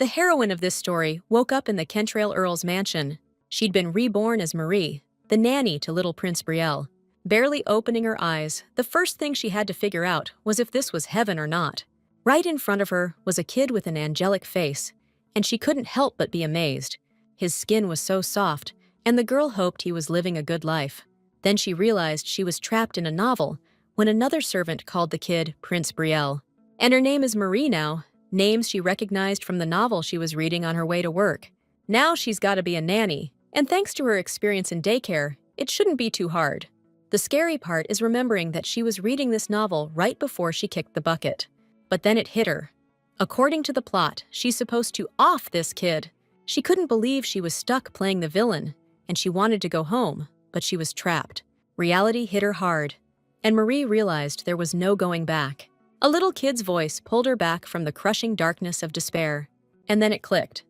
The heroine of this story woke up in the Kentrail Earl's mansion. She'd been reborn as Marie, the nanny to little Prince Brielle. Barely opening her eyes, the first thing she had to figure out was if this was heaven or not. Right in front of her was a kid with an angelic face, and she couldn't help but be amazed. His skin was so soft, and the girl hoped he was living a good life. Then she realized she was trapped in a novel when another servant called the kid Prince Brielle. And her name is Marie now, names she recognized from the novel she was reading on her way to work. Now she's got to be a nanny, and thanks to her experience in daycare, it shouldn't be too hard. The scary part is remembering that she was reading this novel right before she kicked the bucket. But then it hit her. According to the plot, she's supposed to off this kid. She couldn't believe she was stuck playing the villain, and she wanted to go home, but she was trapped. Reality hit her hard, and Marie realized there was no going back. A little kid's voice pulled her back from the crushing darkness of despair, and then it clicked.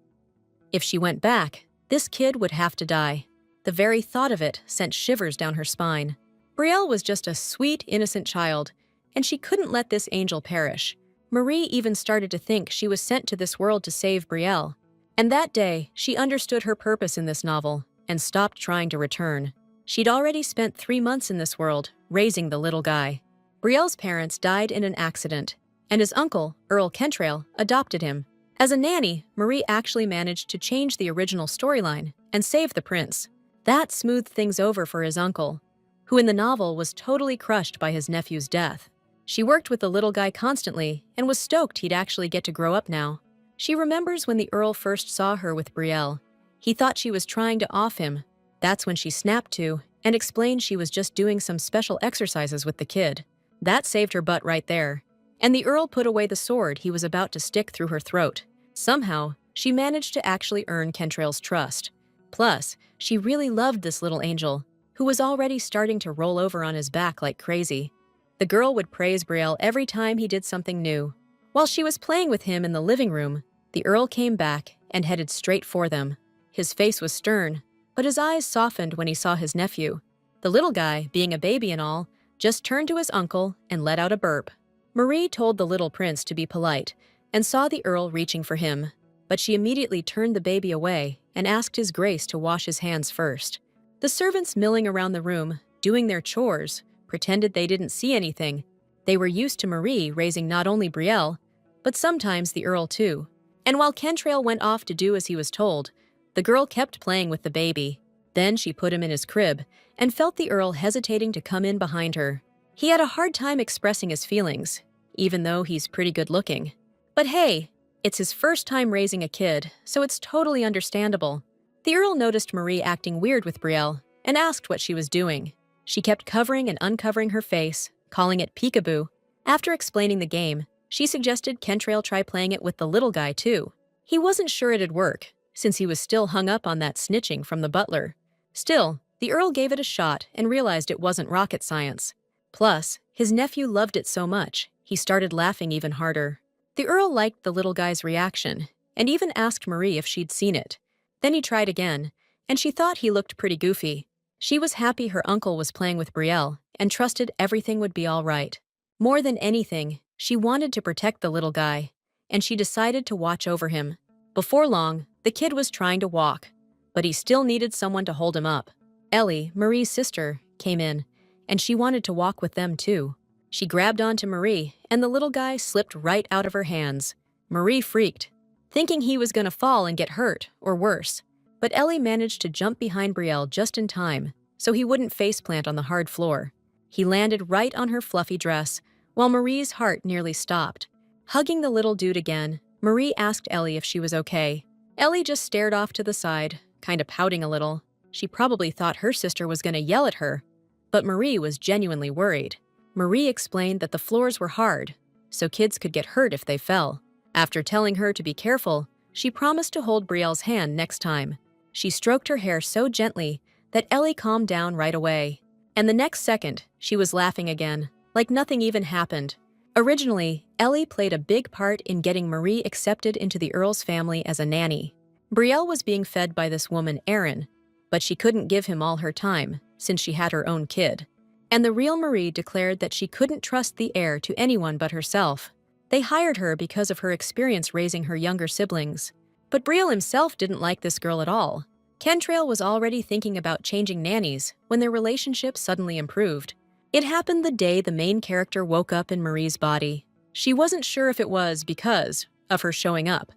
If she went back, this kid would have to die. The very thought of it sent shivers down her spine. Brielle was just a sweet, innocent child, and she couldn't let this angel perish. Marie even started to think she was sent to this world to save Brielle. And that day, she understood her purpose in this novel and stopped trying to return. She'd already spent 3 months in this world, raising the little guy. Brielle's parents died in an accident, and his uncle, Earl Kentrail, adopted him. As a nanny, Marie actually managed to change the original storyline and save the prince. That smoothed things over for his uncle, who in the novel was totally crushed by his nephew's death. She worked with the little guy constantly and was stoked he'd actually get to grow up now. She remembers when the Earl first saw her with Brielle. He thought she was trying to off him. That's when she snapped to and explained she was just doing some special exercises with the kid. That saved her butt right there. And the Earl put away the sword he was about to stick through her throat. Somehow, she managed to actually earn Kentrail's trust. Plus, she really loved this little angel, who was already starting to roll over on his back like crazy. The girl would praise Brielle every time he did something new. While she was playing with him in the living room, the Earl came back and headed straight for them. His face was stern, but his eyes softened when he saw his nephew. The little guy, being a baby and all, just turned to his uncle and let out a burp. Marie told the little prince to be polite and saw the Earl reaching for him, but she immediately turned the baby away and asked his grace to wash his hands first. The servants milling around the room, doing their chores, pretended they didn't see anything. They were used to Marie raising not only Brielle, but sometimes the Earl too. And while Kentrail went off to do as he was told, the girl kept playing with the baby. Then she put him in his crib and felt the Earl hesitating to come in behind her. He had a hard time expressing his feelings, even though he's pretty good looking. But hey, it's his first time raising a kid, so it's totally understandable. The Earl noticed Marie acting weird with Brielle and asked what she was doing. She kept covering and uncovering her face, calling it peekaboo. After explaining the game, she suggested Kentrail try playing it with the little guy too. He wasn't sure it'd work, since he was still hung up on that snitching from the butler. Still, the Earl gave it a shot and realized it wasn't rocket science. Plus, his nephew loved it so much, he started laughing even harder. The Earl liked the little guy's reaction, and even asked Marie if she'd seen it. Then he tried again, and she thought he looked pretty goofy. She was happy her uncle was playing with Brielle and trusted everything would be all right. More than anything, she wanted to protect the little guy, and she decided to watch over him. Before long, the kid was trying to walk, but he still needed someone to hold him up. Ellie, Marie's sister, came in, and she wanted to walk with them too. She grabbed onto Marie, and the little guy slipped right out of her hands. Marie freaked, thinking he was gonna fall and get hurt, or worse. But Ellie managed to jump behind Brielle just in time, so he wouldn't faceplant on the hard floor. He landed right on her fluffy dress, while Marie's heart nearly stopped. Hugging the little dude again, Marie asked Ellie if she was okay. Ellie just stared off to the side, kinda pouting a little. She probably thought her sister was gonna yell at her, but Marie was genuinely worried. Marie explained that the floors were hard, so kids could get hurt if they fell. After telling her to be careful, she promised to hold Brielle's hand next time. She stroked her hair so gently that Ellie calmed down right away. And the next second, she was laughing again, like nothing even happened. Originally, Ellie played a big part in getting Marie accepted into the Earl's family as a nanny. Brielle was being fed by this woman, Erin, but she couldn't give him all her time, since she had her own kid. And the real Marie declared that she couldn't trust the heir to anyone but herself. They hired her because of her experience raising her younger siblings. But Brielle himself didn't like this girl at all. Kentrail was already thinking about changing nannies when their relationship suddenly improved. It happened the day the main character woke up in Marie's body. She wasn't sure if it was because of her showing up,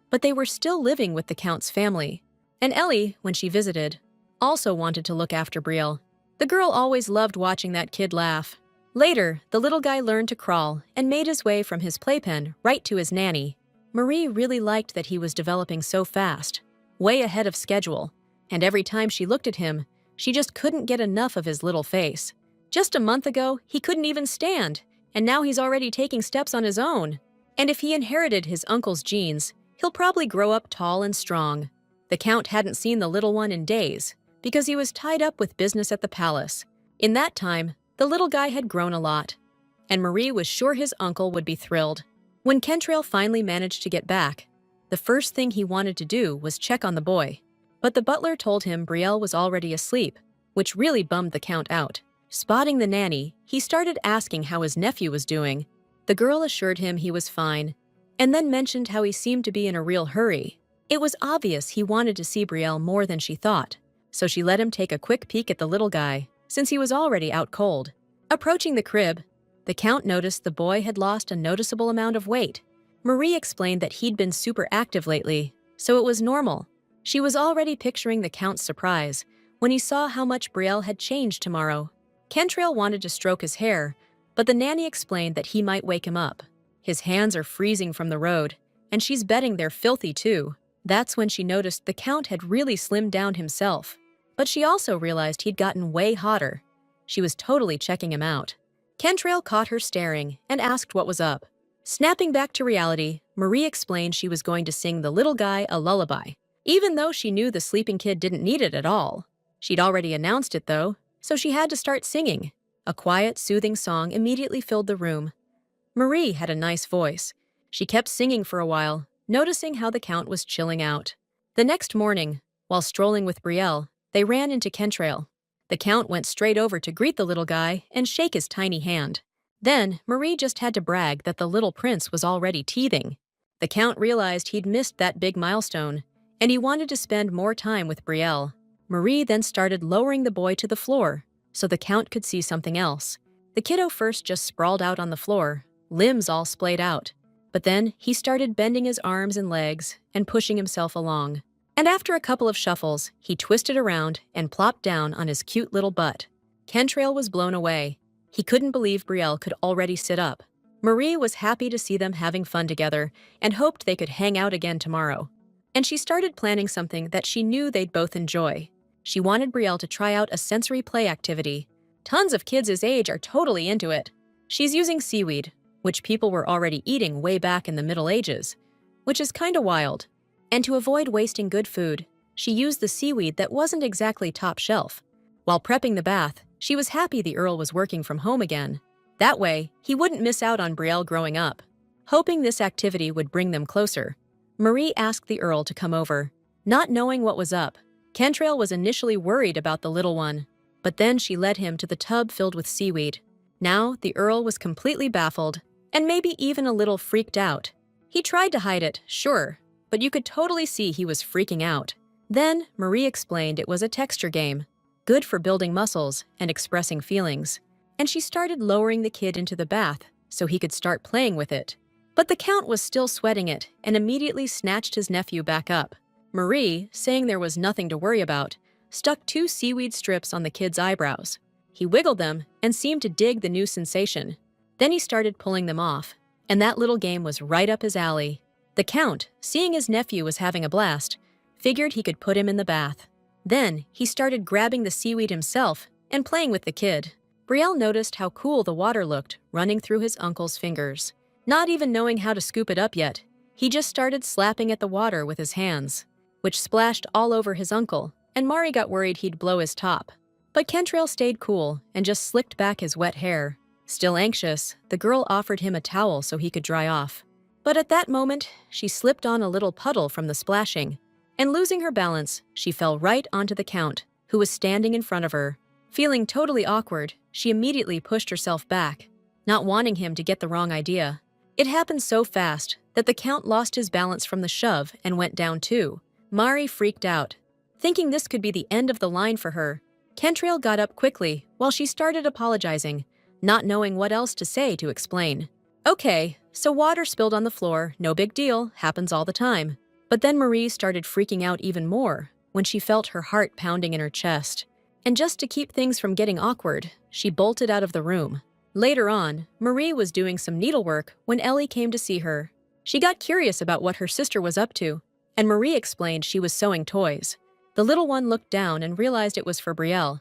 but they were still living with the Count's family. And Ellie, when she visited, also wanted to look after Brielle. The girl always loved watching that kid laugh. Later, the little guy learned to crawl and made his way from his playpen right to his nanny. Marie really liked that he was developing so fast, way ahead of schedule, and every time she looked at him, she just couldn't get enough of his little face. Just a month ago, he couldn't even stand, and now he's already taking steps on his own. And if he inherited his uncle's genes, he'll probably grow up tall and strong. The Count hadn't seen the little one in days, because he was tied up with business at the palace. In that time, the little guy had grown a lot, and Marie was sure his uncle would be thrilled. When Kentrail finally managed to get back, the first thing he wanted to do was check on the boy. But the butler told him Brielle was already asleep, which really bummed the Count out. Spotting the nanny, he started asking how his nephew was doing. The girl assured him he was fine, and then mentioned how he seemed to be in a real hurry. It was obvious he wanted to see Brielle more than she thought, so she let him take a quick peek at the little guy, since he was already out cold. Approaching the crib, the Count noticed the boy had lost a noticeable amount of weight. Marie explained that he'd been super active lately, so it was normal. She was already picturing the Count's surprise when he saw how much Brielle had changed tomorrow. Kentrail wanted to stroke his hair, but the nanny explained that he might wake him up. His hands are freezing from the road, and she's betting they're filthy too. That's when she noticed the Count had really slimmed down himself. But she also realized he'd gotten way hotter. She was totally checking him out. Kentrail caught her staring and asked what was up. Snapping back to reality, Marie explained she was going to sing the little guy a lullaby, even though she knew the sleeping kid didn't need it at all. She'd already announced it though, so she had to start singing. A quiet, soothing song immediately filled the room. Marie had a nice voice. She kept singing for a while, noticing how the Count was chilling out. The next morning, while strolling with Brielle, they ran into Kentrail. The Count went straight over to greet the little guy and shake his tiny hand. Then, Marie just had to brag that the little prince was already teething. The Count realized he'd missed that big milestone, and he wanted to spend more time with Brielle. Marie then started lowering the boy to the floor, so the Count could see something else. The kiddo first just sprawled out on the floor, limbs all splayed out. But then he started bending his arms and legs and pushing himself along. And after a couple of shuffles, he twisted around and plopped down on his cute little butt. Kentrail was blown away. He couldn't believe Brielle could already sit up. Marie was happy to see them having fun together and hoped they could hang out again tomorrow. And she started planning something that she knew they'd both enjoy. She wanted Brielle to try out a sensory play activity. Tons of kids his age are totally into it. She's using seaweed, which people were already eating way back in the Middle Ages, which is kinda wild. And to avoid wasting good food, she used the seaweed that wasn't exactly top shelf. While prepping the bath, she was happy the Earl was working from home again. That way, he wouldn't miss out on Brielle growing up. Hoping this activity would bring them closer, Marie asked the Earl to come over. Not knowing what was up, Kentrail was initially worried about the little one, but then she led him to the tub filled with seaweed. Now, the Earl was completely baffled, and maybe even a little freaked out. He tried to hide it, sure, but you could totally see he was freaking out. Then, Marie explained it was a texture game, good for building muscles and expressing feelings. And she started lowering the kid into the bath so he could start playing with it. But the Count was still sweating it and immediately snatched his nephew back up. Marie, saying there was nothing to worry about, stuck 2 seaweed strips on the kid's eyebrows. He wiggled them and seemed to dig the new sensation. Then he started pulling them off, and that little game was right up his alley. The Count, seeing his nephew was having a blast, figured he could put him in the bath. Then he started grabbing the seaweed himself and playing with the kid. Brielle noticed how cool the water looked running through his uncle's fingers. Not even knowing how to scoop it up yet, he just started slapping at the water with his hands, which splashed all over his uncle, and Mari got worried he'd blow his top. But Kentrail stayed cool and just slicked back his wet hair. Still anxious, the girl offered him a towel so he could dry off. But at that moment, she slipped on a little puddle from the splashing, and losing her balance, she fell right onto the Count, who was standing in front of her. Feeling totally awkward, she immediately pushed herself back, not wanting him to get the wrong idea. It happened so fast that the Count lost his balance from the shove and went down too. Mari freaked out. Thinking this could be the end of the line for her, Kentrail got up quickly while she started apologizing, not knowing what else to say to explain. Okay, so water spilled on the floor, no big deal, happens all the time. But then Marie started freaking out even more when she felt her heart pounding in her chest. And just to keep things from getting awkward, she bolted out of the room. Later on, Marie was doing some needlework when Ellie came to see her. She got curious about what her sister was up to, and Marie explained she was sewing toys. The little one looked down and realized it was for Brielle.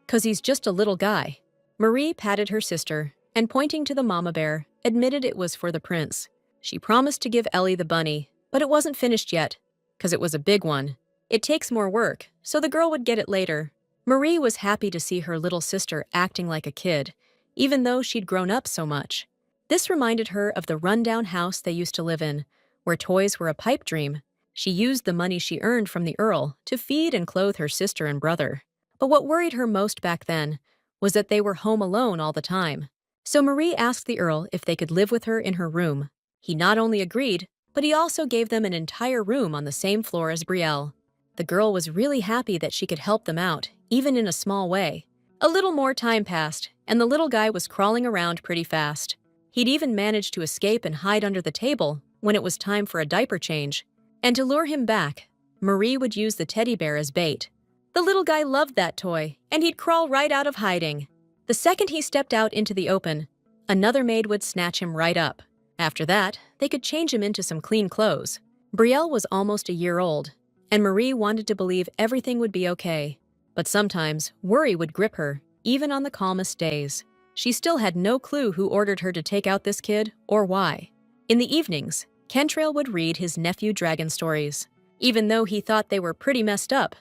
"'Cause he's just a little guy." Marie patted her sister, and pointing to the mama bear, admitted it was for the prince. She promised to give Ellie the bunny, but it wasn't finished yet, 'cause it was a big one. It takes more work, so the girl would get it later. Marie was happy to see her little sister acting like a kid, even though she'd grown up so much. This reminded her of the rundown house they used to live in, where toys were a pipe dream. She used the money she earned from the Earl to feed and clothe her sister and brother. But what worried her most back then was that they were home alone all the time. So Marie asked the Earl if they could live with her in her room. He not only agreed, but he also gave them an entire room on the same floor as Brielle. The girl was really happy that she could help them out, even in a small way. A little more time passed, and the little guy was crawling around pretty fast. He'd even managed to escape and hide under the table when it was time for a diaper change. And to lure him back, Marie would use the teddy bear as bait. The little guy loved that toy, and he'd crawl right out of hiding. The second he stepped out into the open, another maid would snatch him right up. After that, they could change him into some clean clothes. Brielle was almost a year old, and Marie wanted to believe everything would be okay. But sometimes, worry would grip her, even on the calmest days. She still had no clue who ordered her to take out this kid or why. In the evenings, Kentrail would read his nephew dragon stories. Even though he thought they were pretty messed up,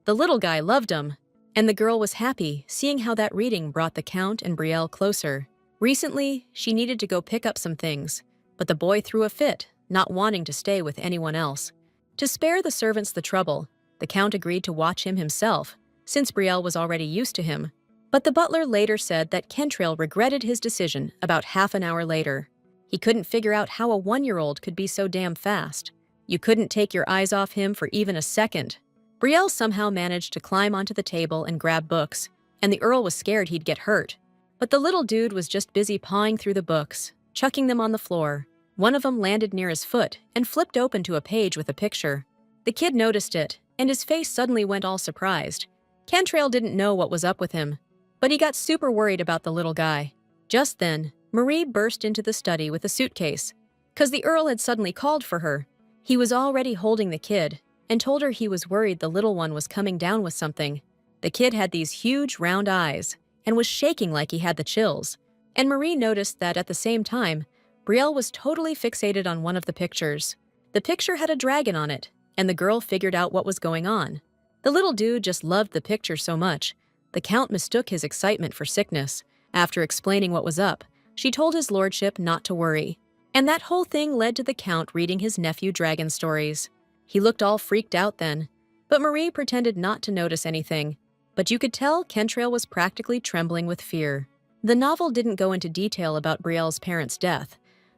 the little guy loved them, and the girl was happy seeing how that reading brought the Count and Brielle closer. Recently, she needed to go pick up some things, but the boy threw a fit, not wanting to stay with anyone else. To spare the servants the trouble, the Count agreed to watch him himself, since Brielle was already used to him. But the butler later said that Kentrail regretted his decision about half an hour later. He couldn't figure out how a 1-year-old could be so damn fast. You couldn't take your eyes off him for even a second. Brielle somehow managed to climb onto the table and grab books, and the Earl was scared he'd get hurt. But the little dude was just busy pawing through the books, chucking them on the floor. One of them landed near his foot and flipped open to a page with a picture. The kid noticed it, and his face suddenly went all surprised. Kentrail didn't know what was up with him, but he got super worried about the little guy. Just then, Marie burst into the study with a suitcase, 'cause the Earl had suddenly called for her. He was already holding the kid, and told her he was worried the little one was coming down with something. The kid had these huge, round eyes, and was shaking like he had the chills. And Marie noticed that at the same time, Brielle was totally fixated on one of the pictures. The picture had a dragon on it, and the girl figured out what was going on. The little dude just loved the picture so much, the Count mistook his excitement for sickness. After explaining what was up, she told his lordship not to worry. And that whole thing led to the Count reading his nephew dragon stories. He looked all freaked out then, but Marie pretended not to notice anything. But you could tell Kentrail was practically trembling with fear. The novel didn't go into detail about Brielle's parents' death,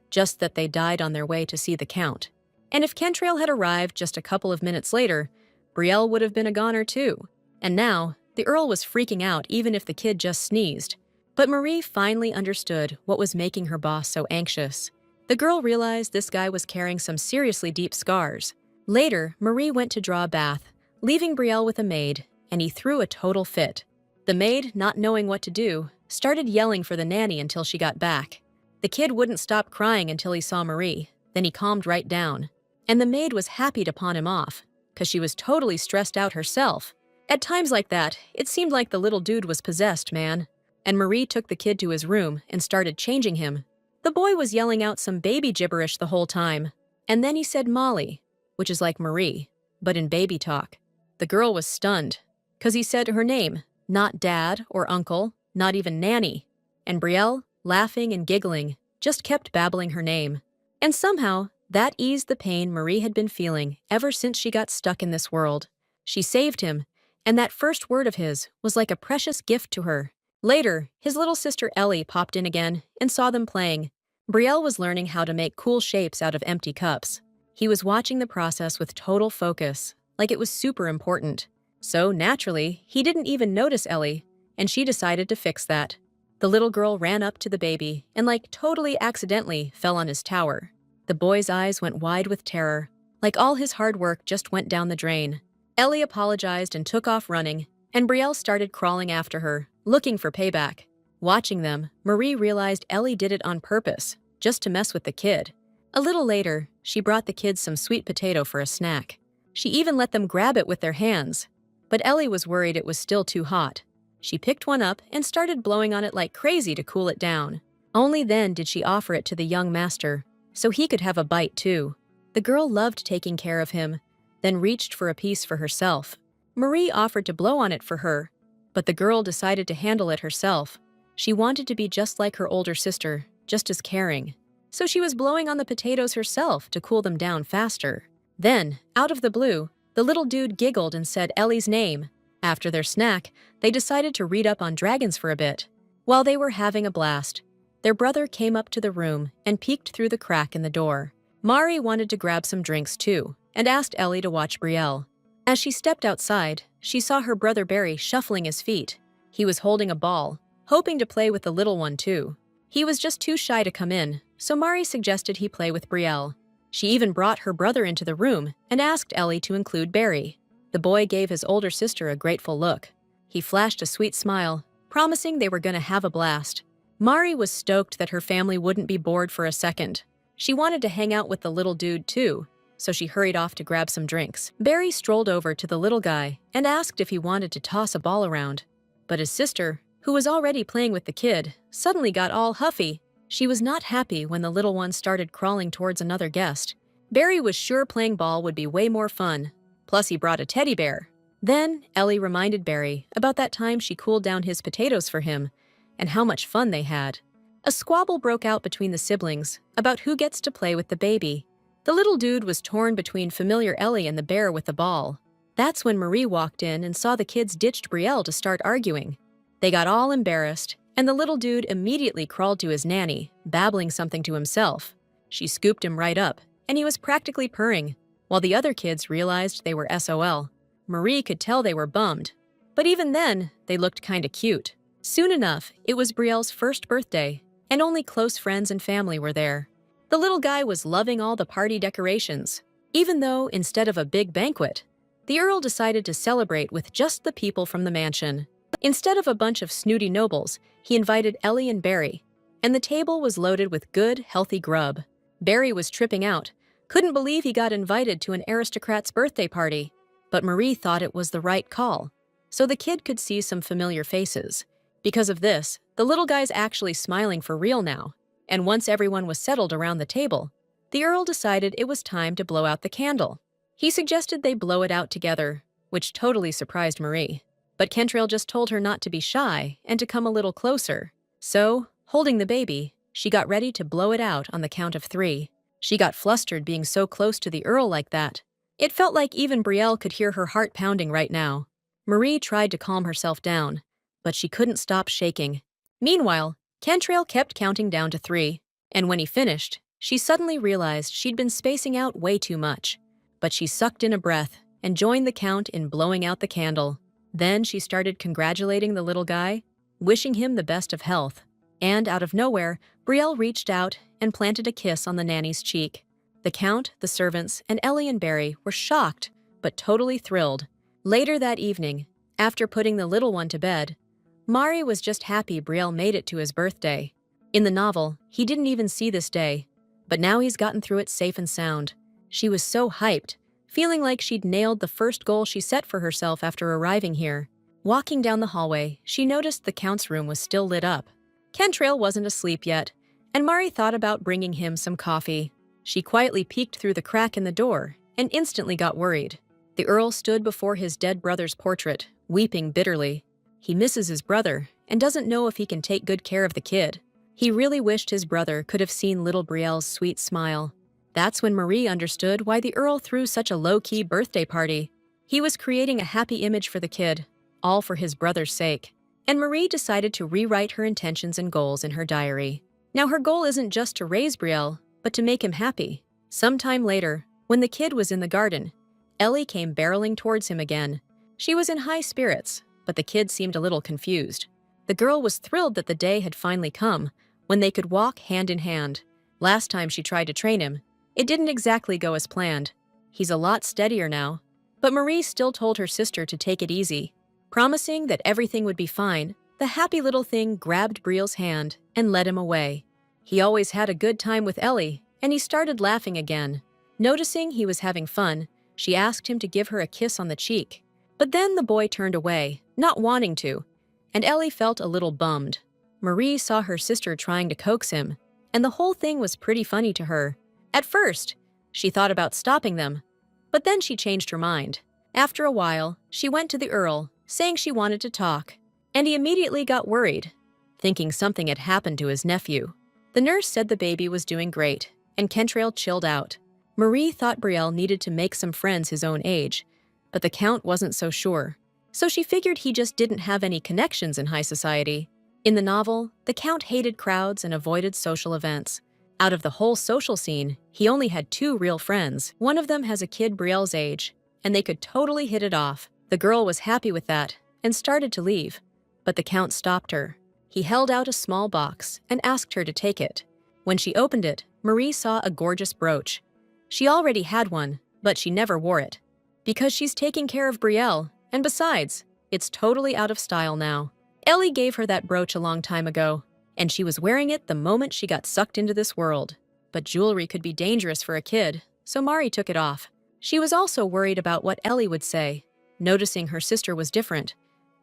just that they died on their way to see the Count. And if Kentrail had arrived just a couple of minutes later, Brielle would have been a goner too. And now, the Earl was freaking out even if the kid just sneezed. But Marie finally understood what was making her boss so anxious. The girl realized this guy was carrying some seriously deep scars. Later, Marie went to draw a bath, leaving Brielle with a maid, and he threw a total fit. The maid, not knowing what to do, started yelling for the nanny until she got back. The kid wouldn't stop crying until he saw Marie, then he calmed right down. And the maid was happy to pawn him off, 'cause she was totally stressed out herself. At times like that, it seemed like the little dude was possessed, man. And Marie took the kid to his room and started changing him. The boy was yelling out some baby gibberish the whole time, and then he said Molly, which is like Marie, but in baby talk. The girl was stunned, 'cause he said her name, not dad or uncle, not even Nanny. And Brielle, laughing and giggling, just kept babbling her name. And somehow, that eased the pain Marie had been feeling ever since she got stuck in this world. She saved him, and that first word of his was like a precious gift to her. Later, his little sister Ellie popped in again and saw them playing. Brielle was learning how to make cool shapes out of empty cups. He was watching the process with total focus, like it was super important. So, naturally, he didn't even notice Ellie, and she decided to fix that. The little girl ran up to the baby and, like totally accidentally, fell on his tower. The boy's eyes went wide with terror, like all his hard work just went down the drain. Ellie apologized and took off running, and Brielle started crawling after her, looking for payback. Watching them, Marie realized Ellie did it on purpose, just to mess with the kid. A little later, she brought the kids some sweet potato for a snack. She even let them grab it with their hands. But Ellie was worried it was still too hot. She picked one up and started blowing on it like crazy to cool it down. Only then did she offer it to the young master, so he could have a bite too. The girl loved taking care of him, then reached for a piece for herself. Marie offered to blow on it for her, but the girl decided to handle it herself. She wanted to be just like her older sister, just as caring. So she was blowing on the potatoes herself to cool them down faster. Then, out of the blue, the little dude giggled and said Ellie's name. After their snack, they decided to read up on dragons for a bit. While they were having a blast, their brother came up to the room and peeked through the crack in the door. Mari wanted to grab some drinks too, and asked Ellie to watch Brielle. As she stepped outside, she saw her brother Barry shuffling his feet. He was holding a ball, hoping to play with the little one too. He was just too shy to come in, so Mari suggested he play with Brielle. She even brought her brother into the room and asked Ellie to include Barry. The boy gave his older sister a grateful look. He flashed a sweet smile, promising they were going to have a blast. Mari was stoked that her family wouldn't be bored for a second. She wanted to hang out with the little dude too, so she hurried off to grab some drinks. Barry strolled over to the little guy and asked if he wanted to toss a ball around. But his sister, who was already playing with the kid, suddenly got all huffy. She was not happy when the little one started crawling towards another guest. Barry was sure playing ball would be way more fun. Plus, he brought a teddy bear. Then, Ellie reminded Barry about that time she cooled down his potatoes for him and how much fun they had. A squabble broke out between the siblings about who gets to play with the baby. The little dude was torn between familiar Ellie and the bear with the ball. That's when Marie walked in and saw the kids ditched Brielle to start arguing. They got all embarrassed, and the little dude immediately crawled to his nanny, babbling something to himself. She scooped him right up, and he was practically purring, while the other kids realized they were SOL. Marie could tell they were bummed, but even then, they looked kinda cute. Soon enough, it was Brielle's first birthday, and only close friends and family were there. The little guy was loving all the party decorations, even though, instead of a big banquet, the Earl decided to celebrate with just the people from the mansion. Instead of a bunch of snooty nobles, he invited Ellie and Barry, and the table was loaded with good, healthy grub. Barry was tripping out, couldn't believe he got invited to an aristocrat's birthday party, but Marie thought it was the right call, so the kid could see some familiar faces. Because of this, the little guy's actually smiling for real now, and once everyone was settled around the table, the Earl decided it was time to blow out the candle. He suggested they blow it out together, which totally surprised Marie. But Kentrail just told her not to be shy and to come a little closer. So, holding the baby, she got ready to blow it out on the count of 3. She got flustered being so close to the Earl like that. It felt like even Brielle could hear her heart pounding right now. Marie tried to calm herself down, but she couldn't stop shaking. Meanwhile, Kentrail kept counting down to 3, and when he finished, she suddenly realized she'd been spacing out way too much. But she sucked in a breath and joined the count in blowing out the candle. Then she started congratulating the little guy, wishing him the best of health. And out of nowhere, Brielle reached out and planted a kiss on the nanny's cheek. The Count, the servants, and Ellie and Barry were shocked, but totally thrilled. Later that evening, after putting the little one to bed, Mari was just happy Brielle made it to his birthday. In the novel, he didn't even see this day, but now he's gotten through it safe and sound. She was so hyped, feeling like she'd nailed the first goal she set for herself after arriving here. Walking down the hallway, she noticed the Count's room was still lit up. Kentrail wasn't asleep yet, and Mari thought about bringing him some coffee. She quietly peeked through the crack in the door and instantly got worried. The Earl stood before his dead brother's portrait, weeping bitterly. He misses his brother and doesn't know if he can take good care of the kid. He really wished his brother could have seen little Brielle's sweet smile. That's when Marie understood why the Earl threw such a low-key birthday party. He was creating a happy image for the kid, all for his brother's sake. And Marie decided to rewrite her intentions and goals in her diary. Now her goal isn't just to raise Brielle, but to make him happy. Sometime later, when the kid was in the garden, Ellie came barreling towards him again. She was in high spirits, but the kid seemed a little confused. The girl was thrilled that the day had finally come, when they could walk hand in hand. Last time she tried to train him, it didn't exactly go as planned. He's a lot steadier now. But Marie still told her sister to take it easy. Promising that everything would be fine, the happy little thing grabbed Brielle's hand and led him away. He always had a good time with Ellie, and he started laughing again. Noticing he was having fun, she asked him to give her a kiss on the cheek. But then the boy turned away, not wanting to, and Ellie felt a little bummed. Marie saw her sister trying to coax him, and the whole thing was pretty funny to her. At first, she thought about stopping them, but then she changed her mind. After a while, she went to the Earl, saying she wanted to talk, and he immediately got worried, thinking something had happened to his nephew. The nurse said the baby was doing great, and Kentrail chilled out. Marie thought Brielle needed to make some friends his own age, but the Count wasn't so sure, so she figured he just didn't have any connections in high society. In the novel, the Count hated crowds and avoided social events. Out of the whole social scene, he only had 2 real friends. One of them has a kid Brielle's age, and they could totally hit it off. The girl was happy with that and started to leave, but the Count stopped her. He held out a small box and asked her to take it. When she opened it, Marie saw a gorgeous brooch. She already had one, but she never wore it. Because she's taking care of Brielle, and besides, it's totally out of style now. Ellie gave her that brooch a long time ago, and she was wearing it the moment she got sucked into this world. But jewelry could be dangerous for a kid, so Mari took it off. She was also worried about what Ellie would say, noticing her sister was different.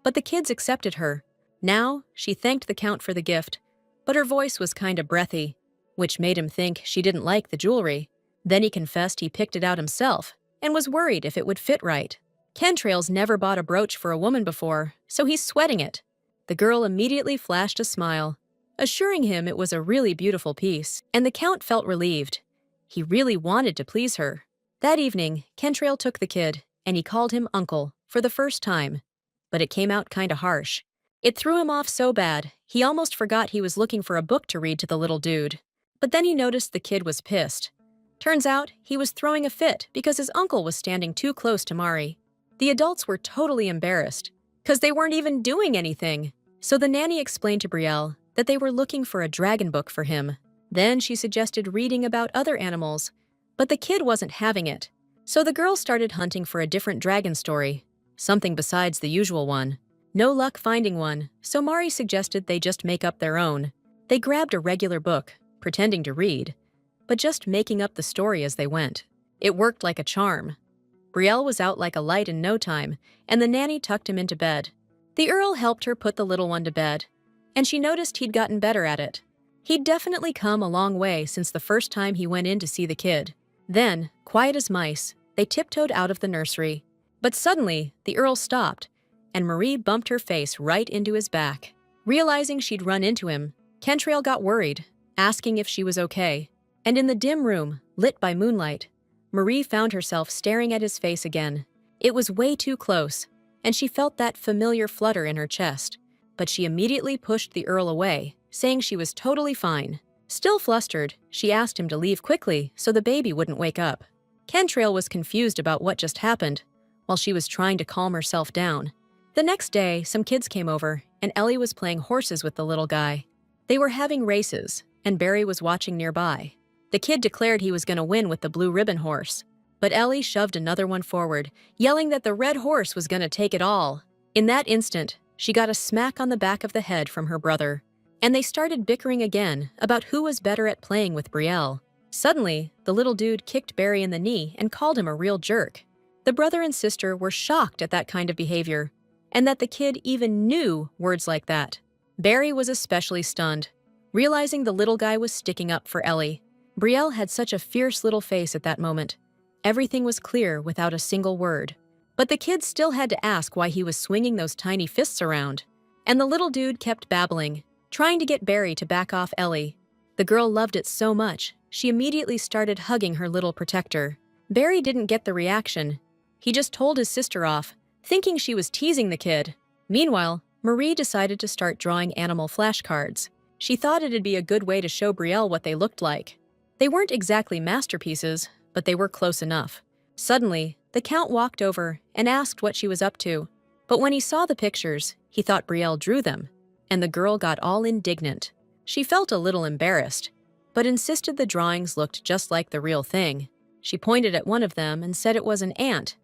But the kids accepted her. Now, she thanked the Count for the gift, but her voice was kinda breathy, which made him think she didn't like the jewelry. Then he confessed he picked it out himself, and was worried if it would fit right. Kentrail's never bought a brooch for a woman before, so he's sweating it. The girl immediately flashed a smile, assuring him it was a really beautiful piece, and the Count felt relieved. He really wanted to please her. That evening, Kentrail took the kid, and he called him Uncle for the first time. But it came out kinda harsh. It threw him off so bad, he almost forgot he was looking for a book to read to the little dude. But then he noticed the kid was pissed. Turns out, he was throwing a fit because his uncle was standing too close to Mari. The adults were totally embarrassed, because they weren't even doing anything. So the nanny explained to Brielle that they were looking for a dragon book for him. Then she suggested reading about other animals, but the kid wasn't having it. So the girl started hunting for a different dragon story, something besides the usual one. No luck finding one, so Mari suggested they just make up their own. They grabbed a regular book, pretending to read, but just making up the story as they went. It worked like a charm. Brielle was out like a light in no time, and the nanny tucked him into bed. The Earl helped her put the little one to bed, and she noticed he'd gotten better at it. He'd definitely come a long way since the first time he went in to see the kid. Then, quiet as mice, they tiptoed out of the nursery. But suddenly, the Earl stopped, and Marie bumped her face right into his back. Realizing she'd run into him, Kentrail got worried, asking if she was okay. And in the dim room, lit by moonlight, Marie found herself staring at his face again. It was way too close, and she felt that familiar flutter in her chest. But she immediately pushed the Earl away, saying she was totally fine. Still flustered, she asked him to leave quickly so the baby wouldn't wake up. Kentrail was confused about what just happened, while she was trying to calm herself down. The next day, some kids came over, and Ellie was playing horses with the little guy. They were having races, and Barry was watching nearby. The kid declared he was going to win with the blue ribbon horse, but Ellie shoved another one forward, yelling that the red horse was going to take it all. In that instant, she got a smack on the back of the head from her brother, and they started bickering again about who was better at playing with Brielle. Suddenly, the little dude kicked Barry in the knee and called him a real jerk. The brother and sister were shocked at that kind of behavior, and that the kid even knew words like that. Barry was especially stunned, realizing the little guy was sticking up for Ellie. Brielle had such a fierce little face at that moment. Everything was clear without a single word. But the kid still had to ask why he was swinging those tiny fists around. And the little dude kept babbling, trying to get Barry to back off Ellie. The girl loved it so much, she immediately started hugging her little protector. Barry didn't get the reaction. He just told his sister off, thinking she was teasing the kid. Meanwhile, Marie decided to start drawing animal flashcards. She thought it'd be a good way to show Brielle what they looked like. They weren't exactly masterpieces, but they were close enough. Suddenly, the Count walked over and asked what she was up to. But when he saw the pictures, he thought Brielle drew them, and the girl got all indignant. She felt a little embarrassed, but insisted the drawings looked just like the real thing. She pointed at one of them and said it was an ant,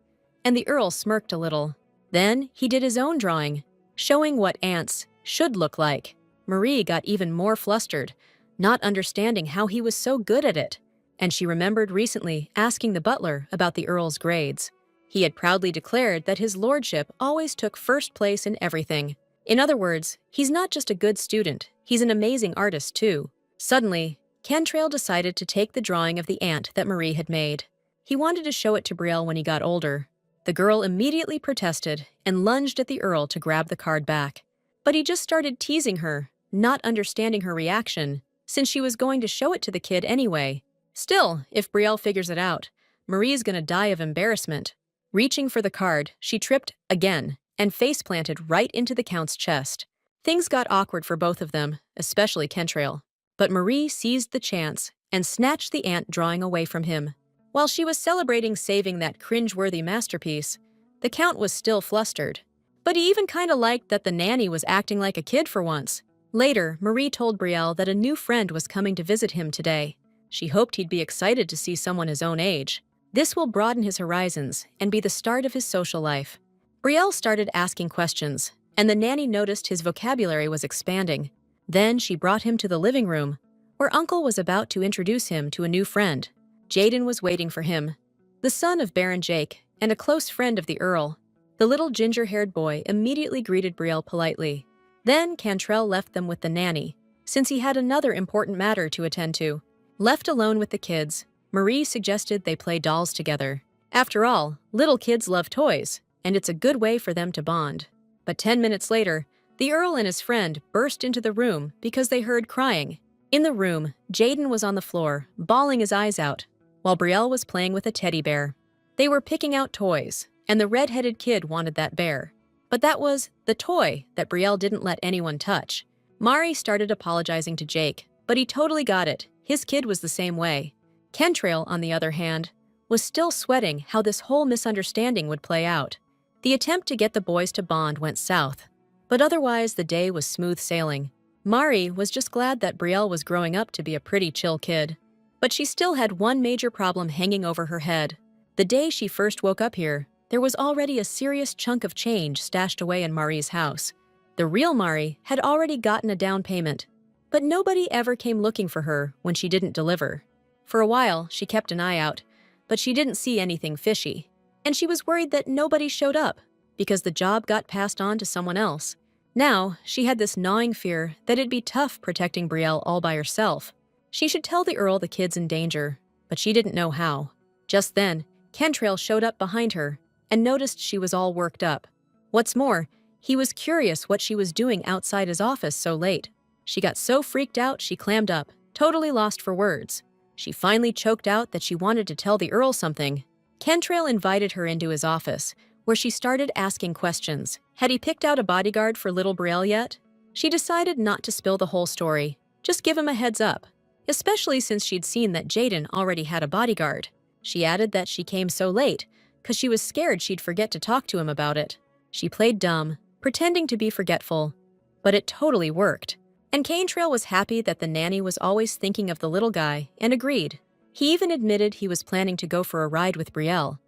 and the Earl smirked a little. Then he did his own drawing, showing what ants should look like. Marie got even more flustered, not understanding how he was so good at it, and she remembered recently asking the butler about the Earl's grades. He had proudly declared that his lordship always took first place in everything. In other words, he's not just a good student, he's an amazing artist too. Suddenly, Cantrell decided to take the drawing of the ant that Marie had made. He wanted to show it to Brielle when he got older. The girl immediately protested and lunged at the Earl to grab the card back. But he just started teasing her, not understanding her reaction, since she was going to show it to the kid anyway. Still, if Brielle figures it out, Marie's gonna die of embarrassment. Reaching for the card, she tripped again and face-planted right into the Count's chest. Things got awkward for both of them, especially Cantrell. But Marie seized the chance and snatched the ant drawing away from him. While she was celebrating saving that cringe-worthy masterpiece, the Count was still flustered. But he even kinda liked that the nanny was acting like a kid for once. Later, Marie told Brielle that a new friend was coming to visit him today. She hoped he'd be excited to see someone his own age. This will broaden his horizons and be the start of his social life. Brielle started asking questions, and the nanny noticed his vocabulary was expanding. Then she brought him to the living room, where Uncle was about to introduce him to a new friend. Jaden was waiting for him, the son of Baron Jake and a close friend of the Earl. The little ginger-haired boy immediately greeted Brielle politely. Then Cantrell left them with the nanny, since he had another important matter to attend to. Left alone with the kids, Marie suggested they play dolls together. After all, little kids love toys, and it's a good way for them to bond. But 10 minutes later, the Earl and his friend burst into the room because they heard crying. In the room, Jaden was on the floor, bawling his eyes out, while Brielle was playing with a teddy bear. They were picking out toys, and the red-headed kid wanted that bear. But that was the toy that Brielle didn't let anyone touch. Mari started apologizing to Jake, but he totally got it. His kid was the same way. Cantrell, on the other hand, was still sweating how this whole misunderstanding would play out. The attempt to get the boys to bond went south, but otherwise the day was smooth sailing. Mari was just glad that Brielle was growing up to be a pretty chill kid. But she still had one major problem hanging over her head. The day she first woke up here, there was already a serious chunk of change stashed away in Mari's house. The real Mari had already gotten a down payment, but nobody ever came looking for her when she didn't deliver. For a while, she kept an eye out, but she didn't see anything fishy. And she was worried that nobody showed up, because the job got passed on to someone else. Now, she had this gnawing fear that it'd be tough protecting Brielle all by herself. She should tell the Earl the kid's in danger, but she didn't know how. Just then, Cantrell showed up behind her and noticed she was all worked up. What's more, he was curious what she was doing outside his office so late. She got so freaked out she clammed up, totally lost for words. She finally choked out that she wanted to tell the Earl something. Cantrell invited her into his office, where she started asking questions. Had he picked out a bodyguard for little Brielle yet? She decided not to spill the whole story, just give him a heads up, especially since she'd seen that Jaden already had a bodyguard. She added that she came so late because she was scared she'd forget to talk to him about it. She played dumb, pretending to be forgetful, but it totally worked. And Cantrell was happy that the nanny was always thinking of the little guy and agreed. He even admitted he was planning to go for a ride with Brielle,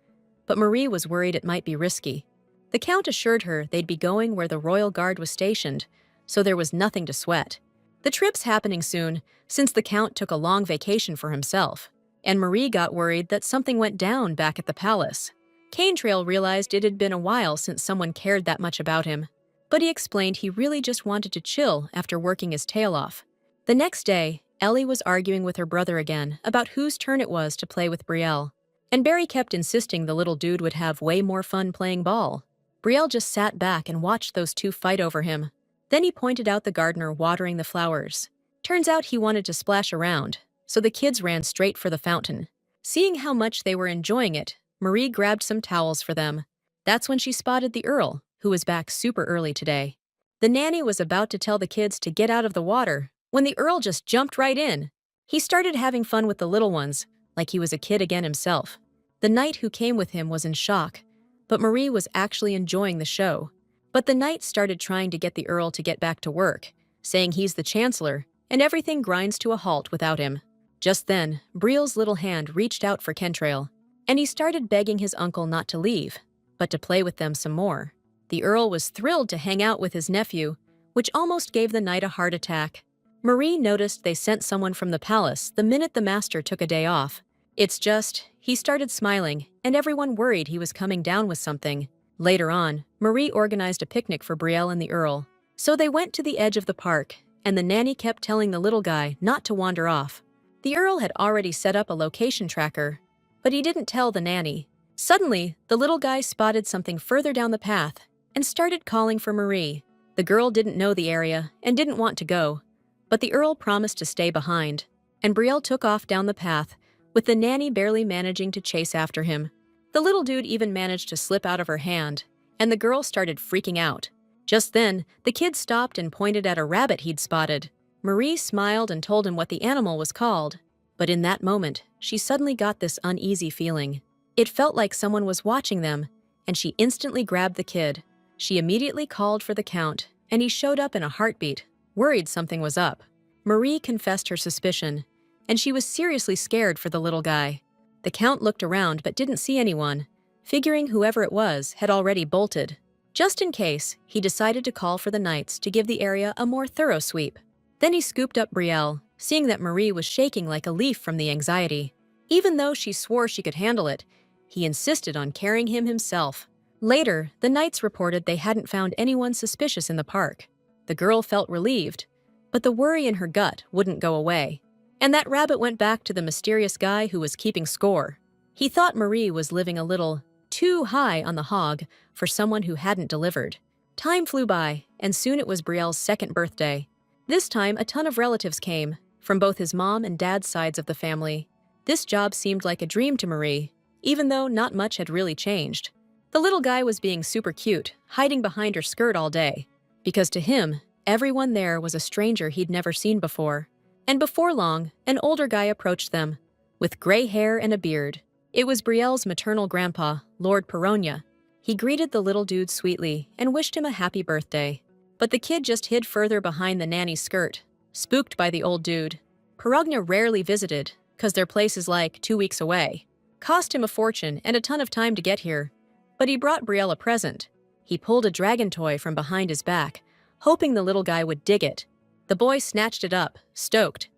but Marie was worried it might be risky. The Count assured her they'd be going where the royal guard was stationed, so there was nothing to sweat. The trip's happening soon, since the Count took a long vacation for himself, and Marie got worried that something went down back at the palace. Cantrell realized it had been a while since someone cared that much about him, but he explained he really just wanted to chill after working his tail off. The next day, Ellie was arguing with her brother again about whose turn it was to play with Brielle, and Barry kept insisting the little dude would have way more fun playing ball. Brielle just sat back and watched those two fight over him. Then he pointed out the gardener watering the flowers. Turns out he wanted to splash around, so the kids ran straight for the fountain. Seeing how much they were enjoying it, Marie grabbed some towels for them. That's when she spotted the Earl, who was back super early today. The nanny was about to tell the kids to get out of the water when the Earl just jumped right in. He started having fun with the little ones, like he was a kid again himself. The knight who came with him was in shock, but Marie was actually enjoying the show. But the knight started trying to get the Earl to get back to work, saying he's the Chancellor, and everything grinds to a halt without him. Just then, Briel's little hand reached out for Kentrail, and he started begging his uncle not to leave, but to play with them some more. The Earl was thrilled to hang out with his nephew, which almost gave the knight a heart attack. Marie noticed they sent someone from the palace the minute the master took a day off. It's just, he started smiling, and everyone worried he was coming down with something. Later on, Marie organized a picnic for Brielle and the Earl. So they went to the edge of the park, and the nanny kept telling the little guy not to wander off. The Earl had already set up a location tracker, but he didn't tell the nanny. Suddenly, the little guy spotted something further down the path and started calling for Marie. The girl didn't know the area and didn't want to go, but the Earl promised to stay behind, and Brielle took off down the path, with the nanny barely managing to chase after him. The little dude even managed to slip out of her hand, and the girl started freaking out. Just then, the kid stopped and pointed at a rabbit he'd spotted. Marie smiled and told him what the animal was called, but in that moment, she suddenly got this uneasy feeling. It felt like someone was watching them, and she instantly grabbed the kid. She immediately called for the Count, and he showed up in a heartbeat, worried something was up. Marie confessed her suspicion, and she was seriously scared for the little guy. The Count looked around but didn't see anyone, figuring whoever it was had already bolted. Just in case, he decided to call for the knights to give the area a more thorough sweep. Then he scooped up Brielle, seeing that Marie was shaking like a leaf from the anxiety. Even though she swore she could handle it, he insisted on carrying him himself. Later, the knights reported they hadn't found anyone suspicious in the park. The girl felt relieved, but the worry in her gut wouldn't go away. And that rabbit went back to the mysterious guy who was keeping score. He thought Marie was living a little too high on the hog for someone who hadn't delivered. Time flew by, and soon it was Brielle's second birthday. This time, a ton of relatives came, from both his mom and dad's sides of the family. This job seemed like a dream to Marie, even though not much had really changed. The little guy was being super cute, hiding behind her skirt all day, because to him, everyone there was a stranger he'd never seen before. And before long, an older guy approached them, with gray hair and a beard. It was Brielle's maternal grandpa, Lord Peronia. He greeted the little dude sweetly and wished him a happy birthday. But the kid just hid further behind the nanny's skirt, spooked by the old dude. Peronia rarely visited, 'cause their place is like 2 weeks away. Cost him a fortune and a ton of time to get here. But he brought Brielle a present. He pulled a dragon toy from behind his back, hoping the little guy would dig it. The boy snatched it up, stoked.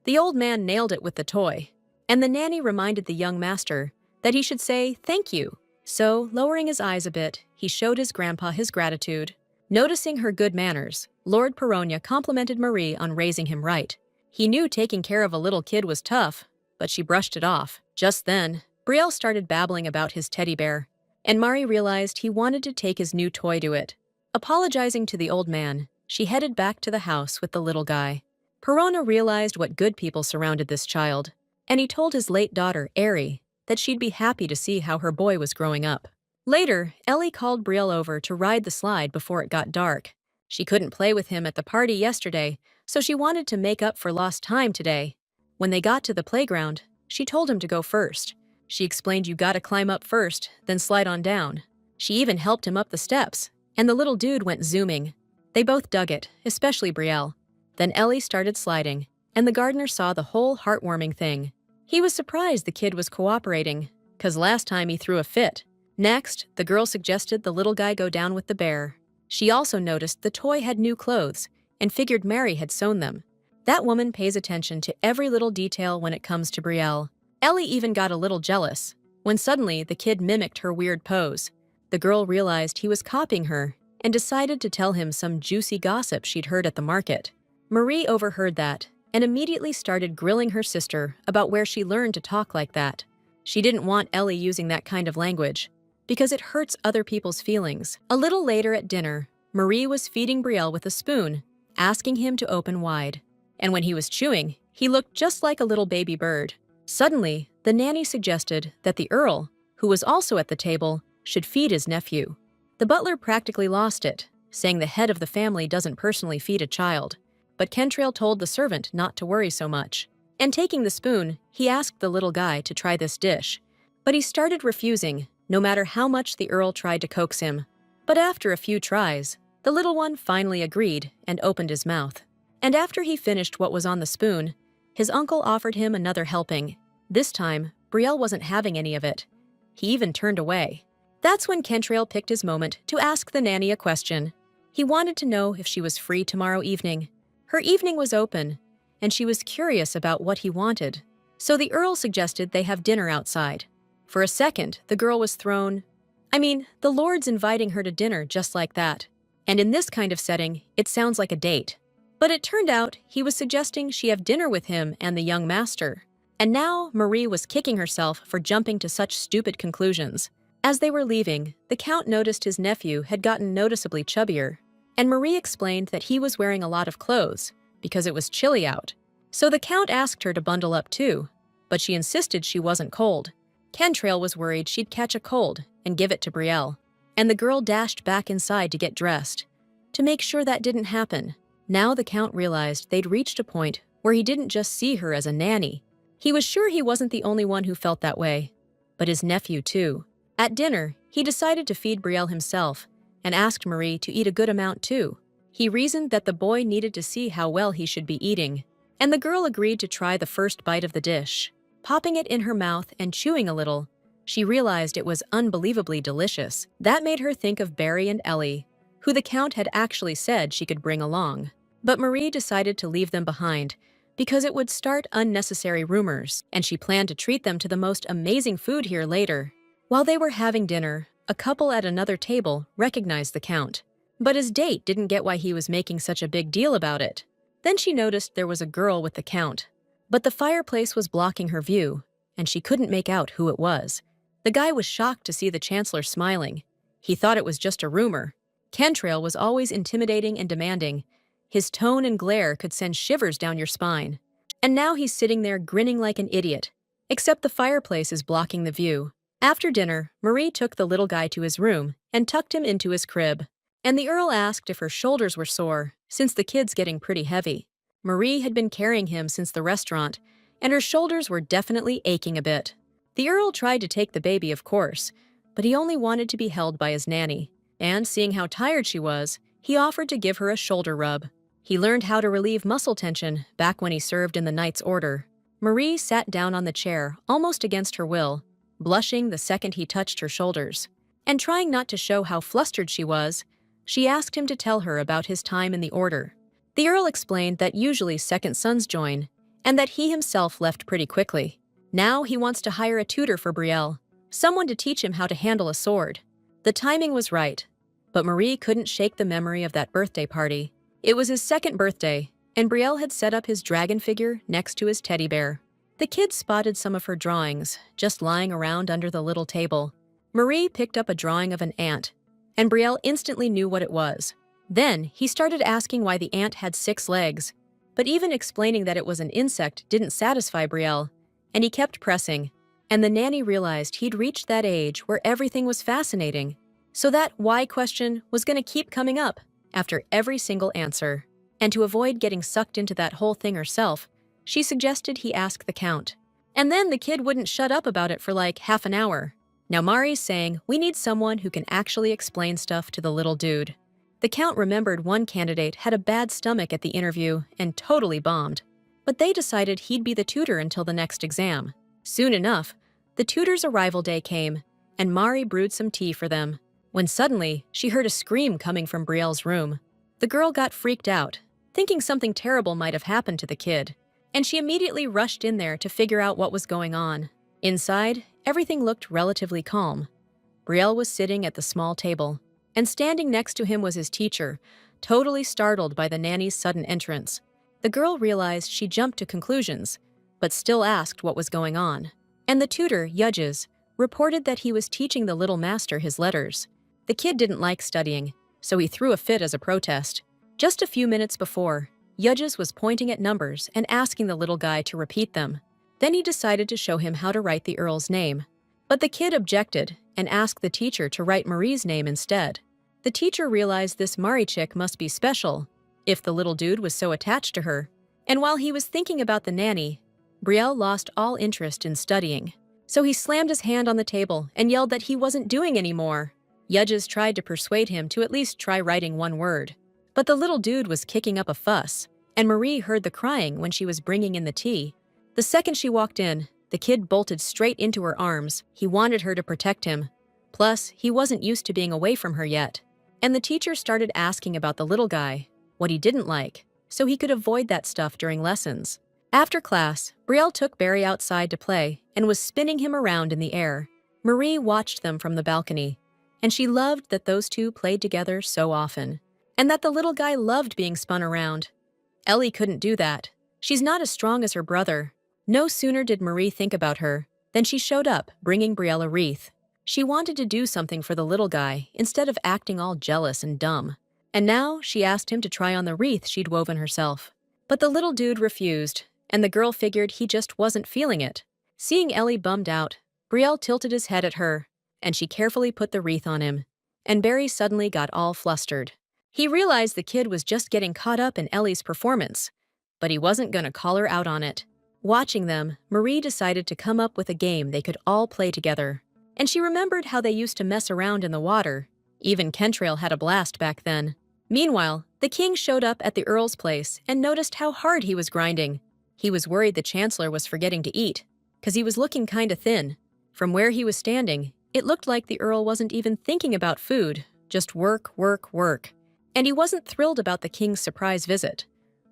The old man nailed it with the toy, and the nanny reminded the young master that he should say thank you. So, lowering his eyes a bit, he showed his grandpa his gratitude. Noticing her good manners, Lord Peronia complimented Marie on raising him right. He knew taking care of a little kid was tough, but she brushed it off. Just then, Brielle started babbling about his teddy bear, and Marie realized he wanted to take his new toy to it. Apologizing to the old man, she headed back to the house with the little guy. Perona realized what good people surrounded this child, and he told his late daughter, Ari, that she'd be happy to see how her boy was growing up. Later, Ellie called Brielle over to ride the slide before it got dark. She couldn't play with him at the party yesterday, so she wanted to make up for lost time today. When they got to the playground, she told him to go first. She explained you gotta climb up first, then slide on down. She even helped him up the steps, and the little dude went zooming. They both dug it, especially Brielle. Then Ellie started sliding, and the gardener saw the whole heartwarming thing. He was surprised the kid was cooperating, 'cause last time he threw a fit. Next, the girl suggested the little guy go down with the bear. She also noticed the toy had new clothes, and figured Mary had sewn them. That woman pays attention to every little detail when it comes to Brielle. Ellie even got a little jealous, when suddenly the kid mimicked her weird pose. The girl realized he was copying her, and decided to tell him some juicy gossip she'd heard at the market. Marie overheard that, and immediately started grilling her sister about where she learned to talk like that. She didn't want Ellie using that kind of language, because it hurts other people's feelings. A little later at dinner, Marie was feeding Brielle with a spoon, asking him to open wide. And when he was chewing, he looked just like a little baby bird. Suddenly, the nanny suggested that the Earl, who was also at the table, should feed his nephew. The butler practically lost it, saying the head of the family doesn't personally feed a child. but Kentrail told the servant not to worry so much. And taking the spoon, he asked the little guy to try this dish. But he started refusing, no matter how much the Earl tried to coax him. But after a few tries, the little one finally agreed and opened his mouth. And after he finished what was on the spoon, his uncle offered him another helping. This time, Brielle wasn't having any of it. He even turned away. That's when Kentrail picked his moment to ask the nanny a question. He wanted to know if she was free tomorrow evening. Her evening was open, and she was curious about what he wanted. So the Earl suggested they have dinner outside. For a second, the girl was thrown. The Lord's inviting her to dinner just like that. And in this kind of setting, it sounds like a date. But it turned out he was suggesting she have dinner with him and the young master. And now Marie was kicking herself for jumping to such stupid conclusions. As they were leaving, the Count noticed his nephew had gotten noticeably chubbier, and Marie explained that he was wearing a lot of clothes because it was chilly out. So the Count asked her to bundle up too, but she insisted she wasn't cold. Kentrail was worried she'd catch a cold and give it to Brielle, and the girl dashed back inside to get dressed. To make sure that didn't happen, now the Count realized they'd reached a point where he didn't just see her as a nanny. He was sure he wasn't the only one who felt that way, but his nephew too. At dinner, he decided to feed Brielle himself and asked Marie to eat a good amount too. He reasoned that the boy needed to see how well he should be eating, and the girl agreed to try the first bite of the dish. Popping it in her mouth and chewing a little, she realized it was unbelievably delicious. That made her think of Barry and Ellie, who the Count had actually said she could bring along. But Marie decided to leave them behind because it would start unnecessary rumors, and she planned to treat them to the most amazing food here later. While they were having dinner, a couple at another table recognized the Count, but his date didn't get why he was making such a big deal about it. Then she noticed there was a girl with the Count, but the fireplace was blocking her view, and she couldn't make out who it was. The guy was shocked to see the Chancellor smiling. He thought it was just a rumor. Kentrail was always intimidating and demanding. His tone and glare could send shivers down your spine. And now he's sitting there grinning like an idiot, except the fireplace is blocking the view. After dinner, Marie took the little guy to his room and tucked him into his crib. And the Earl asked if her shoulders were sore, since the kid's getting pretty heavy. Marie had been carrying him since the restaurant, and her shoulders were definitely aching a bit. The Earl tried to take the baby, of course, but he only wanted to be held by his nanny. And seeing how tired she was, he offered to give her a shoulder rub. He learned how to relieve muscle tension back when he served in the Knight's Order. Marie sat down on the chair, almost against her will, blushing the second he touched her shoulders. And trying not to show how flustered she was, she asked him to tell her about his time in the Order. The Earl explained that usually second sons join, and that he himself left pretty quickly. Now he wants to hire a tutor for Brielle, someone to teach him how to handle a sword. The timing was right, but Marie couldn't shake the memory of that birthday party. It was his second birthday, and Brielle had set up his dragon figure next to his teddy bear. The kids spotted some of her drawings, just lying around under the little table. Marie picked up a drawing of an ant, and Brielle instantly knew what it was. Then he started asking why the ant had 6 legs, but even explaining that it was an insect didn't satisfy Brielle, and he kept pressing. And the nanny realized he'd reached that age where everything was fascinating, so that why question was going to keep coming up after every single answer. And to avoid getting sucked into that whole thing herself, she suggested he ask the Count. And then the kid wouldn't shut up about it for like half an hour. Now Mari's saying we need someone who can actually explain stuff to the little dude. The Count remembered one candidate had a bad stomach at the interview and totally bombed, but they decided he'd be the tutor until the next exam. Soon enough, the tutor's arrival day came, and Mari brewed some tea for them, when suddenly she heard a scream coming from Brielle's room. The girl got freaked out, thinking something terrible might have happened to the kid, and she immediately rushed in there to figure out what was going on. Inside, everything looked relatively calm. Brielle was sitting at the small table, and standing next to him was his teacher, totally startled by the nanny's sudden entrance. The girl realized she jumped to conclusions, but still asked what was going on. And the tutor, Yudges, reported that he was teaching the little master his letters. The kid didn't like studying, so he threw a fit as a protest. Just a few minutes before, Yudges was pointing at numbers and asking the little guy to repeat them. Then he decided to show him how to write the Earl's name. But the kid objected and asked the teacher to write Marie's name instead. The teacher realized this Mari chick must be special, if the little dude was so attached to her. And while he was thinking about the nanny, Brielle lost all interest in studying. So he slammed his hand on the table and yelled that he wasn't doing any more. Yudges tried to persuade him to at least try writing one word. But the little dude was kicking up a fuss, and Marie heard the crying when she was bringing in the tea. The second she walked in, the kid bolted straight into her arms. He wanted her to protect him. Plus, he wasn't used to being away from her yet. And the teacher started asking about the little guy, what he didn't like, so he could avoid that stuff during lessons. After class, Brielle took Barry outside to play and was spinning him around in the air. Marie watched them from the balcony, and she loved that those two played together so often, and that the little guy loved being spun around. Ellie couldn't do that. She's not as strong as her brother. No sooner did Marie think about her than she showed up, bringing Brielle a wreath. She wanted to do something for the little guy instead of acting all jealous and dumb. And now she asked him to try on the wreath she'd woven herself. But the little dude refused, and the girl figured he just wasn't feeling it. Seeing Ellie bummed out, Brielle tilted his head at her, and she carefully put the wreath on him. And Barry suddenly got all flustered. He realized the kid was just getting caught up in Ellie's performance, but he wasn't going to call her out on it. Watching them, Marie decided to come up with a game they could all play together. And she remembered how they used to mess around in the water. Even Kentrail had a blast back then. Meanwhile, the king showed up at the Earl's place and noticed how hard he was grinding. He was worried the Chancellor was forgetting to eat, 'cause he was looking kinda thin. From where he was standing, it looked like the Earl wasn't even thinking about food, just work, work, work. And he wasn't thrilled about the king's surprise visit.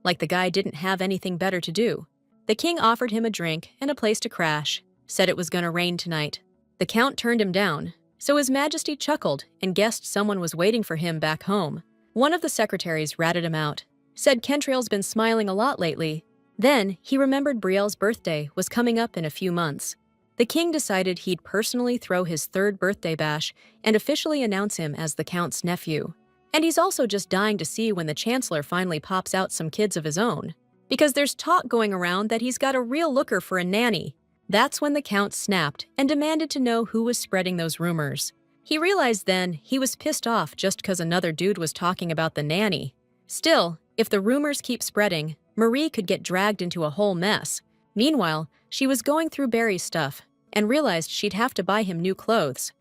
Like the guy didn't have anything better to do. The king offered him a drink and a place to crash, said it was gonna rain tonight. The count turned him down, so His Majesty chuckled and guessed someone was waiting for him back home. One of the secretaries ratted him out, said Kentrail's been smiling a lot lately. Then he remembered Brielle's birthday was coming up in a few months. The king decided he'd personally throw his third birthday bash and officially announce him as the count's nephew. And he's also just dying to see when the Chancellor finally pops out some kids of his own. Because there's talk going around that he's got a real looker for a nanny. That's when the count snapped and demanded to know who was spreading those rumors. He realized then he was pissed off just 'cause another dude was talking about the nanny. Still, if the rumors keep spreading, Marie could get dragged into a whole mess. Meanwhile, she was going through Barry's stuff and realized she'd have to buy him new clothes.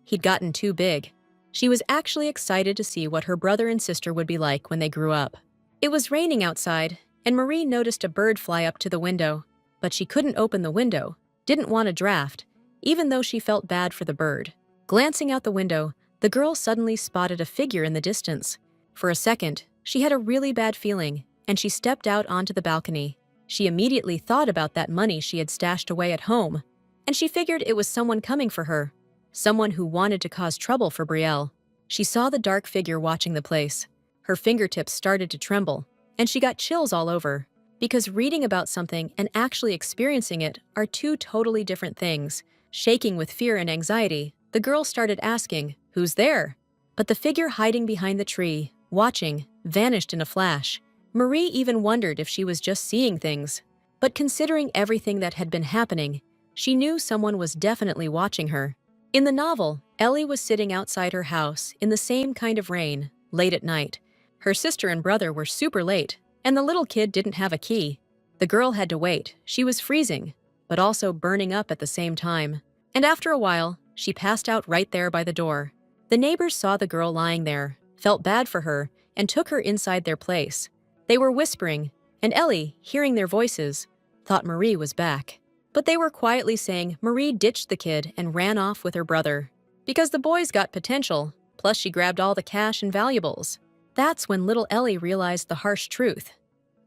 He'd gotten too big. She was actually excited to see what her brother and sister would be like when they grew up. It was raining outside, and Marie noticed a bird fly up to the window. But she couldn't open the window, didn't want a draft, even though she felt bad for the bird. Glancing out the window, the girl suddenly spotted a figure in the distance. For a second, she had a really bad feeling, and she stepped out onto the balcony. She immediately thought about that money she had stashed away at home, and she figured it was someone coming for her, someone who wanted to cause trouble for Brielle. She saw the dark figure watching the place. Her fingertips started to tremble, and she got chills all over. Because reading about something and actually experiencing it are two totally different things. Shaking with fear and anxiety, the girl started asking, "Who's there?" But the figure hiding behind the tree, watching, vanished in a flash. Marie even wondered if she was just seeing things. But considering everything that had been happening, she knew someone was definitely watching her. In the novel, Ellie was sitting outside her house in the same kind of rain, late at night. Her sister and brother were super late, and the little kid didn't have a key. The girl had to wait. She was freezing, but also burning up at the same time. And after a while, she passed out right there by the door. The neighbors saw the girl lying there, felt bad for her, and took her inside their place. They were whispering, and Ellie, hearing their voices, thought Marie was back. But they were quietly saying Marie ditched the kid and ran off with her brother. Because the boys got potential, plus she grabbed all the cash and valuables. That's when little Ellie realized the harsh truth.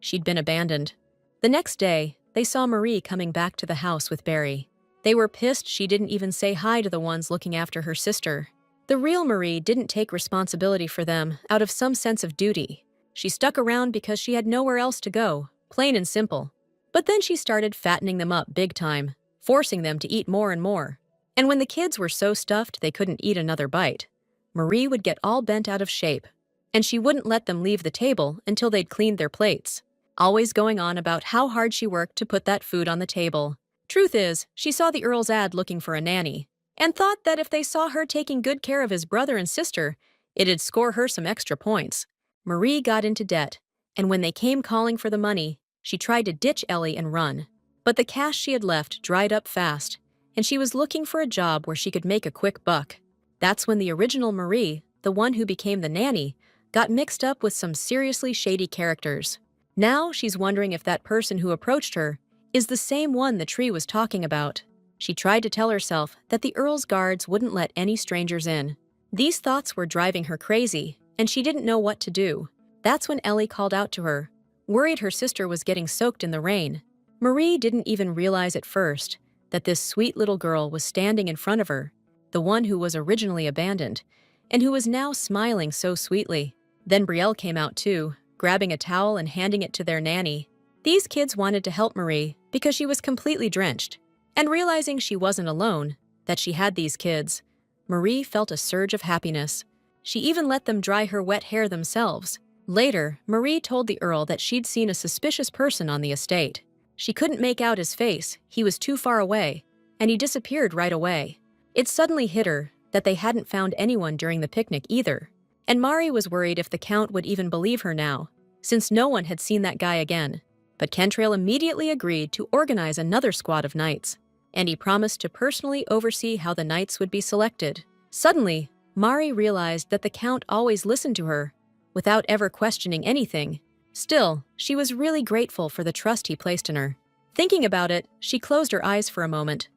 She'd been abandoned. The next day, they saw Marie coming back to the house with Barry. They were pissed she didn't even say hi to the ones looking after her sister. The real Marie didn't take responsibility for them out of some sense of duty. She stuck around because she had nowhere else to go, plain and simple. But then she started fattening them up big time, forcing them to eat more and more. And when the kids were so stuffed they couldn't eat another bite, Marie would get all bent out of shape. And she wouldn't let them leave the table until they'd cleaned their plates, always going on about how hard she worked to put that food on the table. Truth is, she saw the Earl's ad looking for a nanny, and thought that if they saw her taking good care of his brother and sister, it'd score her some extra points. Marie got into debt, and when they came calling for the money, she tried to ditch Ellie and run. But the cash she had left dried up fast, and she was looking for a job where she could make a quick buck. That's when the original Marie, the one who became the nanny, got mixed up with some seriously shady characters. Now she's wondering if that person who approached her is the same one the tree was talking about. She tried to tell herself that the Earl's guards wouldn't let any strangers in. These thoughts were driving her crazy, and she didn't know what to do. That's when Ellie called out to her, worried her sister was getting soaked in the rain. Marie didn't even realize at first that this sweet little girl was standing in front of her, the one who was originally abandoned, and who was now smiling so sweetly. Then Brielle came out too, grabbing a towel and handing it to their nanny. These kids wanted to help Marie because she was completely drenched. And realizing she wasn't alone, that she had these kids, Marie felt a surge of happiness. She even let them dry her wet hair themselves. Later, Marie told the Earl that she'd seen a suspicious person on the estate. She couldn't make out his face, he was too far away, and he disappeared right away. It suddenly hit her that they hadn't found anyone during the picnic either. And Mari was worried if the Count would even believe her now, since no one had seen that guy again. But Kentrail immediately agreed to organize another squad of knights, and he promised to personally oversee how the knights would be selected. Suddenly, Mari realized that the Count always listened to her, without ever questioning anything. Still, she was really grateful for the trust he placed in her. Thinking about it, she closed her eyes for a moment,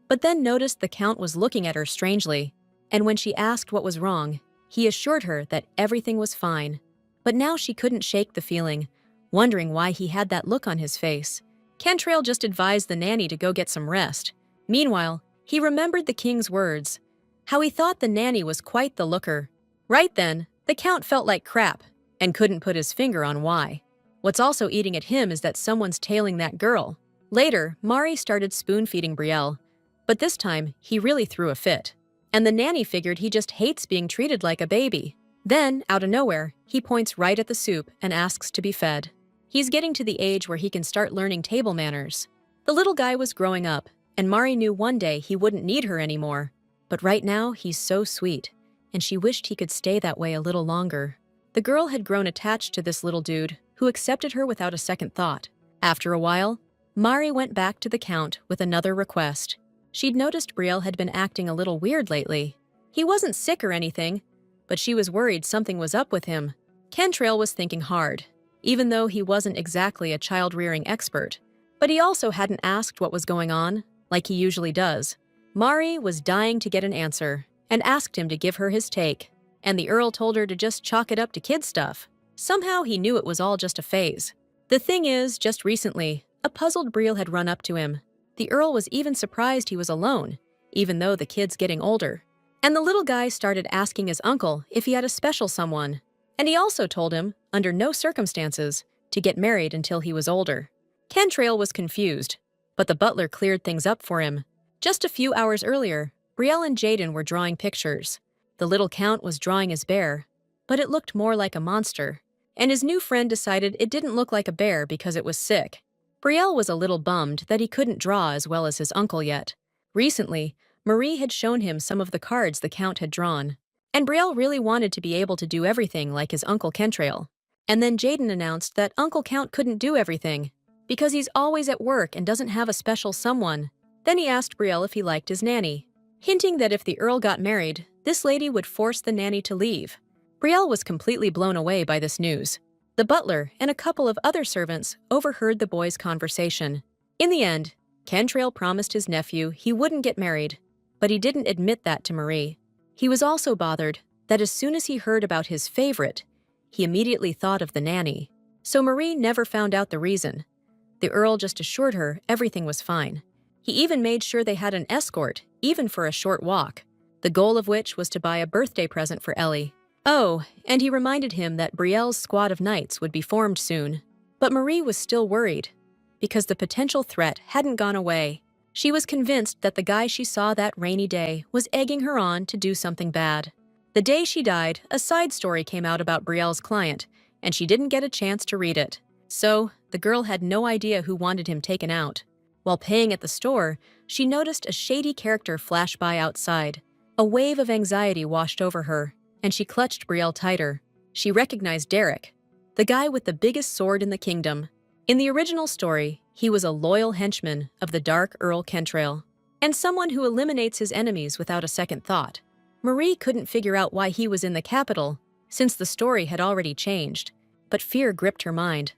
but then noticed the Count was looking at her strangely, and when she asked what was wrong, he assured her that everything was fine. But now she couldn't shake the feeling, wondering why he had that look on his face. Kentrail just advised the nanny to go get some rest. Meanwhile, he remembered the king's words, how he thought the nanny was quite the looker. Right then, the Count felt like crap, and couldn't put his finger on why. What's also eating at him is that someone's tailing that girl. Later, Mari started spoon-feeding Brielle, but this time, he really threw a fit. And the nanny figured he just hates being treated like a baby. Then, out of nowhere, he points right at the soup and asks to be fed. He's getting to the age where he can start learning table manners. The little guy was growing up, and Mari knew one day he wouldn't need her anymore. But right now, he's so sweet, and she wished he could stay that way a little longer. The girl had grown attached to this little dude, who accepted her without a second thought. After a while, Mari went back to the Count with another request. She'd noticed Brielle had been acting a little weird lately. He wasn't sick or anything, but she was worried something was up with him. Kentrail was thinking hard, even though he wasn't exactly a child-rearing expert. But he also hadn't asked what was going on, like he usually does. Mari was dying to get an answer, and asked him to give her his take. And the Earl told her to just chalk it up to kid stuff. Somehow he knew it was all just a phase. The thing is, just recently, a puzzled Brielle had run up to him. The Earl was even surprised he was alone, even though the kid's getting older. And the little guy started asking his uncle if he had a special someone. And he also told him, under no circumstances, to get married until he was older. Kentrail was confused, but the butler cleared things up for him. Just a few hours earlier, Brielle and Jaden were drawing pictures. The little Count was drawing his bear, but it looked more like a monster. And his new friend decided it didn't look like a bear because it was sick. Brielle was a little bummed that he couldn't draw as well as his uncle yet. Recently, Marie had shown him some of the cards the Count had drawn, and Brielle really wanted to be able to do everything like his uncle Kentrail. And then Jaden announced that Uncle Count couldn't do everything, because he's always at work and doesn't have a special someone. Then he asked Brielle if he liked his nanny, hinting that if the Earl got married, this lady would force the nanny to leave. Brielle was completely blown away by this news. The butler and a couple of other servants overheard the boys' conversation. In the end, Kentrail promised his nephew he wouldn't get married, but he didn't admit that to Marie. He was also bothered that as soon as he heard about his favorite, he immediately thought of the nanny. So Marie never found out the reason. The Earl just assured her everything was fine. He even made sure they had an escort, even for a short walk, the goal of which was to buy a birthday present for Ellie. Oh, and he reminded him that Brielle's squad of knights would be formed soon. But Marie was still worried, because the potential threat hadn't gone away. She was convinced that the guy she saw that rainy day was egging her on to do something bad. The day she died, a side story came out about Brielle's client, and she didn't get a chance to read it. So, the girl had no idea who wanted him taken out. While paying at the store, she noticed a shady character flash by outside. A wave of anxiety washed over her, and she clutched Brielle tighter. She recognized Derek. the guy with the biggest sword in the kingdom. In the original story, he was a loyal henchman of the Dark Earl Kentrail, and someone who eliminates his enemies without a second thought. Marie couldn't figure out why he was in the capital, since the story had already changed, but fear gripped her mind.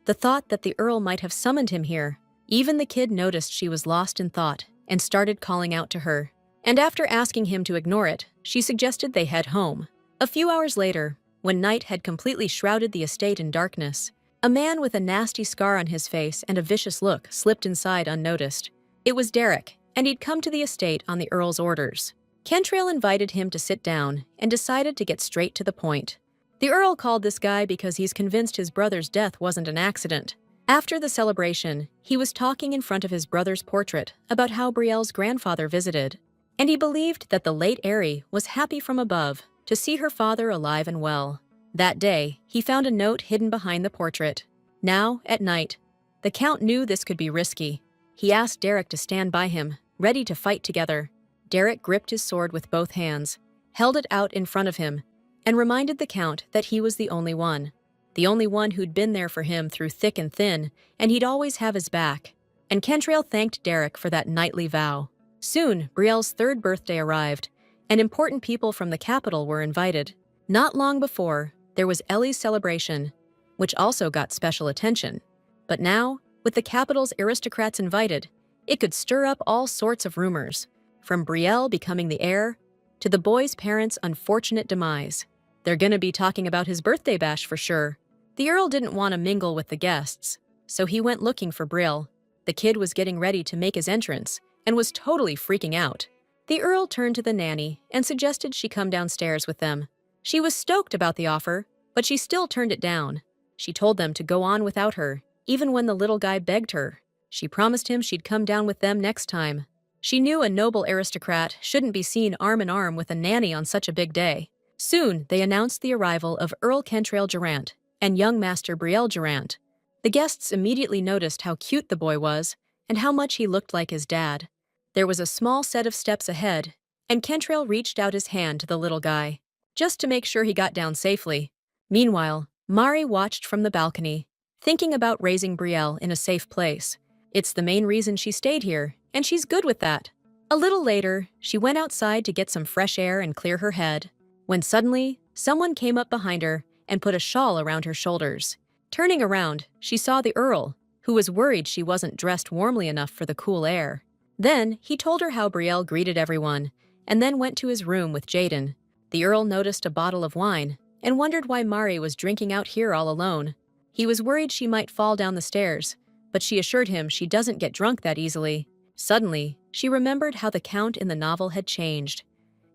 The thought that the Earl might have summoned him here. Even the kid noticed she was lost in thought and started calling out to her. And after asking him to ignore it, she suggested they head home. A few hours later, when night had completely shrouded the estate in darkness, a man with a nasty scar on his face and a vicious look slipped inside unnoticed. It was Derek, and he'd come to the estate on the Earl's orders. Kentrail invited him to sit down and decided to get straight to the point. The Earl called this guy because he's convinced his brother's death wasn't an accident. After the celebration, he was talking in front of his brother's portrait about how Brielle's grandfather visited, and he believed that the late Aerie was happy from above to see her father alive and well. That day, he found a note hidden behind the portrait. Now, at night, the Count knew this could be risky. He asked Derek to stand by him, ready to fight together. Derek gripped his sword with both hands, held it out in front of him, and reminded the Count that he was the only one who'd been there for him through thick and thin, and he'd always have his back. And Kentrail thanked Derek for that knightly vow. Soon, Brielle's third birthday arrived, and important people from the capital were invited. Not long before, there was Ellie's celebration, which also got special attention. But now, with the capital's aristocrats invited, it could stir up all sorts of rumors, from Brielle becoming the heir to the boy's parents' unfortunate demise. They're gonna be talking about his birthday bash for sure. The Earl didn't want to mingle with the guests, so he went looking for Brielle. The kid was getting ready to make his entrance and was totally freaking out. The Earl turned to the nanny and suggested she come downstairs with them. She was stoked about the offer, but she still turned it down. She told them to go on without her, even when the little guy begged her. She promised him she'd come down with them next time. She knew a noble aristocrat shouldn't be seen arm in arm with a nanny on such a big day. Soon, they announced the arrival of Earl Kentrail Durant and young Master Brielle Durant. The guests immediately noticed how cute the boy was and how much he looked like his dad. There was a small set of steps ahead, and Kentrail reached out his hand to the little guy, just to make sure he got down safely. Meanwhile, Mari watched from the balcony, thinking about raising Brielle in a safe place. It's the main reason she stayed here, and she's good with that. A little later, she went outside to get some fresh air and clear her head, when suddenly, someone came up behind her and put a shawl around her shoulders. Turning around, she saw the Earl, who was worried she wasn't dressed warmly enough for the cool air. Then, he told her how Brielle greeted everyone, and then went to his room with Jaden. The Earl noticed a bottle of wine and wondered why Mari was drinking out here all alone. He was worried she might fall down the stairs, but she assured him she doesn't get drunk that easily. Suddenly, she remembered how the Count in the novel had changed.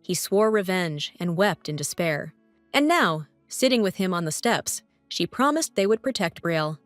He swore revenge and wept in despair. And now, sitting with him on the steps, she promised they would protect Brielle.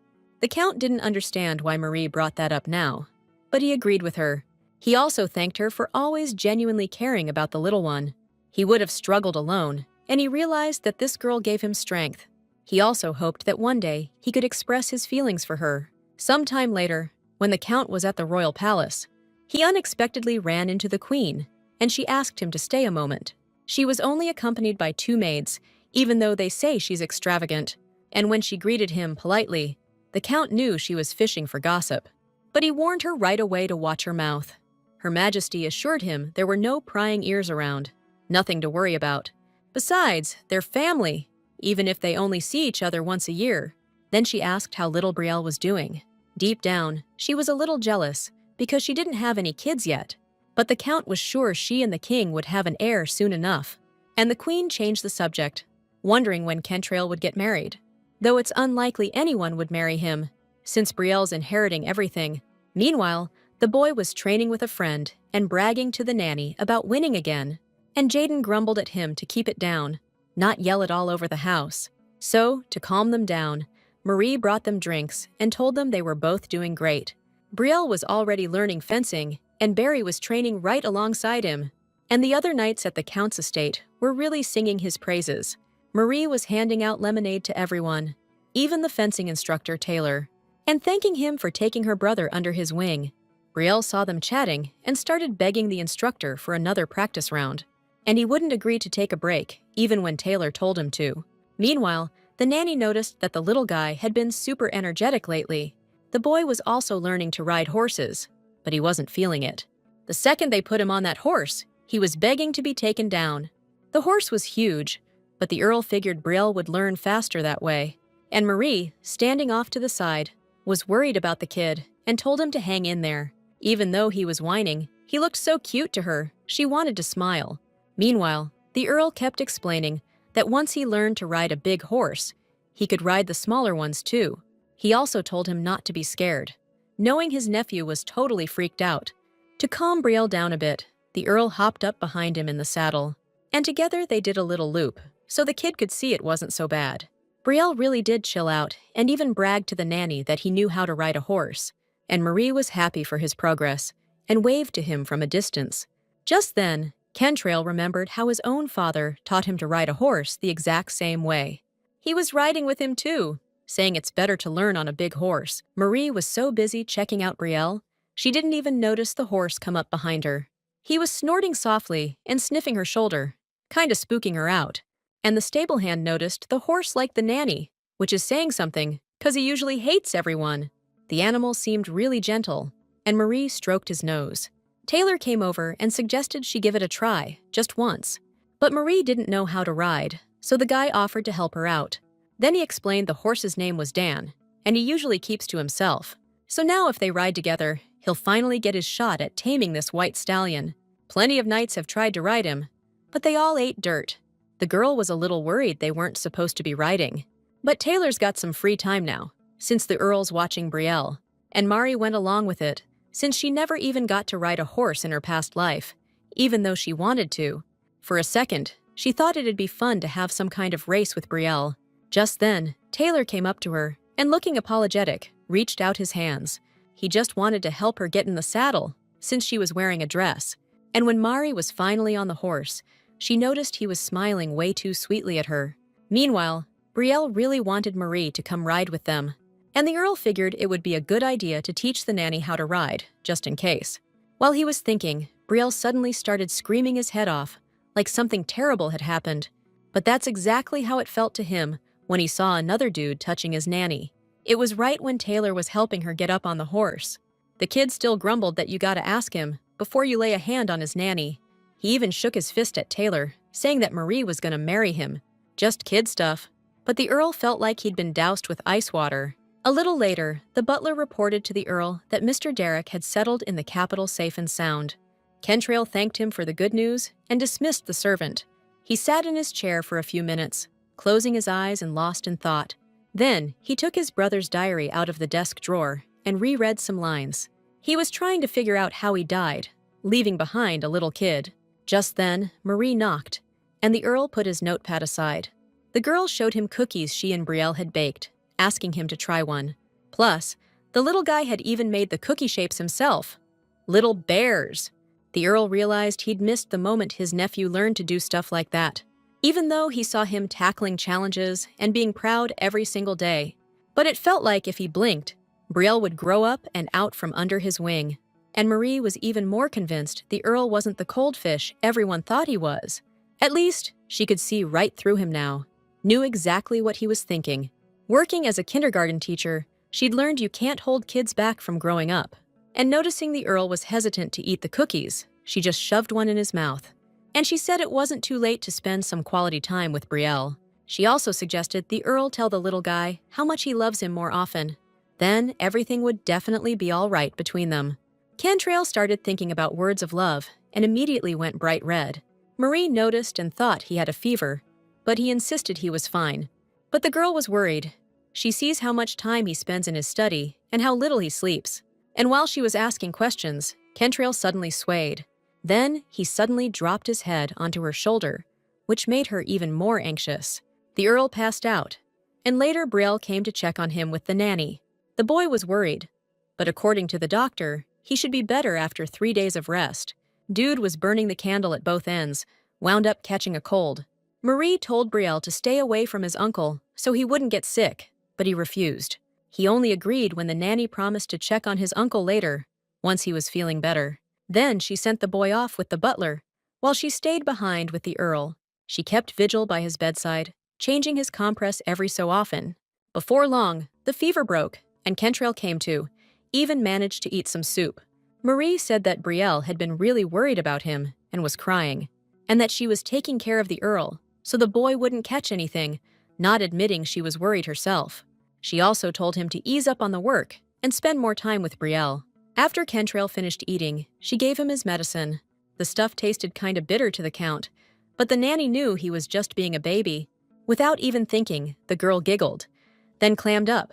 The Count didn't understand why Marie brought that up now, but he agreed with her. He also thanked her for always genuinely caring about the little one. He would have struggled alone, and he realized that this girl gave him strength. He also hoped that one day he could express his feelings for her. Sometime later, when the Count was at the royal palace, he unexpectedly ran into the Queen, and she asked him to stay a moment. She was only accompanied by 2 maids, even though they say she's extravagant, and when she greeted him politely, the Count knew she was fishing for gossip. But he warned her right away to watch her mouth. Her Majesty assured him there were no prying ears around, nothing to worry about. Besides, they're family, even if they only see each other once a year. Then she asked how little Brielle was doing. Deep down, she was a little jealous, because she didn't have any kids yet. But the Count was sure she and the King would have an heir soon enough. And the Queen changed the subject, wondering when Kentrail would get married. Though it's unlikely anyone would marry him, since Brielle's inheriting everything. Meanwhile, the boy was training with a friend and bragging to the nanny about winning again. And Jaden grumbled at him to keep it down, not yell it all over the house. So, to calm them down, Marie brought them drinks and told them they were both doing great. Brielle was already learning fencing, and Barry was training right alongside him. And the other knights at the Count's estate were really singing his praises. Marie was handing out lemonade to everyone, even the fencing instructor Taylor, and thanking him for taking her brother under his wing. Brielle saw them chatting and started begging the instructor for another practice round. And he wouldn't agree to take a break, even when Taylor told him to. Meanwhile, The nanny noticed that the little guy had been super energetic lately. The boy was also learning to ride horses, but he wasn't feeling it. The second they put him on that horse, he was begging to be taken down. The horse was huge, but the Earl figured Brielle would learn faster that way. And Marie, standing off to the side, was worried about the kid and told him to hang in there. Even though he was whining, he looked so cute to her, she wanted to smile. Meanwhile, the Earl kept explaining that once he learned to ride a big horse, he could ride the smaller ones too. He also told him not to be scared, knowing his nephew was totally freaked out. To calm Brielle down a bit, the Earl hopped up behind him in the saddle, and together they did a little loop, so the kid could see it wasn't so bad. Brielle really did chill out and even bragged to the nanny that he knew how to ride a horse, and Marie was happy for his progress and waved to him from a distance. Just then, Kentrail remembered how his own father taught him to ride a horse the exact same way. He was riding with him too, saying it's better to learn on a big horse. Marie was so busy checking out Brielle, she didn't even notice the horse come up behind her. He was snorting softly and sniffing her shoulder, kinda spooking her out. And the stable hand noticed the horse liked the nanny, which is saying something, 'cause he usually hates everyone. The animal seemed really gentle, and Marie stroked his nose. Taylor came over and suggested she give it a try, just once. But Marie didn't know how to ride, so the guy offered to help her out. Then he explained the horse's name was Dan, and he usually keeps to himself. So now if they ride together, he'll finally get his shot at taming this white stallion. Plenty of knights have tried to ride him, but they all ate dirt. The girl was a little worried they weren't supposed to be riding. But Taylor's got some free time now, since the Earl's watching Brielle, and Mari went along with it, since she never even got to ride a horse in her past life, even though she wanted to. For a second, she thought it'd be fun to have some kind of race with Brielle. Just then, Taylor came up to her, and looking apologetic, reached out his hands. He just wanted to help her get in the saddle, since she was wearing a dress. And when Mari was finally on the horse, she noticed he was smiling way too sweetly at her. Meanwhile, Brielle really wanted Marie to come ride with them, and the Earl figured it would be a good idea to teach the nanny how to ride, just in case. While he was thinking, Brielle suddenly started screaming his head off, like something terrible had happened. But that's exactly how it felt to him when he saw another dude touching his nanny. It was right when Taylor was helping her get up on the horse. The kid still grumbled that you gotta ask him before you lay a hand on his nanny. He even shook his fist at Taylor, saying that Marie was gonna marry him. Just kid stuff. But the Earl felt like he'd been doused with ice water. A little later, the butler reported to the Earl that Mr. Derrick had settled in the capital safe and sound. Kentrail thanked him for the good news and dismissed the servant. He sat in his chair for a few minutes, closing his eyes and lost in thought. Then, he took his brother's diary out of the desk drawer and reread some lines. He was trying to figure out how he died, leaving behind a little kid. Just then, Marie knocked, and the Earl put his notepad aside. The girl showed him cookies she and Brielle had baked, asking him to try one. Plus, the little guy had even made the cookie shapes himself. Little bears! The Earl realized he'd missed the moment his nephew learned to do stuff like that, even though he saw him tackling challenges and being proud every single day. But it felt like if he blinked, Brielle would grow up and out from under his wing. And Marie was even more convinced the Earl wasn't the cold fish everyone thought he was. At least, she could see right through him now, knew exactly what he was thinking. Working as a kindergarten teacher, she'd learned you can't hold kids back from growing up. And noticing the Earl was hesitant to eat the cookies, she just shoved one in his mouth. And she said it wasn't too late to spend some quality time with Brielle. She also suggested the Earl tell the little guy how much he loves him more often. Then everything would definitely be all right between them. Kentrail started thinking about words of love and immediately went bright red. Marie noticed and thought he had a fever, but he insisted he was fine. But the girl was worried. She sees how much time he spends in his study and how little he sleeps. And while she was asking questions, Kentrail suddenly swayed. Then he suddenly dropped his head onto her shoulder, which made her even more anxious. The Earl passed out, and later Brielle came to check on him with the nanny. The boy was worried, but according to the doctor, he should be better after 3 days of rest. Dude was burning the candle at both ends, wound up catching a cold. Marie told Brielle to stay away from his uncle so he wouldn't get sick, but he refused. He only agreed when the nanny promised to check on his uncle later, once he was feeling better. Then she sent the boy off with the butler, while she stayed behind with the Earl. She kept vigil by his bedside, changing his compress every so often. Before long, the fever broke, and Kentrail came to, even managed to eat some soup. Marie said that Brielle had been really worried about him and was crying, and that she was taking care of the Earl so the boy wouldn't catch anything, not admitting she was worried herself. She also told him to ease up on the work and spend more time with Brielle. After Kentrail finished eating, she gave him his medicine. The stuff tasted kinda bitter to the Count, but the nanny knew he was just being a baby. Without even thinking, the girl giggled, then clammed up.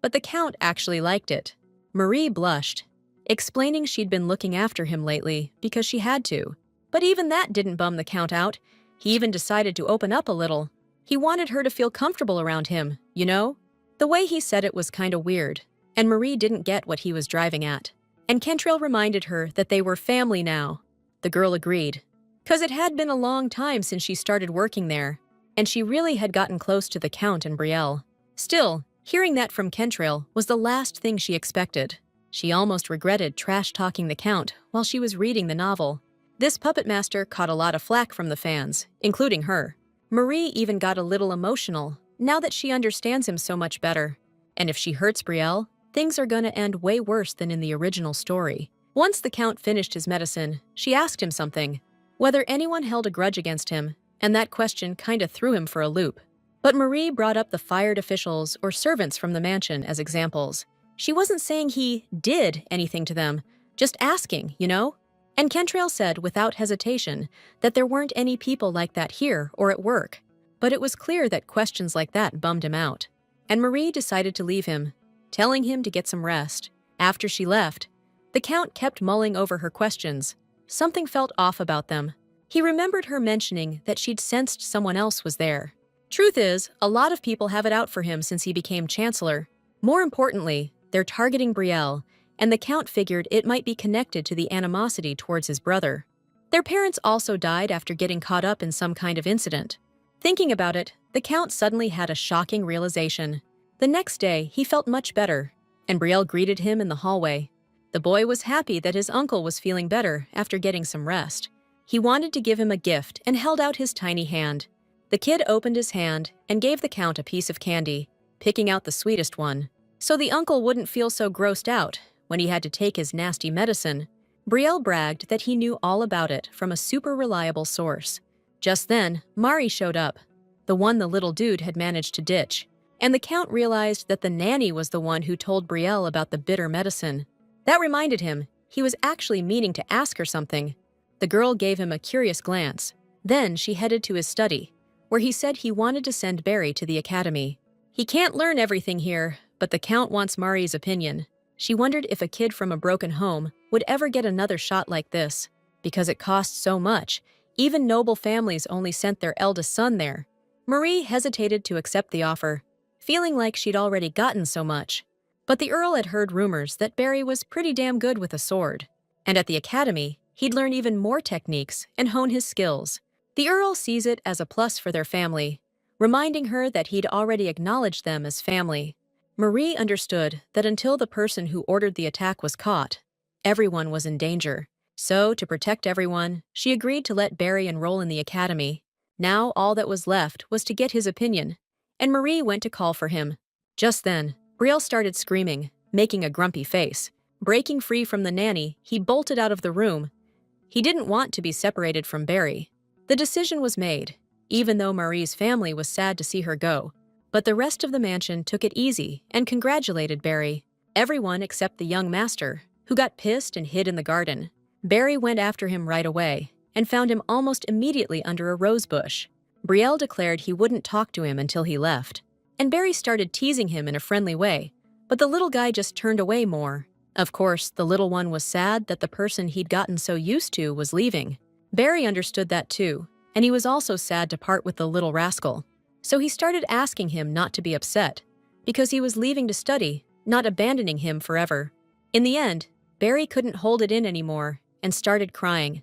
But the Count actually liked it. Marie blushed, explaining she'd been looking after him lately because she had to. But even that didn't bum the Count out. He even decided to open up a little. He wanted her to feel comfortable around him, you know? The way he said it was kinda weird, and Marie didn't get what he was driving at. And Kentrail reminded her that they were family now. The girl agreed, 'cause it had been a long time since she started working there, and she really had gotten close to the Count and Brielle. Still, hearing that from Kentrail was the last thing she expected. She almost regretted trash-talking the Count while she was reading the novel. This puppet master caught a lot of flack from the fans, including her. Marie even got a little emotional now that she understands him so much better. And if she hurts Brielle, things are gonna end way worse than in the original story. Once the Count finished his medicine, she asked him something, whether anyone held a grudge against him, and that question kinda threw him for a loop. But Marie brought up the fired officials or servants from the mansion as examples. She wasn't saying he did anything to them, just asking, you know? And Kentrail said without hesitation that there weren't any people like that here or at work. But it was clear that questions like that bummed him out. And Marie decided to leave him, telling him to get some rest. After she left, the Count kept mulling over her questions. Something felt off about them. He remembered her mentioning that she'd sensed someone else was there. Truth is, a lot of people have it out for him since he became Chancellor. More importantly, they're targeting Brielle, and the Count figured it might be connected to the animosity towards his brother. Their parents also died after getting caught up in some kind of incident. Thinking about it, the Count suddenly had a shocking realization. The next day, he felt much better, and Brielle greeted him in the hallway. The boy was happy that his uncle was feeling better after getting some rest. He wanted to give him a gift and held out his tiny hand. The kid opened his hand and gave the Count a piece of candy, picking out the sweetest one, so the uncle wouldn't feel so grossed out when he had to take his nasty medicine. Brielle bragged that he knew all about it from a super reliable source. Just then, Mari showed up, the one the little dude had managed to ditch, and the Count realized that the nanny was the one who told Brielle about the bitter medicine. That reminded him he was actually meaning to ask her something. The girl gave him a curious glance. Then she headed to his study, where he said he wanted to send Barry to the academy. He can't learn everything here, but the Count wants Mari's opinion. She wondered if a kid from a broken home would ever get another shot like this. Because it costs so much, even noble families only sent their eldest son there. Marie hesitated to accept the offer, feeling like she'd already gotten so much. But the Earl had heard rumors that Barry was pretty damn good with a sword. And at the academy, he'd learn even more techniques and hone his skills. The Earl sees it as a plus for their family, reminding her that he'd already acknowledged them as family. Marie understood that until the person who ordered the attack was caught, everyone was in danger. So, to protect everyone, she agreed to let Barry enroll in the academy. Now all that was left was to get his opinion, and Marie went to call for him. Just then, Brielle started screaming, making a grumpy face. Breaking free from the nanny, he bolted out of the room. He didn't want to be separated from Barry. The decision was made, even though Marie's family was sad to see her go. But the rest of the mansion took it easy and congratulated Barry. Everyone except the young master, who got pissed and hid in the garden. Barry went after him right away and found him almost immediately under a rose bush. Brielle declared he wouldn't talk to him until he left, and Barry started teasing him in a friendly way, but the little guy just turned away more. Of course, the little one was sad that the person he'd gotten so used to was leaving. Barry understood that too, and he was also sad to part with the little rascal. So he started asking him not to be upset, because he was leaving to study, not abandoning him forever. In the end, Barry couldn't hold it in anymore and started crying,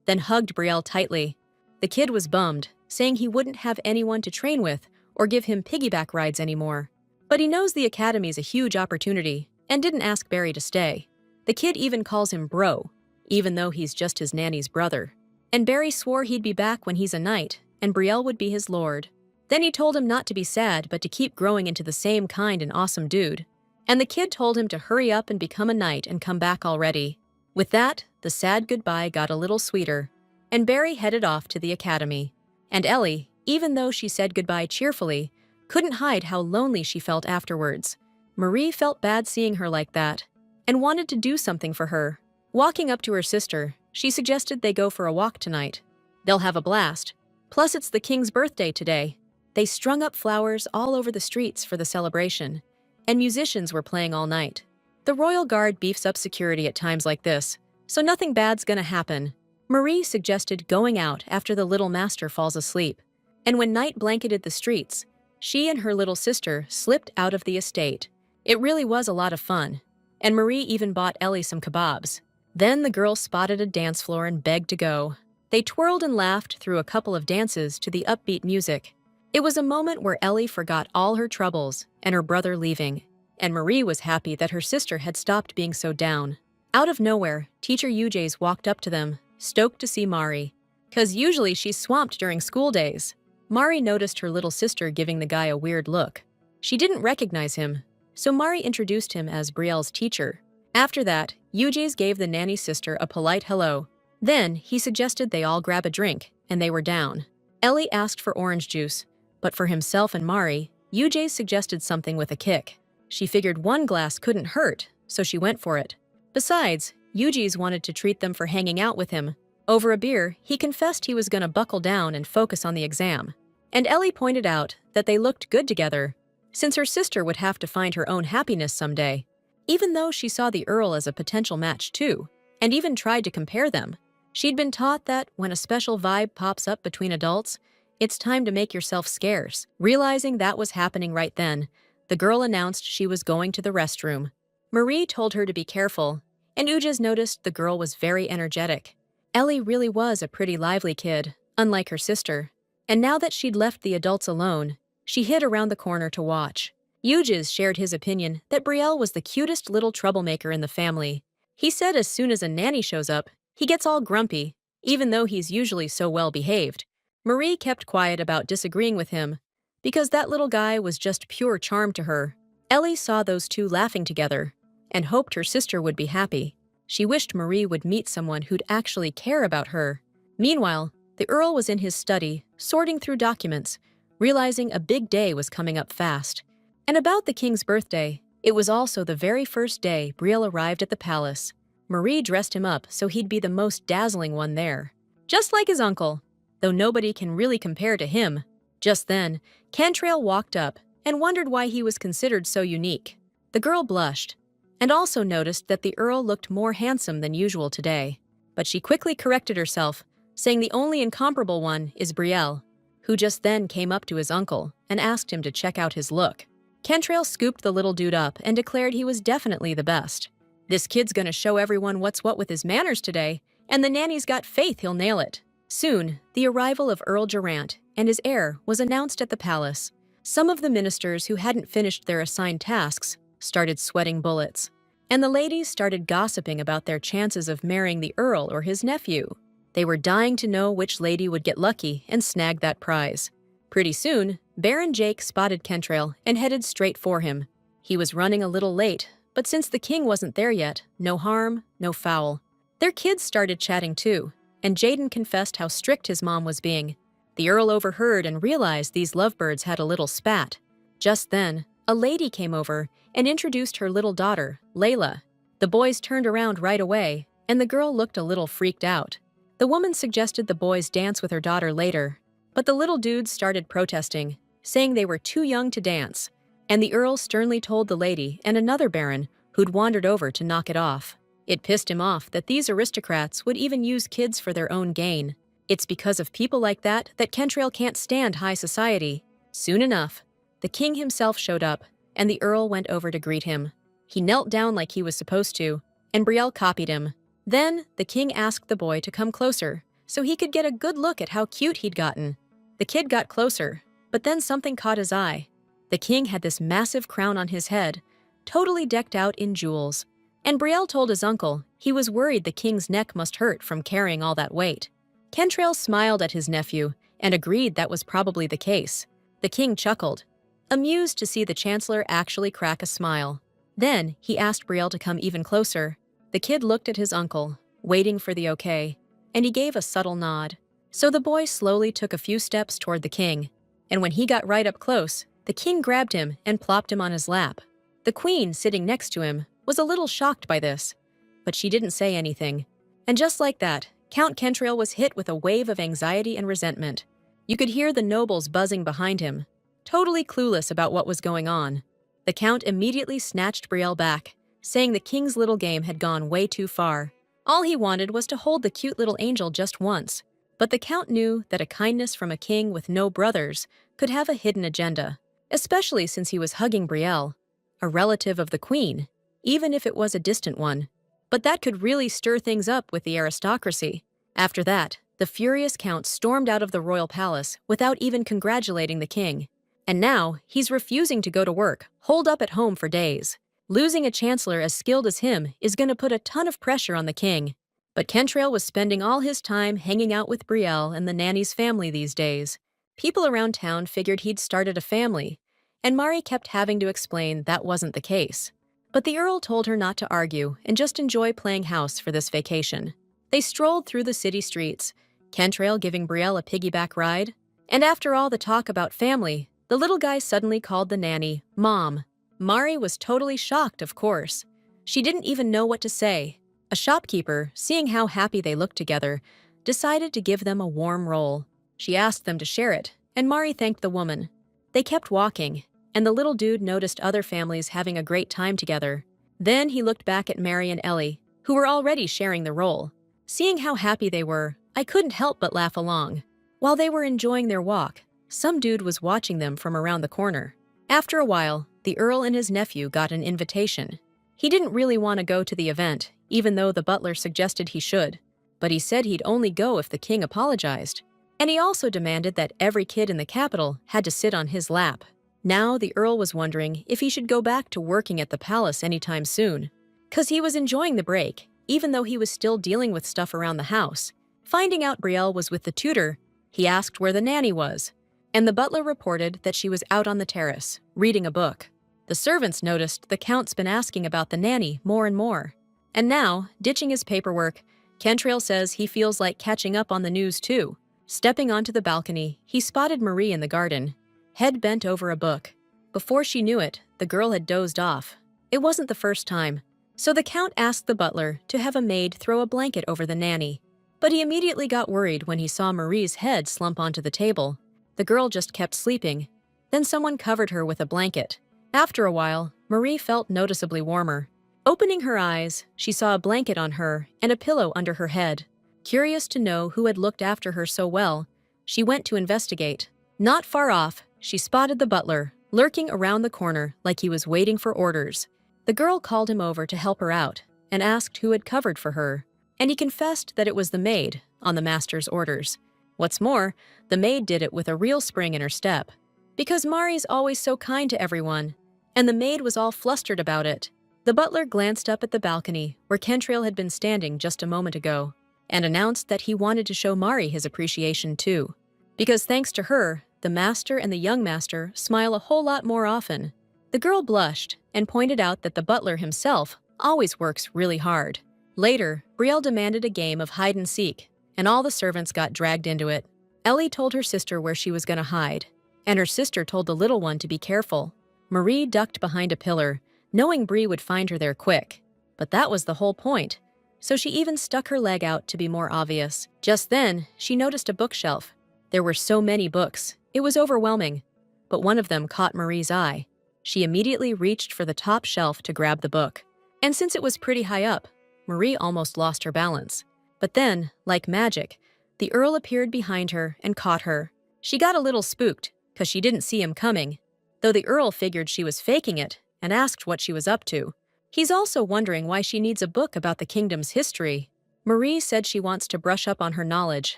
then hugged Brielle tightly. The kid was bummed, saying he wouldn't have anyone to train with or give him piggyback rides anymore. But he knows the academy's a huge opportunity and didn't ask Barry to stay. The kid even calls him bro, even though he's just his nanny's brother. And Barry swore he'd be back when he's a knight and Brielle would be his lord. Then he told him not to be sad but to keep growing into the same kind and awesome dude. And the kid told him to hurry up and become a knight and come back already. With that, the sad goodbye got a little sweeter, and Barry headed off to the academy. And Ellie, even though she said goodbye cheerfully, couldn't hide how lonely she felt afterwards. Marie felt bad seeing her like that, and wanted to do something for her. Walking up to her sister, she suggested they go for a walk tonight. They'll have a blast. Plus, it's the king's birthday today. They strung up flowers all over the streets for the celebration, and musicians were playing all night. The royal guard beefs up security at times like this, so nothing bad's gonna happen. Marie suggested going out after the little master falls asleep, and when night blanketed the streets, she and her little sister slipped out of the estate. It really was a lot of fun, and Marie even bought Ellie some kebabs. Then the girls spotted a dance floor and begged to go. They twirled and laughed through a couple of dances to the upbeat music. It was a moment where Ellie forgot all her troubles and her brother leaving, and Marie was happy that her sister had stopped being so down. Out of nowhere, Teacher Eujays walked up to them, stoked to see Mari. 'Cause usually she's swamped during school days. Mari noticed her little sister giving the guy a weird look. She didn't recognize him, so Mari introduced him as Brielle's teacher. After that, Eujays gave the nanny sister a polite hello. Then, he suggested they all grab a drink, and they were down. Ellie asked for orange juice, but for himself and Mari, Eujays suggested something with a kick. She figured one glass couldn't hurt, so she went for it. Besides, Eujays wanted to treat them for hanging out with him. Over a beer, he confessed he was going to buckle down and focus on the exam. And Ellie pointed out that they looked good together, since her sister would have to find her own happiness someday. Even though she saw the Earl as a potential match too, and even tried to compare them, she'd been taught that when a special vibe pops up between adults, it's time to make yourself scarce. Realizing that was happening right then, the girl announced she was going to the restroom. Marie told her to be careful, and Eujays noticed the girl was very energetic. Ellie really was a pretty lively kid, unlike her sister. And now that she'd left the adults alone, she hid around the corner to watch. Eujays shared his opinion that Brielle was the cutest little troublemaker in the family. He said as soon as a nanny shows up, he gets all grumpy, even though he's usually so well behaved. Marie kept quiet about disagreeing with him, because that little guy was just pure charm to her. Ellie saw those two laughing together, and hoped her sister would be happy. She wished Marie would meet someone who'd actually care about her. Meanwhile, the Earl was in his study, sorting through documents, realizing a big day was coming up fast. And about the king's birthday, it was also the very first day Brielle arrived at the palace. Marie dressed him up so he'd be the most dazzling one there. Just like his uncle, though nobody can really compare to him. Just then, Cantrell walked up and wondered why he was considered so unique. The girl blushed, and also noticed that the Earl looked more handsome than usual today. But she quickly corrected herself, saying the only incomparable one is Brielle, who just then came up to his uncle and asked him to check out his look. Cantrell scooped the little dude up and declared he was definitely the best. This kid's gonna show everyone what's what with his manners today, and the nanny's got faith he'll nail it. Soon, the arrival of Earl Durant and his heir was announced at the palace. Some of the ministers who hadn't finished their assigned tasks started sweating bullets, and the ladies started gossiping about their chances of marrying the Earl or his nephew. They were dying to know which lady would get lucky and snag that prize. Pretty soon, Baron Jake spotted Cantrell and headed straight for him. He was running a little late, but since the king wasn't there yet, no harm, no foul. Their kids started chatting too, and Jaden confessed how strict his mom was being. The Earl overheard and realized these lovebirds had a little spat. Just then, a lady came over and introduced her little daughter, Layla. The boys turned around right away, and the girl looked a little freaked out. The woman suggested the boys dance with her daughter later, but the little dudes started protesting, saying they were too young to dance, and the Earl sternly told the lady and another baron who'd wandered over to knock it off. It pissed him off that these aristocrats would even use kids for their own gain. It's because of people like that that Cantrell can't stand high society. Soon enough, the king himself showed up, and the Earl went over to greet him. He knelt down like he was supposed to, and Brielle copied him. Then, the king asked the boy to come closer, so he could get a good look at how cute he'd gotten. The kid got closer, but then something caught his eye. The king had this massive crown on his head, totally decked out in jewels. And Brielle told his uncle he was worried the king's neck must hurt from carrying all that weight. Cantrell smiled at his nephew and agreed that was probably the case. The king chuckled, amused to see the chancellor actually crack a smile. Then he asked Brielle to come even closer. The kid looked at his uncle, waiting for the okay, and he gave a subtle nod. So the boy slowly took a few steps toward the king, and when he got right up close, the king grabbed him and plopped him on his lap. The queen, sitting next to him, was a little shocked by this, but she didn't say anything. And just like that, Count Kentrail was hit with a wave of anxiety and resentment. You could hear the nobles buzzing behind him, totally clueless about what was going on. The count immediately snatched Brielle back, saying the king's little game had gone way too far. All he wanted was to hold the cute little angel just once. But the count knew that a kindness from a king with no brothers could have a hidden agenda, especially since he was hugging Brielle, a relative of the queen, even if it was a distant one. But that could really stir things up with the aristocracy. After that, the furious count stormed out of the royal palace without even congratulating the king. And now, he's refusing to go to work, holed up at home for days. Losing a chancellor as skilled as him is going to put a ton of pressure on the king. But Kentrail was spending all his time hanging out with Brielle and the nanny's family these days. People around town figured he'd started a family, and Mari kept having to explain that wasn't the case. But the earl told her not to argue and just enjoy playing house for this vacation. They strolled through the city streets, Kentrail giving Brielle a piggyback ride. And after all the talk about family, the little guy suddenly called the nanny Mom. Mari was totally shocked, of course. She didn't even know what to say. A shopkeeper, seeing how happy they looked together, decided to give them a warm roll. She asked them to share it, and Mari thanked the woman. They kept walking, and the little dude noticed other families having a great time together. Then he looked back at Mary and Ellie, who were already sharing the roll. Seeing how happy they were, I couldn't help but laugh along. While they were enjoying their walk, some dude was watching them from around the corner. After a while, the earl and his nephew got an invitation. He didn't really want to go to the event, even though the butler suggested he should, but he said he'd only go if the king apologized. And he also demanded that every kid in the capital had to sit on his lap. Now the earl was wondering if he should go back to working at the palace anytime soon, 'cause he was enjoying the break, even though he was still dealing with stuff around the house. Finding out Brielle was with the tutor, he asked where the nanny was, and the butler reported that she was out on the terrace, reading a book. The servants noticed the count's been asking about the nanny more and more. And now, ditching his paperwork, Kentrail says he feels like catching up on the news too. Stepping onto the balcony, he spotted Marie in the garden, head bent over a book. Before she knew it, the girl had dozed off. It wasn't the first time, so the count asked the butler to have a maid throw a blanket over the nanny. But he immediately got worried when he saw Marie's head slump onto the table. The girl just kept sleeping. Then someone covered her with a blanket. After a while, Marie felt noticeably warmer. Opening her eyes, she saw a blanket on her and a pillow under her head. Curious to know who had looked after her so well, she went to investigate. Not far off, she spotted the butler, lurking around the corner like he was waiting for orders. The girl called him over to help her out and asked who had covered for her, and he confessed that it was the maid, on the master's orders. What's more, the maid did it with a real spring in her step. Because Mari's always so kind to everyone, and the maid was all flustered about it. The butler glanced up at the balcony where Kentrail had been standing just a moment ago, and announced that he wanted to show Mari his appreciation too. Because thanks to her, the master and the young master smile a whole lot more often. The girl blushed and pointed out that the butler himself always works really hard. Later, Brielle demanded a game of hide-and-seek, and all the servants got dragged into it. Ellie told her sister where she was going to hide, and her sister told the little one to be careful. Marie ducked behind a pillar, knowing Bree would find her there quick. But that was the whole point, so she even stuck her leg out to be more obvious. Just then, she noticed a bookshelf. There were so many books, it was overwhelming, but one of them caught Marie's eye. She immediately reached for the top shelf to grab the book. And since it was pretty high up, Marie almost lost her balance. But then, like magic, the earl appeared behind her and caught her. She got a little spooked, 'cause she didn't see him coming, though the earl figured she was faking it and asked what she was up to. He's also wondering why she needs a book about the kingdom's history. Marie said she wants to brush up on her knowledge,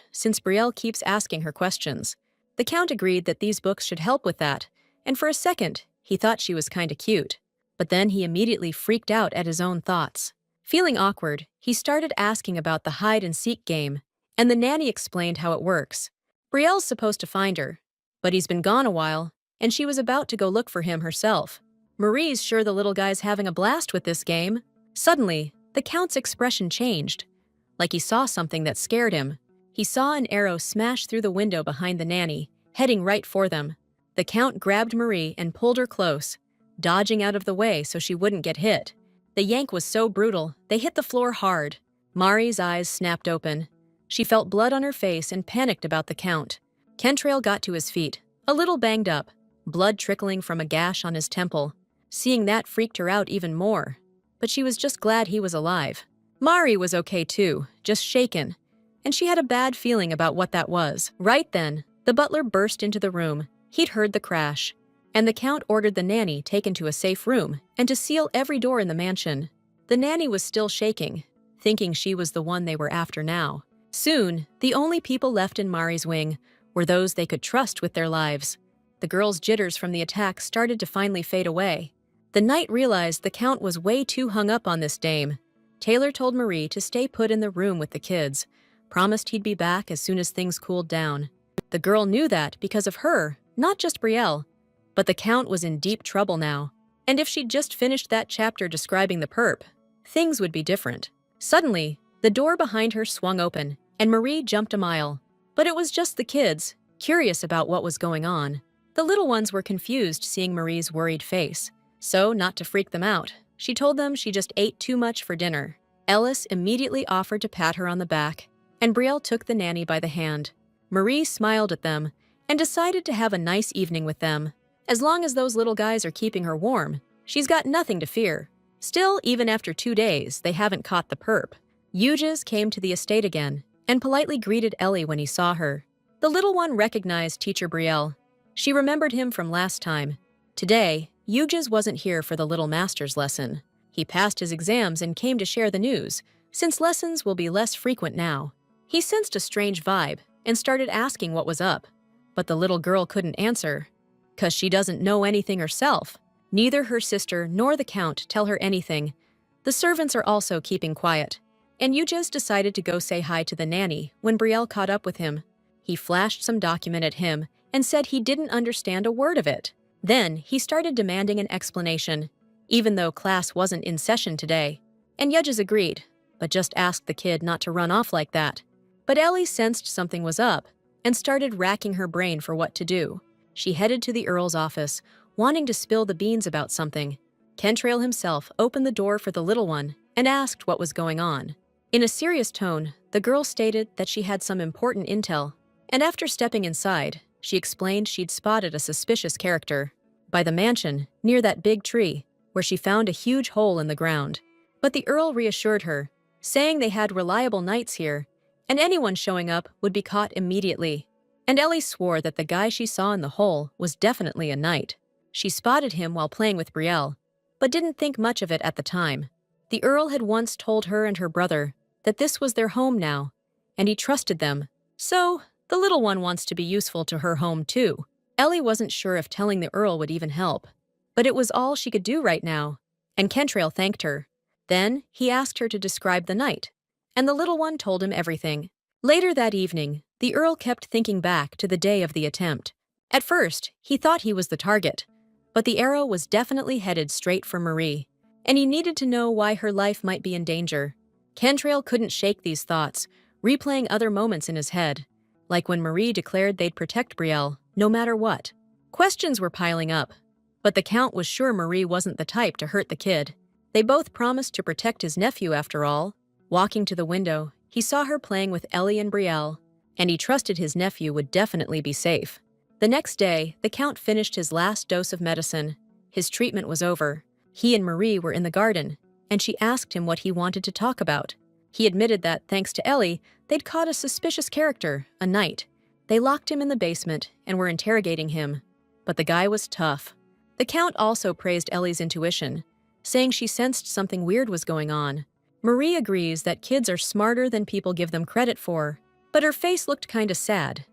since Brielle keeps asking her questions. The count agreed that these books should help with that, and for a second, he thought she was kinda cute. But then he immediately freaked out at his own thoughts. Feeling awkward, he started asking about the hide-and-seek game, and the nanny explained how it works. Brielle's supposed to find her, but he's been gone a while, and she was about to go look for him herself. Marie's sure the little guy's having a blast with this game. Suddenly, the Count's expression changed, like he saw something that scared him. He saw an arrow smash through the window behind the nanny, heading right for them. The Count grabbed Marie and pulled her close, dodging out of the way so she wouldn't get hit. The yank was so brutal, they hit the floor hard. Marie's eyes snapped open. She felt blood on her face and panicked about the Count. Kentrail got to his feet, a little banged up, blood trickling from a gash on his temple. Seeing that freaked her out even more, but she was just glad he was alive. Marie was okay too, just shaken, and she had a bad feeling about what that was. Right then, the butler burst into the room. He'd heard the crash, and the Count ordered the nanny taken to a safe room and to seal every door in the mansion. The nanny was still shaking, thinking she was the one they were after now. Soon, the only people left in Marie's wing were those they could trust with their lives. The girl's jitters from the attack started to finally fade away. The knight realized the Count was way too hung up on this dame. Taylor told Marie to stay put in the room with the kids, promised he'd be back as soon as things cooled down. The girl knew that because of her, not just Brielle, but the Count was in deep trouble now. And if she'd just finished that chapter describing the perp, things would be different. Suddenly, the door behind her swung open, and Marie jumped a mile. But it was just the kids, curious about what was going on. The little ones were confused seeing Marie's worried face. So, not to freak them out, she told them she just ate too much for dinner. Ellis immediately offered to pat her on the back, and Brielle took the nanny by the hand. Marie smiled at them and decided to have a nice evening with them. As long as those little guys are keeping her warm, she's got nothing to fear. Still, even after 2 days, they haven't caught the perp. Euges came to the estate again and politely greeted Ellie when he saw her. The little one recognized Teacher Brielle. She remembered him from last time. Today, Euges wasn't here for the little master's lesson. He passed his exams and came to share the news, since lessons will be less frequent now. He sensed a strange vibe and started asking what was up. But the little girl couldn't answer, 'cause she doesn't know anything herself. Neither her sister nor the Count tell her anything. The servants are also keeping quiet, and Euges decided to go say hi to the nanny when Brielle caught up with him. He flashed some document at him and said he didn't understand a word of it. Then he started demanding an explanation, even though class wasn't in session today. And Euges agreed, but just asked the kid not to run off like that. But Ellie sensed something was up and started racking her brain for what to do. She headed to the Earl's office, wanting to spill the beans about something. Kentrail himself opened the door for the little one and asked what was going on. In a serious tone, the girl stated that she had some important intel, and after stepping inside, she explained she'd spotted a suspicious character by the mansion near that big tree, where she found a huge hole in the ground. But the Earl reassured her, saying they had reliable knights here, and anyone showing up would be caught immediately. And Ellie swore that the guy she saw in the hole was definitely a knight. She spotted him while playing with Brielle, but didn't think much of it at the time. The Earl had once told her and her brother that this was their home now, and he trusted them. So, the little one wants to be useful to her home too. Ellie wasn't sure if telling the Earl would even help, but it was all she could do right now, and Kentrail thanked her. Then, he asked her to describe the knight, and the little one told him everything. Later that evening, the Earl kept thinking back to the day of the attempt. At first, he thought he was the target, but the arrow was definitely headed straight for Marie, and he needed to know why her life might be in danger. Kentrail couldn't shake these thoughts, replaying other moments in his head, like when Marie declared they'd protect Brielle, no matter what. Questions were piling up, but the Count was sure Marie wasn't the type to hurt the kid. They both promised to protect his nephew after all. Walking to the window, he saw her playing with Ellie and Brielle, and he trusted his nephew would definitely be safe. The next day, the Count finished his last dose of medicine. His treatment was over. He and Marie were in the garden, and she asked him what he wanted to talk about. He admitted that, thanks to Ellie, they'd caught a suspicious character, a knight. They locked him in the basement and were interrogating him, but the guy was tough. The Count also praised Ellie's intuition, saying she sensed something weird was going on. Marie agrees that kids are smarter than people give them credit for, but her face looked kinda sad.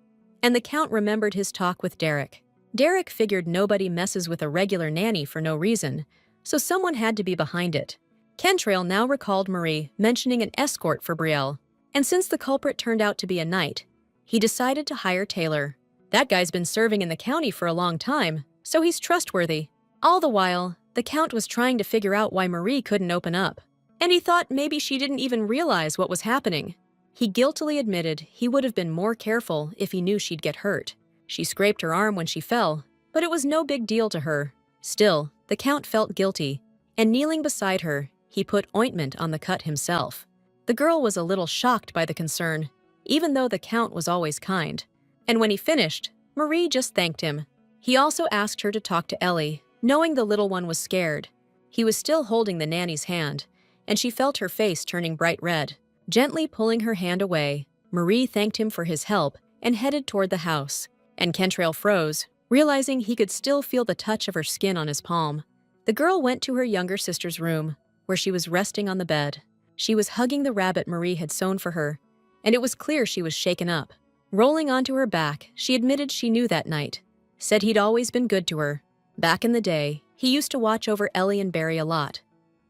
And the Count remembered his talk with Derek. Derek figured nobody messes with a regular nanny for no reason, so someone had to be behind it. Kentrail now recalled Marie mentioning an escort for Brielle, and since the culprit turned out to be a knight, he decided to hire Taylor. That guy's been serving in the county for a long time, so he's trustworthy. All the while, the Count was trying to figure out why Marie couldn't open up. And he thought maybe she didn't even realize what was happening. He guiltily admitted he would have been more careful if he knew she'd get hurt. She scraped her arm when she fell, but it was no big deal to her. Still, the Count felt guilty, and kneeling beside her, he put ointment on the cut himself. The girl was a little shocked by the concern, even though the Count was always kind. And when he finished, Marie just thanked him. He also asked her to talk to Ellie, knowing the little one was scared. He was still holding the nanny's hand, and she felt her face turning bright red. Gently pulling her hand away, Marie thanked him for his help and headed toward the house. And Kentrail froze, realizing he could still feel the touch of her skin on his palm. The girl went to her younger sister's room, where she was resting on the bed. She was hugging the rabbit Marie had sewn for her, and it was clear she was shaken up. Rolling onto her back, she admitted she knew that night. Said he'd always been good to her. Back in the day, he used to watch over Ellie and Barry a lot.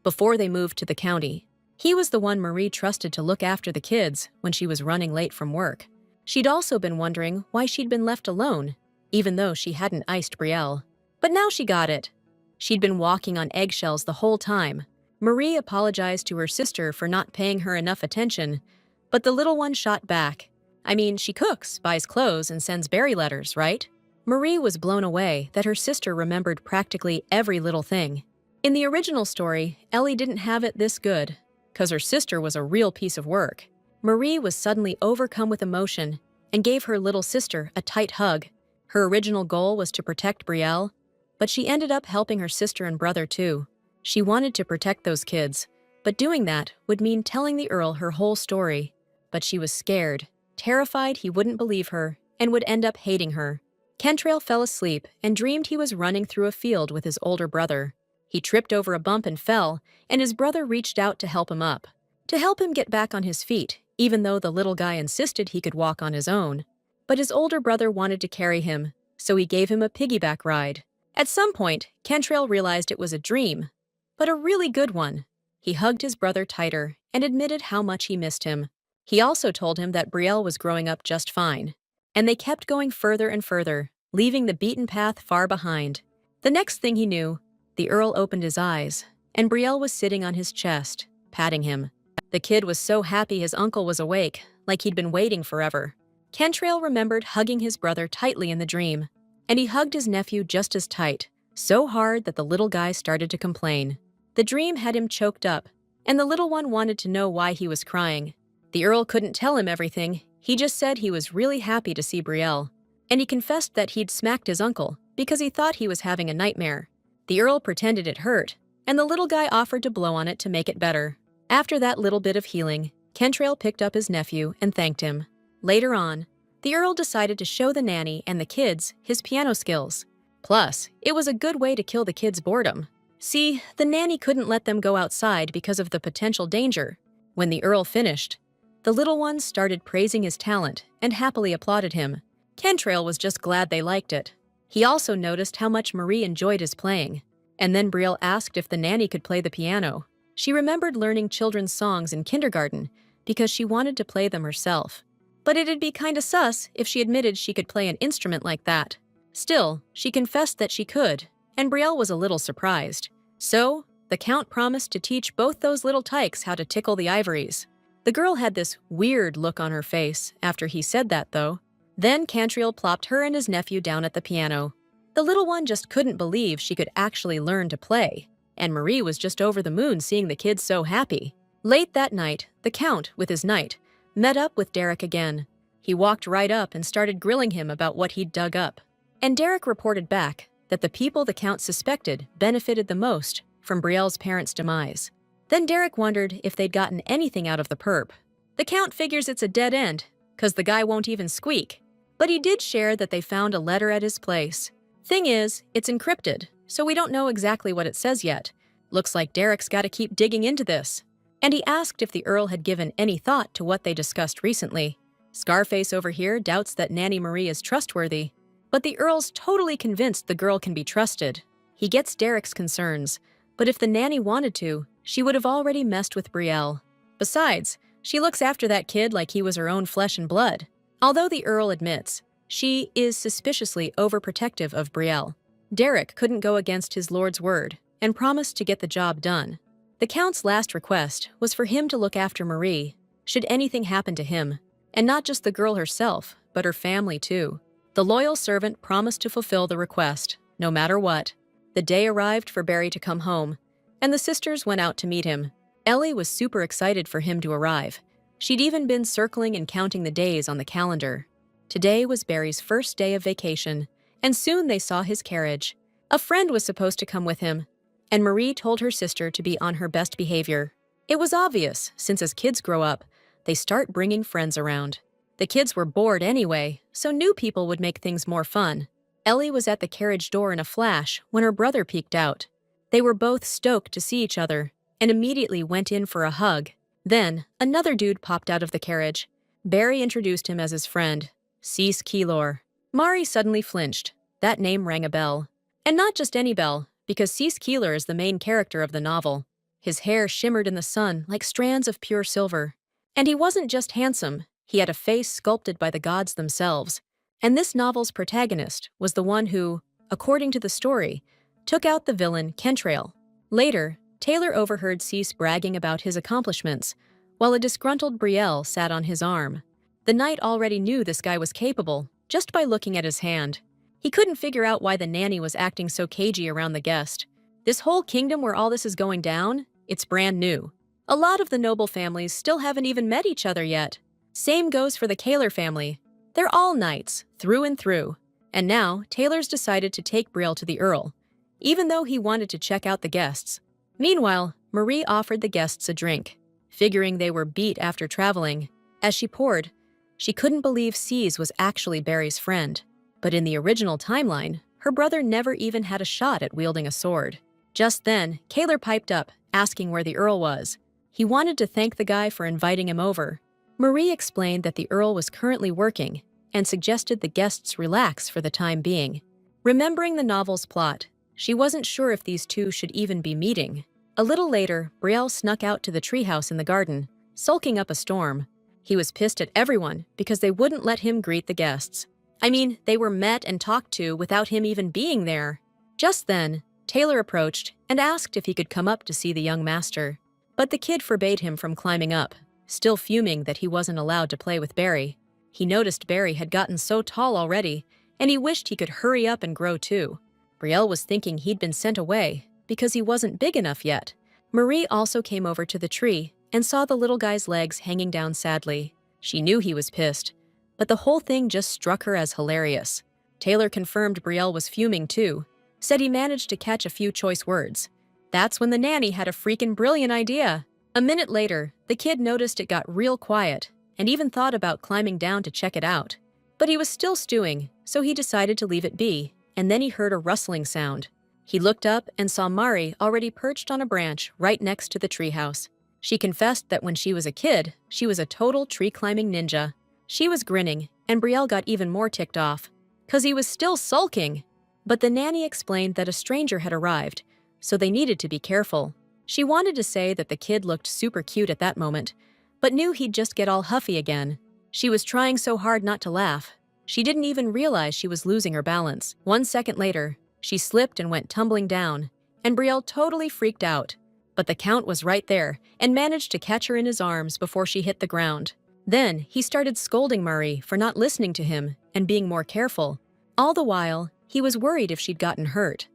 Before they moved to the county, he was the one Marie trusted to look after the kids when she was running late from work. She'd also been wondering why she'd been left alone, even though she hadn't iced Brielle. But now she got it. She'd been walking on eggshells the whole time. Marie apologized to her sister for not paying her enough attention, but the little one shot back. I mean, she cooks, buys clothes, and sends Barry letters, right? Marie was blown away that her sister remembered practically every little thing. In the original story, Ellie didn't have it this good, 'cause her sister was a real piece of work. Marie was suddenly overcome with emotion and gave her little sister a tight hug. Her original goal was to protect Brielle, but she ended up helping her sister and brother too. She wanted to protect those kids, but doing that would mean telling the Earl her whole story. But she was scared, terrified he wouldn't believe her and would end up hating her. Kentrail fell asleep and dreamed he was running through a field with his older brother. He tripped over a bump and fell, and his brother reached out to help him up. To help him get back on his feet, even though the little guy insisted he could walk on his own. But his older brother wanted to carry him, so he gave him a piggyback ride. At some point, Kentrail realized it was a dream, but a really good one. He hugged his brother tighter and admitted how much he missed him. He also told him that Brielle was growing up just fine. And they kept going further and further, leaving the beaten path far behind. The next thing he knew, the Earl opened his eyes, and Brielle was sitting on his chest, patting him. The kid was so happy his uncle was awake, like he'd been waiting forever. Kentrail remembered hugging his brother tightly in the dream, and he hugged his nephew just as tight, so hard that the little guy started to complain. The dream had him choked up, and the little one wanted to know why he was crying. The Earl couldn't tell him everything. He just said he was really happy to see Brielle, and he confessed that he'd smacked his uncle because he thought he was having a nightmare. The Earl pretended it hurt, and the little guy offered to blow on it to make it better. After that little bit of healing, Kentrail picked up his nephew and thanked him. Later on, the Earl decided to show the nanny and the kids his piano skills. Plus, it was a good way to kill the kids' boredom. See, the nanny couldn't let them go outside because of the potential danger. When the Earl finished, the little ones started praising his talent and happily applauded him. Kentrail was just glad they liked it. He also noticed how much Marie enjoyed his playing. And then Brielle asked if the nanny could play the piano. She remembered learning children's songs in kindergarten because she wanted to play them herself. But it'd be kinda sus if she admitted she could play an instrument like that. Still, she confessed that she could, and Brielle was a little surprised. So, the Count promised to teach both those little tykes how to tickle the ivories. The girl had this weird look on her face after he said that, though. Then Kentrail plopped her and his nephew down at the piano. The little one just couldn't believe she could actually learn to play, and Marie was just over the moon seeing the kids so happy. Late that night, the Count, with his knight, met up with Derek again. He walked right up and started grilling him about what he'd dug up. And Derek reported back that the people the Count suspected benefited the most from Brielle's parents' demise. Then Derek wondered if they'd gotten anything out of the perp. The Count figures it's a dead end, 'cause the guy won't even squeak. But he did share that they found a letter at his place. Thing is, it's encrypted, so we don't know exactly what it says yet. Looks like Derek's gotta keep digging into this. And he asked if the Earl had given any thought to what they discussed recently. Scarface over here doubts that Nanny Marie is trustworthy, but the Earl's totally convinced the girl can be trusted. He gets Derek's concerns, but if the nanny wanted to, she would have already messed with Brielle. Besides, she looks after that kid like he was her own flesh and blood. Although the Earl admits She is suspiciously overprotective of Brielle. Derek couldn't go against his lord's word and promised to get the job done. The Count's last request was for him to look after Marie, should anything happen to him, and not just the girl herself, but her family too. The loyal servant promised to fulfill the request, no matter what. The day arrived for Barry to come home, and the sisters went out to meet him. Ellie was super excited for him to arrive. She'd even been circling and counting the days on the calendar. Today was Barry's first day of vacation, and soon they saw his carriage. A friend was supposed to come with him, and Marie told her sister to be on her best behavior. It was obvious, since as kids grow up, they start bringing friends around. The kids were bored anyway, so new people would make things more fun. Ellie was at the carriage door in a flash when her brother peeked out. They were both stoked to see each other and immediately went in for a hug. Then, another dude popped out of the carriage. Barry introduced him as his friend, Cease Keylor. Mari suddenly flinched. That name rang a bell. And not just any bell, because Cease Keylor is the main character of the novel. His hair shimmered in the sun like strands of pure silver. And he wasn't just handsome, he had a face sculpted by the gods themselves. And this novel's protagonist was the one who, according to the story, took out the villain Kentrail. Later, Taylor overheard Cease bragging about his accomplishments, while a disgruntled Brielle sat on his arm. The knight already knew this guy was capable, just by looking at his hand. He couldn't figure out why the nanny was acting so cagey around the guest. This whole kingdom where all this is going down, it's brand new. A lot of the noble families still haven't even met each other yet. Same goes for the Kaler family. They're all knights, through and through. And now, Taylor's decided to take Brielle to the Earl, even though he wanted to check out the guests. Meanwhile, Marie offered the guests a drink, figuring they were beat after traveling. As she poured, she couldn't believe Cease was actually Barry's friend. But in the original timeline, her brother never even had a shot at wielding a sword. Just then, Kaler piped up, asking where the Earl was. He wanted to thank the guy for inviting him over. Marie explained that the Earl was currently working and suggested the guests relax for the time being. Remembering the novel's plot, she wasn't sure if these two should even be meeting. A little later, Brielle snuck out to the treehouse in the garden, sulking up a storm. He was pissed at everyone because they wouldn't let him greet the guests. I mean, they were met and talked to without him even being there. Just then, Taylor approached and asked if he could come up to see the young master. But the kid forbade him from climbing up, still fuming that he wasn't allowed to play with Barry. He noticed Barry had gotten so tall already, and he wished he could hurry up and grow too. Brielle was thinking he'd been sent away because he wasn't big enough yet. Marie also came over to the tree and saw the little guy's legs hanging down sadly. She knew he was pissed, but the whole thing just struck her as hilarious. Taylor confirmed Brielle was fuming too, said he managed to catch a few choice words. That's when the nanny had a freaking brilliant idea. A minute later, the kid noticed it got real quiet and even thought about climbing down to check it out. But he was still stewing, so he decided to leave it be, and then he heard a rustling sound. He looked up and saw Mari already perched on a branch right next to the treehouse. She confessed that when she was a kid, she was a total tree-climbing ninja. She was grinning, and Brielle got even more ticked off, 'cause he was still sulking. But the nanny explained that a stranger had arrived, so they needed to be careful. She wanted to say that the kid looked super cute at that moment, but knew he'd just get all huffy again. She was trying so hard not to laugh. She didn't even realize she was losing her balance. 1 second later, she slipped and went tumbling down, and Brielle totally freaked out. But the Count was right there and managed to catch her in his arms before she hit the ground. Then, he started scolding Marie for not listening to him and being more careful. All the while, he was worried if she'd gotten hurt,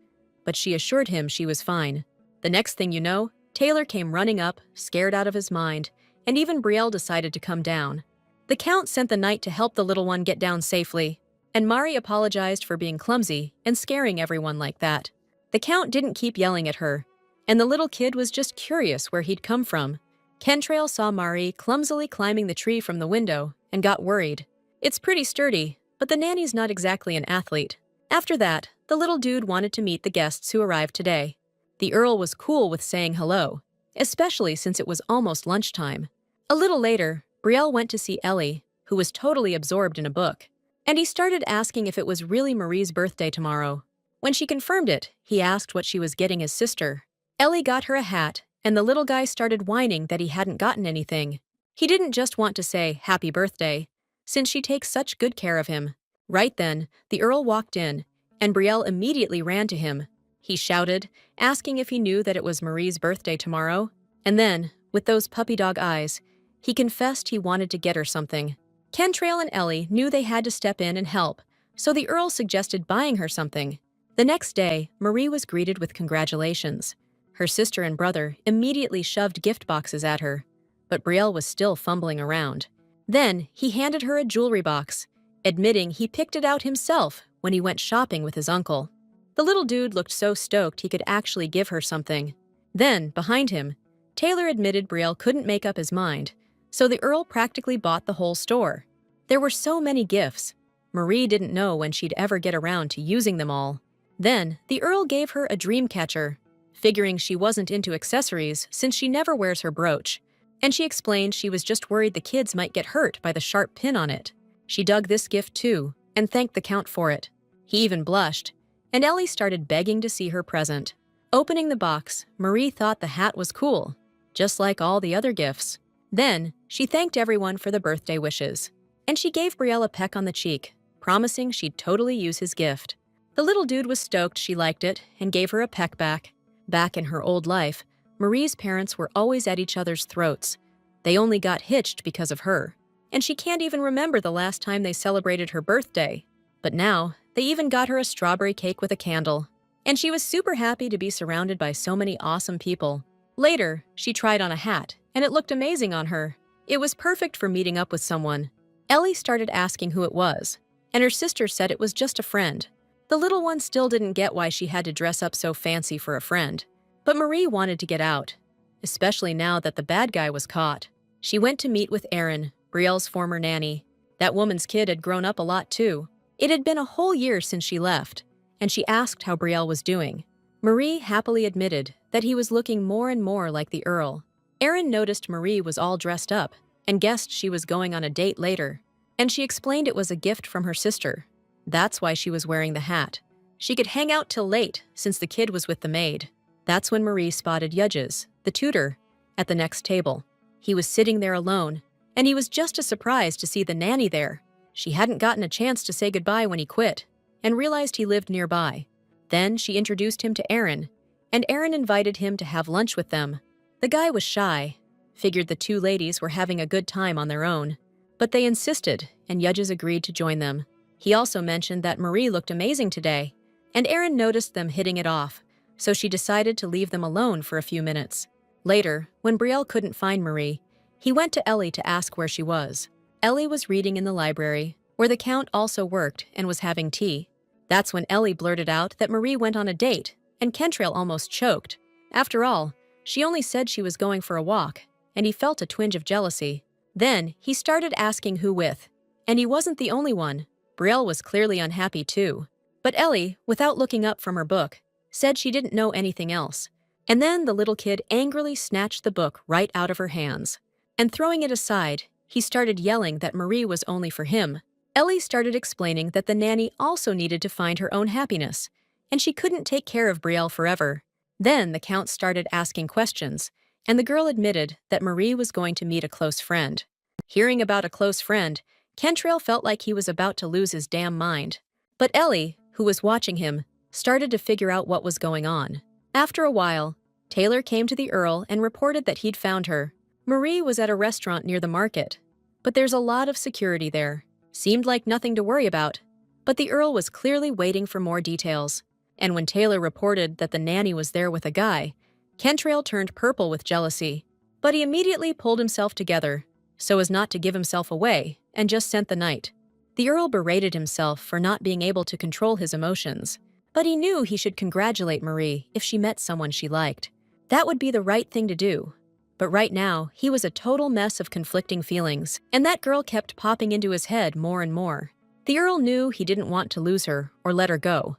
but she assured him she was fine. The next thing you know, Taylor came running up, scared out of his mind, and even Brielle decided to come down. The Count sent the knight to help the little one get down safely, and Mari apologized for being clumsy and scaring everyone like that. The Count didn't keep yelling at her, and the little kid was just curious where he'd come from. Kentrail saw Mari clumsily climbing the tree from the window and got worried. It's pretty sturdy, but the nanny's not exactly an athlete. After that, the little dude wanted to meet the guests who arrived today. The Earl was cool with saying hello, especially since it was almost lunchtime. A little later, Brielle went to see Ellie, who was totally absorbed in a book, and he started asking if it was really Marie's birthday tomorrow. When she confirmed it, he asked what she was getting his sister. Ellie got her a hat, and the little guy started whining that he hadn't gotten anything. He didn't just want to say happy birthday, since she takes such good care of him. Right then, the Earl walked in, and Brielle immediately ran to him. He shouted, asking if he knew that it was Marie's birthday tomorrow. And then, with those puppy dog eyes, he confessed he wanted to get her something. Kentrail and Ellie knew they had to step in and help, so the Earl suggested buying her something. The next day, Marie was greeted with congratulations. Her sister and brother immediately shoved gift boxes at her, but Brielle was still fumbling around. Then, he handed her a jewelry box, admitting he picked it out himself when he went shopping with his uncle. The little dude looked so stoked he could actually give her something. Then, behind him, Taylor admitted Brielle couldn't make up his mind, so the Earl practically bought the whole store. There were so many gifts. Marie didn't know when she'd ever get around to using them all. Then, the Earl gave her a dream catcher, figuring she wasn't into accessories since she never wears her brooch, and she explained she was just worried the kids might get hurt by the sharp pin on it. She dug this gift too, and thanked the Count for it. He even blushed, and Ellie started begging to see her present. Opening the box, Marie thought the hat was cool, just like all the other gifts. Then, she thanked everyone for the birthday wishes, and she gave Brielle a peck on the cheek, promising she'd totally use his gift. The little dude was stoked she liked it and gave her a peck back. Back in her old life, Marie's parents were always at each other's throats. They only got hitched because of her, and she can't even remember the last time they celebrated her birthday. But now, they even got her a strawberry cake with a candle, and she was super happy to be surrounded by so many awesome people. Later, she tried on a hat, and it looked amazing on her. It was perfect for meeting up with someone. Ellie started asking who it was, and her sister said it was just a friend. The little one still didn't get why she had to dress up so fancy for a friend. But Marie wanted to get out, especially now that the bad guy was caught. She went to meet with Erin, Brielle's former nanny. That woman's kid had grown up a lot too. It had been a whole year since she left, and she asked how Brielle was doing. Marie happily admitted that he was looking more and more like the Earl. Erin noticed Marie was all dressed up and guessed she was going on a date later, and she explained it was a gift from her sister. That's why she was wearing the hat. She could hang out till late since the kid was with the maid. That's when Marie spotted Yudges, the tutor, at the next table. He was sitting there alone, and he was just as surprised to see the nanny there. She hadn't gotten a chance to say goodbye when he quit, and realized he lived nearby. Then she introduced him to Erin, and Erin invited him to have lunch with them. The guy was shy, figured the two ladies were having a good time on their own, but they insisted, and Yudges agreed to join them. He also mentioned that Marie looked amazing today, and Erin noticed them hitting it off, so she decided to leave them alone for a few minutes. Later, when Brielle couldn't find Marie, he went to Ellie to ask where she was. Ellie was reading in the library, where the Count also worked and was having tea. That's when Ellie blurted out that Marie went on a date, and Kentrail almost choked. After all, she only said she was going for a walk, and he felt a twinge of jealousy. Then, he started asking who with, and he wasn't the only one. Brielle was clearly unhappy too. But Ellie, without looking up from her book, said she didn't know anything else. And then the little kid angrily snatched the book right out of her hands. And throwing it aside, he started yelling that Marie was only for him. Ellie started explaining that the nanny also needed to find her own happiness, and she couldn't take care of Brielle forever. Then the Count started asking questions, and the girl admitted that Marie was going to meet a close friend. Hearing about a close friend, Kentrail felt like he was about to lose his damn mind. But Ellie, who was watching him, started to figure out what was going on. After a while, Taylor came to the Earl and reported that he'd found her. Marie was at a restaurant near the market, but there's a lot of security there. Seemed like nothing to worry about, but the Earl was clearly waiting for more details. And when Taylor reported that the nanny was there with a guy, Kentrail turned purple with jealousy. But he immediately pulled himself together, so as not to give himself away, and just sent the night. The Earl berated himself for not being able to control his emotions, but he knew he should congratulate Marie if she met someone she liked. That would be the right thing to do. But right now, he was a total mess of conflicting feelings, and that girl kept popping into his head more and more. The Earl knew he didn't want to lose her or let her go.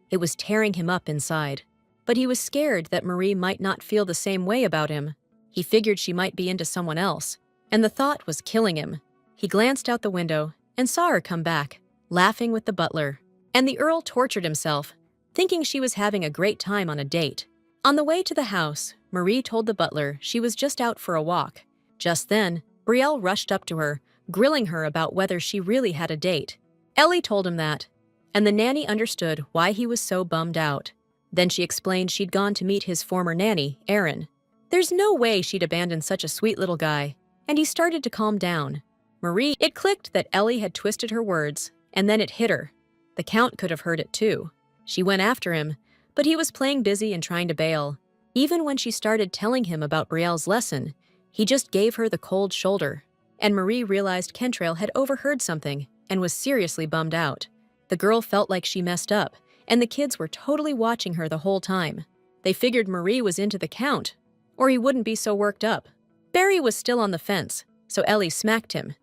It was tearing him up inside. But he was scared that Marie might not feel the same way about him. He figured she might be into someone else, and the thought was killing him. He glanced out the window and saw her come back, laughing with the butler. And the Earl tortured himself, thinking she was having a great time on a date. On the way to the house, Marie told the butler she was just out for a walk. Just then, Brielle rushed up to her, grilling her about whether she really had a date. Ellie told him that, and the nanny understood why he was so bummed out. Then she explained she'd gone to meet his former nanny, Aaron. There's no way she'd abandon such a sweet little guy, and he started to calm down. Marie, it clicked that Ellie had twisted her words, and then it hit her. The Count could have heard it too. She went after him, but he was playing busy and trying to bail. Even when she started telling him about Brielle's lesson, he just gave her the cold shoulder. And Marie realized Kentrail had overheard something and was seriously bummed out. The girl felt like she messed up, and the kids were totally watching her the whole time. They figured Marie was into the Count, or he wouldn't be so worked up. Barry was still on the fence, so Ellie smacked him.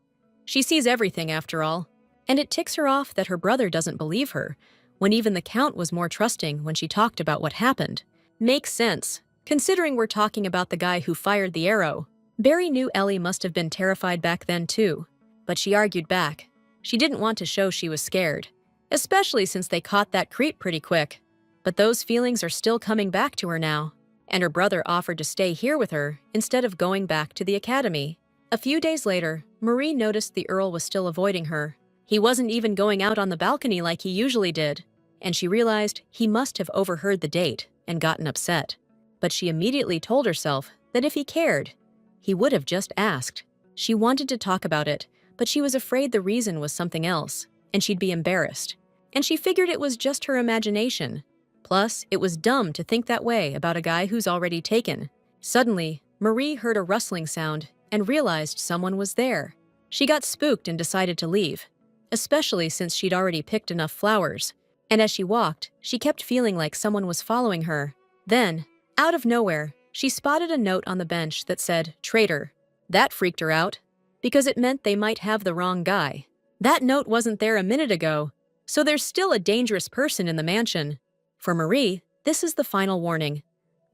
She sees everything after all, and it ticks her off that her brother doesn't believe her, when even the Count was more trusting when she talked about what happened. Makes sense, considering we're talking about the guy who fired the arrow. Barry knew Ellie must have been terrified back then too, but she argued back. She didn't want to show she was scared, especially since they caught that creep pretty quick. But those feelings are still coming back to her now, and her brother offered to stay here with her instead of going back to the academy. A few days later, Marie noticed the Earl was still avoiding her. He wasn't even going out on the balcony like he usually did, and she realized he must have overheard the date and gotten upset. But she immediately told herself that if he cared, he would have just asked. She wanted to talk about it, but she was afraid the reason was something else, and she'd be embarrassed. And she figured it was just her imagination. Plus, it was dumb to think that way about a guy who's already taken. Suddenly, Marie heard a rustling sound and realized someone was there. She got spooked and decided to leave, especially since she'd already picked enough flowers. And as she walked, she kept feeling like someone was following her. Then, out of nowhere, she spotted a note on the bench that said, "Traitor." That freaked her out, because it meant they might have the wrong guy. That note wasn't there a minute ago, so there's still a dangerous person in the mansion. For Marie, this is the final warning.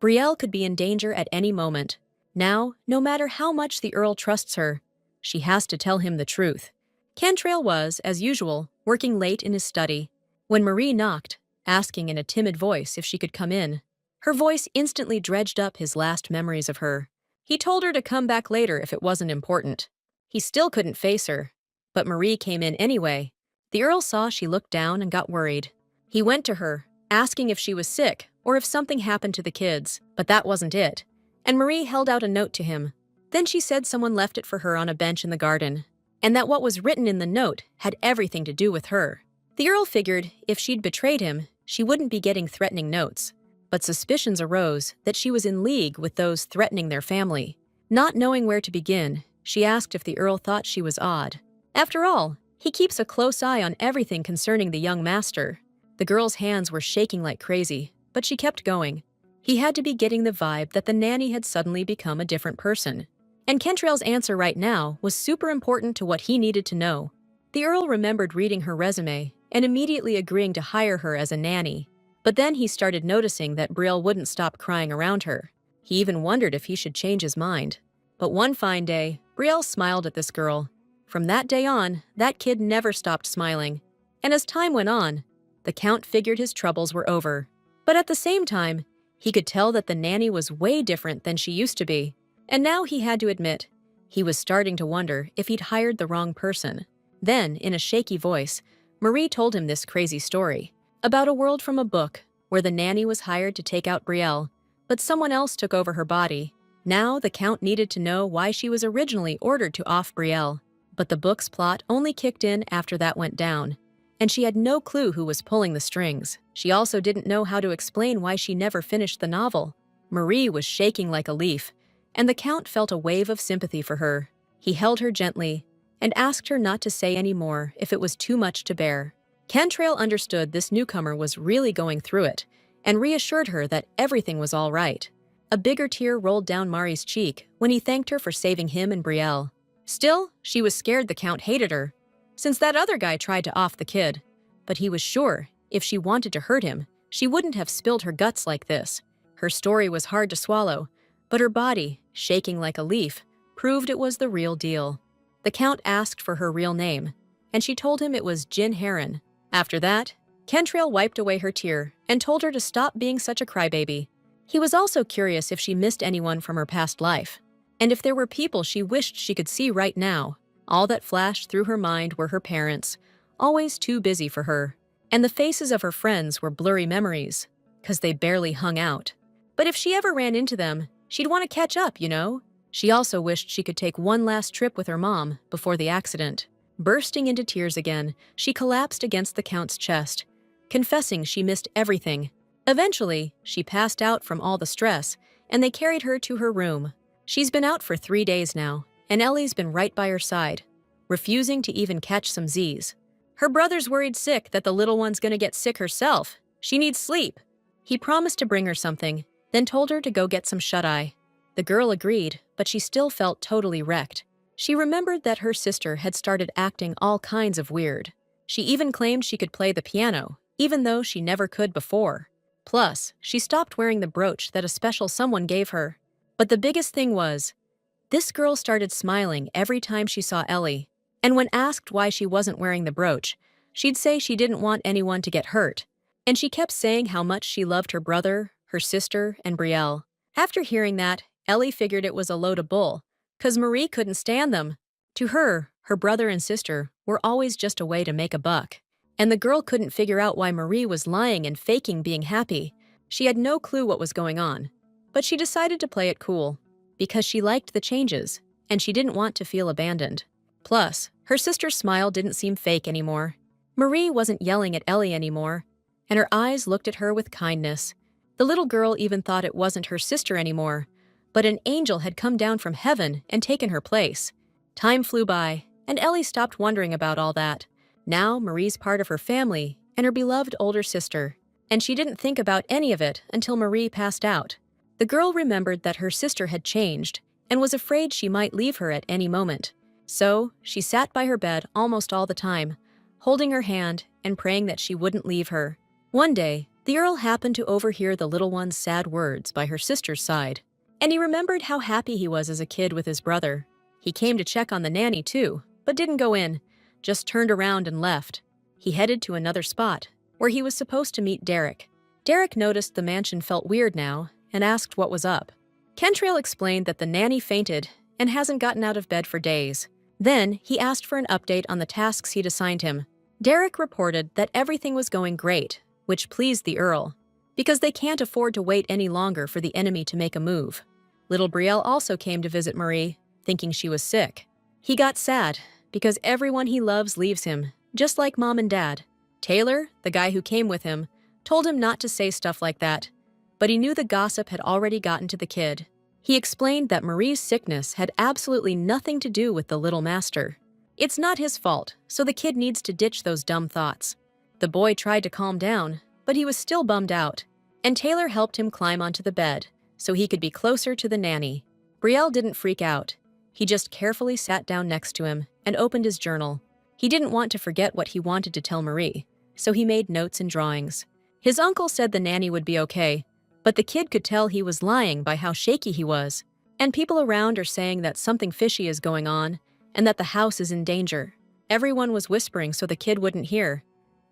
Brielle could be in danger at any moment. Now, no matter how much the Earl trusts her, she has to tell him the truth. Kentrail was, as usual, working late in his study. When Marie knocked, asking in a timid voice if she could come in, her voice instantly dredged up his last memories of her. He told her to come back later if it wasn't important. He still couldn't face her, but Marie came in anyway. The Earl saw she looked down and got worried. He went to her, asking if she was sick or if something happened to the kids, but that wasn't it. And Marie held out a note to him. Then she said someone left it for her on a bench in the garden, and that what was written in the note had everything to do with her. The Earl figured if she'd betrayed him, she wouldn't be getting threatening notes. But suspicions arose that she was in league with those threatening their family. Not knowing where to begin, she asked if the Earl thought she was odd. After all, he keeps a close eye on everything concerning the young master. The girl's hands were shaking like crazy, but she kept going. He had to be getting the vibe that the nanny had suddenly become a different person. And Kentrail's answer right now was super important to what he needed to know. The Earl remembered reading her resume and immediately agreeing to hire her as a nanny. But then he started noticing that Brielle wouldn't stop crying around her. He even wondered if he should change his mind. But one fine day, Brielle smiled at this girl. From that day on, that kid never stopped smiling. And as time went on, the Count figured his troubles were over. But at the same time, he could tell that the nanny was way different than she used to be. And now he had to admit, he was starting to wonder if he'd hired the wrong person. Then, in a shaky voice, Marie told him this crazy story about a world from a book where the nanny was hired to take out Brielle, but someone else took over her body. Now the Count needed to know why she was originally ordered to off Brielle, but the book's plot only kicked in after that went down, and she had no clue who was pulling the strings. She also didn't know how to explain why she never finished the novel. Marie was shaking like a leaf, and the Count felt a wave of sympathy for her. He held her gently and asked her not to say any more if it was too much to bear. Kentrail understood this newcomer was really going through it and reassured her that everything was all right. A bigger tear rolled down Mari's cheek when he thanked her for saving him and Brielle. Still, she was scared the Count hated her, since that other guy tried to off the kid. But he was sure if she wanted to hurt him, she wouldn't have spilled her guts like this. Her story was hard to swallow, but her body, shaking like a leaf, proved it was the real deal. The Count asked for her real name, and she told him it was Jin Heron. After that, Kentrail wiped away her tear and told her to stop being such a crybaby. He was also curious if she missed anyone from her past life, and if there were people she wished she could see right now. All that flashed through her mind were her parents, always too busy for her. And the faces of her friends were blurry memories, 'cause they barely hung out. But if she ever ran into them, she'd want to catch up, you know? She also wished she could take one last trip with her mom before the accident. Bursting into tears again, she collapsed against the Count's chest, confessing she missed everything. Eventually, she passed out from all the stress, and they carried her to her room. She's been out for 3 days now, and Ellie's been right by her side, refusing to even catch some Z's. Her brother's worried sick that the little one's gonna get sick herself. She needs sleep. He promised to bring her something, then told her to go get some shut-eye. The girl agreed, but she still felt totally wrecked. She remembered that her sister had started acting all kinds of weird. She even claimed she could play the piano, even though she never could before. Plus, she stopped wearing the brooch that a special someone gave her. But the biggest thing was, this girl started smiling every time she saw Ellie, and when asked why she wasn't wearing the brooch, she'd say she didn't want anyone to get hurt. And she kept saying how much she loved her brother, her sister, and Brielle. After hearing that, Ellie figured it was a load of bull, 'cause Marie couldn't stand them. To her, her brother and sister were always just a way to make a buck. And the girl couldn't figure out why Marie was lying and faking being happy. She had no clue what was going on. But she decided to play it cool, because she liked the changes, and she didn't want to feel abandoned. Plus, her sister's smile didn't seem fake anymore. Marie wasn't yelling at Ellie anymore, and her eyes looked at her with kindness. The little girl even thought it wasn't her sister anymore, but an angel had come down from heaven and taken her place. Time flew by, and Ellie stopped wondering about all that. Now Marie's part of her family and her beloved older sister, and she didn't think about any of it until Marie passed out. The girl remembered that her sister had changed and was afraid she might leave her at any moment. So she sat by her bed almost all the time, holding her hand and praying that she wouldn't leave her. One day, the Earl happened to overhear the little one's sad words by her sister's side, and he remembered how happy he was as a kid with his brother. He came to check on the nanny too, but didn't go in, just turned around and left. He headed to another spot, where he was supposed to meet Derek. Derek noticed the mansion felt weird now and asked what was up. Kentrail explained that the nanny fainted and hasn't gotten out of bed for days. Then he asked for an update on the tasks he'd assigned him. Derek reported that everything was going great, which pleased the Earl, because they can't afford to wait any longer for the enemy to make a move. Little Brielle also came to visit Marie, thinking she was sick. He got sad, because everyone he loves leaves him, just like Mom and Dad. Taylor, the guy who came with him, told him not to say stuff like that, but he knew the gossip had already gotten to the kid. He explained that Marie's sickness had absolutely nothing to do with the little master. It's not his fault, so the kid needs to ditch those dumb thoughts. The boy tried to calm down, but he was still bummed out, and Taylor helped him climb onto the bed so he could be closer to the nanny. Brielle didn't freak out. He just carefully sat down next to him and opened his journal. He didn't want to forget what he wanted to tell Marie, so he made notes and drawings. His uncle said the nanny would be okay, but the kid could tell he was lying by how shaky he was. And people around are saying that something fishy is going on and that the house is in danger. Everyone was whispering so the kid wouldn't hear,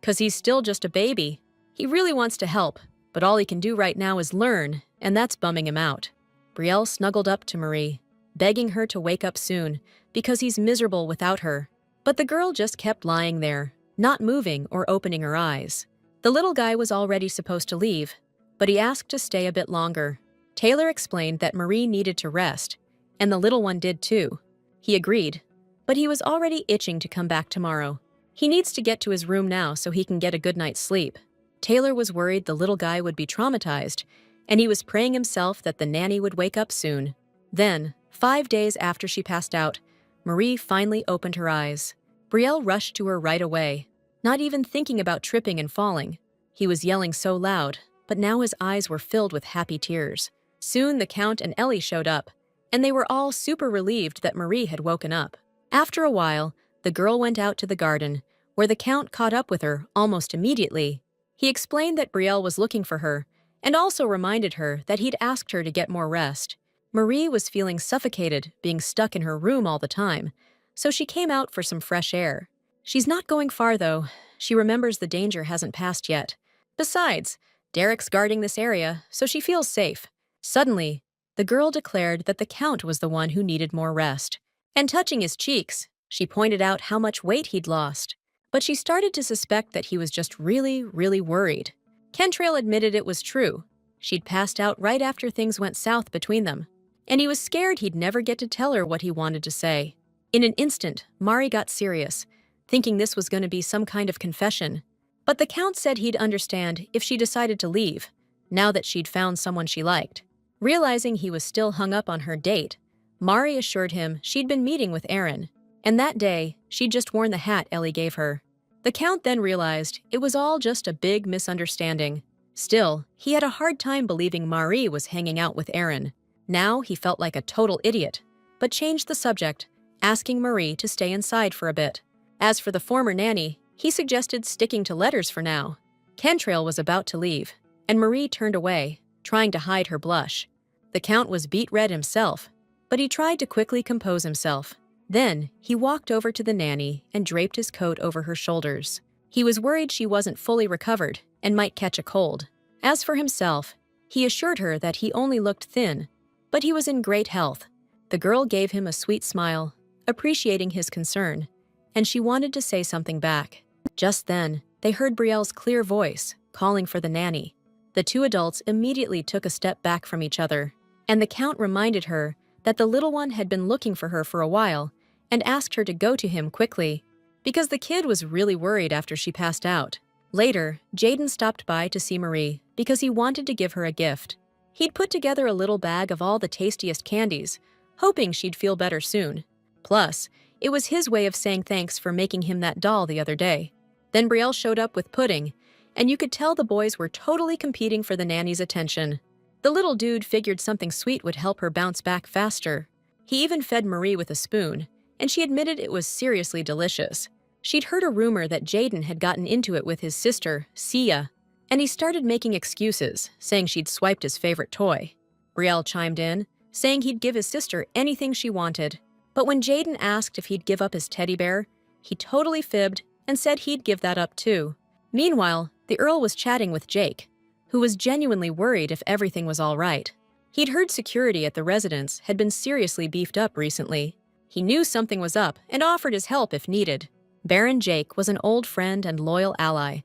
'cause he's still just a baby. He really wants to help, but all he can do right now is learn, and that's bumming him out. Brielle snuggled up to Marie, begging her to wake up soon, because he's miserable without her. But the girl just kept lying there, not moving or opening her eyes. The little guy was already supposed to leave, but he asked to stay a bit longer. Taylor explained that Marie needed to rest, and the little one did too. He agreed, but he was already itching to come back tomorrow. He needs to get to his room now so he can get a good night's sleep. Taylor was worried the little guy would be traumatized, and he was praying himself that the nanny would wake up soon. Then, 5 days after she passed out, Marie finally opened her eyes. Brielle rushed to her right away, not even thinking about tripping and falling. He was yelling so loud, but now his eyes were filled with happy tears. Soon the Count and Ellie showed up, and they were all super relieved that Marie had woken up. After a while, the girl went out to the garden, where the Count caught up with her almost immediately. He explained that Brielle was looking for her, and also reminded her that he'd asked her to get more rest. Marie was feeling suffocated, being stuck in her room all the time, so she came out for some fresh air. She's not going far, though. She remembers the danger hasn't passed yet. Besides, Derek's guarding this area, so she feels safe. Suddenly, the girl declared that the Count was the one who needed more rest. And touching his cheeks, she pointed out how much weight he'd lost. but she started to suspect that he was just really, really worried. Kentrail admitted it was true. She'd passed out right after things went south between them, and he was scared he'd never get to tell her what he wanted to say. In an instant, Mari got serious, thinking this was going to be some kind of confession. But the Count said he'd understand if she decided to leave, now that she'd found someone she liked. Realizing he was still hung up on her date, Mari assured him she'd been meeting with Aaron, and that day, she'd just worn the hat Ellie gave her. The Count then realized it was all just a big misunderstanding. Still, he had a hard time believing Mari was hanging out with Aaron. Now he felt like a total idiot, but changed the subject, asking Marie to stay inside for a bit. As for the former nanny, he suggested sticking to letters for now. Kentrail was about to leave, and Marie turned away, trying to hide her blush. The Count was beet red himself, but he tried to quickly compose himself. Then, he walked over to the nanny and draped his coat over her shoulders. He was worried she wasn't fully recovered and might catch a cold. As for himself, he assured her that he only looked thin, but he was in great health. The girl gave him a sweet smile, appreciating his concern, and she wanted to say something back. Just then, they heard Brielle's clear voice, calling for the nanny. The two adults immediately took a step back from each other, and the Count reminded her that the little one had been looking for her for a while and asked her to go to him quickly, because the kid was really worried after she passed out. Later, Jaden stopped by to see Marie because he wanted to give her a gift. He'd put together a little bag of all the tastiest candies, hoping she'd feel better soon. Plus, it was his way of saying thanks for making him that doll the other day. Then Brielle showed up with pudding, and you could tell the boys were totally competing for the nanny's attention. The little dude figured something sweet would help her bounce back faster. He even fed Marie with a spoon, and she admitted it was seriously delicious. She'd heard a rumor that Jaden had gotten into it with his sister, Sia, and he started making excuses, saying she'd swiped his favorite toy. Brielle chimed in, saying he'd give his sister anything she wanted. But when Jaden asked if he'd give up his teddy bear, he totally fibbed and said he'd give that up too. Meanwhile, the Earl was chatting with Jake, who was genuinely worried if everything was all right. He'd heard security at the residence had been seriously beefed up recently. He knew something was up and offered his help if needed. Baron Jake was an old friend and loyal ally,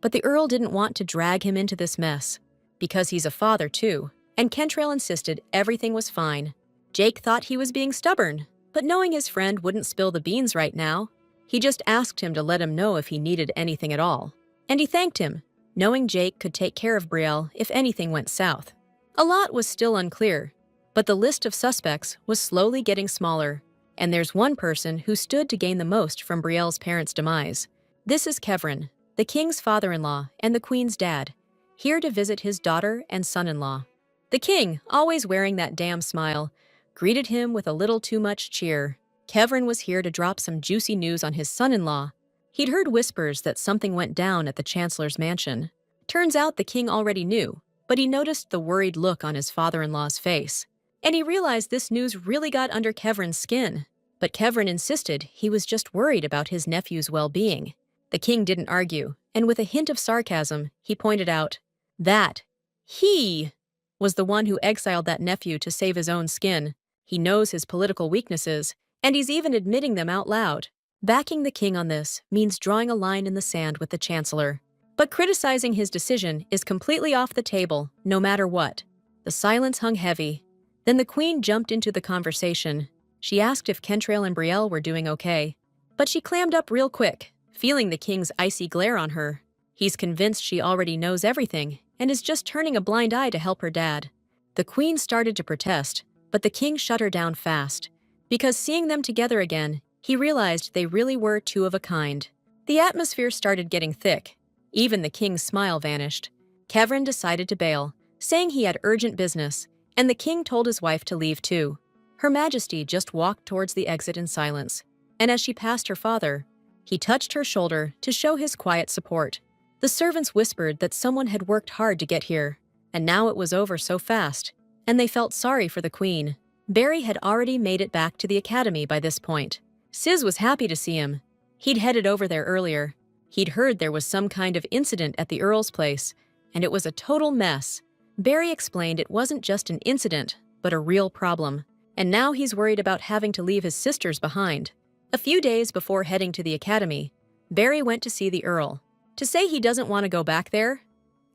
but the Earl didn't want to drag him into this mess, because he's a father too, and Kentrail insisted everything was fine. Jake thought he was being stubborn, but knowing his friend wouldn't spill the beans right now, he just asked him to let him know if he needed anything at all. And he thanked him, knowing Jake could take care of Brielle if anything went south. A lot was still unclear, but the list of suspects was slowly getting smaller, and there's one person who stood to gain the most from Brielle's parents' demise. This is Kevrin, the king's father-in-law and the queen's dad, here to visit his daughter and son-in-law. The king, always wearing that damn smile, greeted him with a little too much cheer. Kevrin was here to drop some juicy news on his son-in-law. He'd heard whispers that something went down at the chancellor's mansion. Turns out the king already knew, but he noticed the worried look on his father-in-law's face. And he realized this news really got under Kevrin's skin. But Kevrin insisted he was just worried about his nephew's well-being. The king didn't argue, and with a hint of sarcasm, he pointed out that he was the one who exiled that nephew to save his own skin. He knows his political weaknesses, and he's even admitting them out loud. Backing the king on this means drawing a line in the sand with the chancellor. But criticizing his decision is completely off the table, no matter what. The silence hung heavy. Then the queen jumped into the conversation. She asked if Kentrail and Brielle were doing okay. But she clammed up real quick, feeling the king's icy glare on her. He's convinced she already knows everything and is just turning a blind eye to help her dad. The queen started to protest, but the king shut her down fast. Because seeing them together again, he realized they really were two of a kind. The atmosphere started getting thick. Even the king's smile vanished. Kevrin decided to bail, saying he had urgent business, and the king told his wife to leave too. Her Majesty just walked towards the exit in silence, and as she passed her father, he touched her shoulder to show his quiet support. The servants whispered that someone had worked hard to get here, and now it was over so fast, and they felt sorry for the queen. Barry had already made it back to the academy by this point. Sis was happy to see him. He'd headed over there earlier. He'd heard there was some kind of incident at the Earl's place, and it was a total mess. Barry explained it wasn't just an incident, but a real problem. And now he's worried about having to leave his sisters behind. A few days before heading to the academy, Barry went to see the Earl. To say he doesn't want to go back there?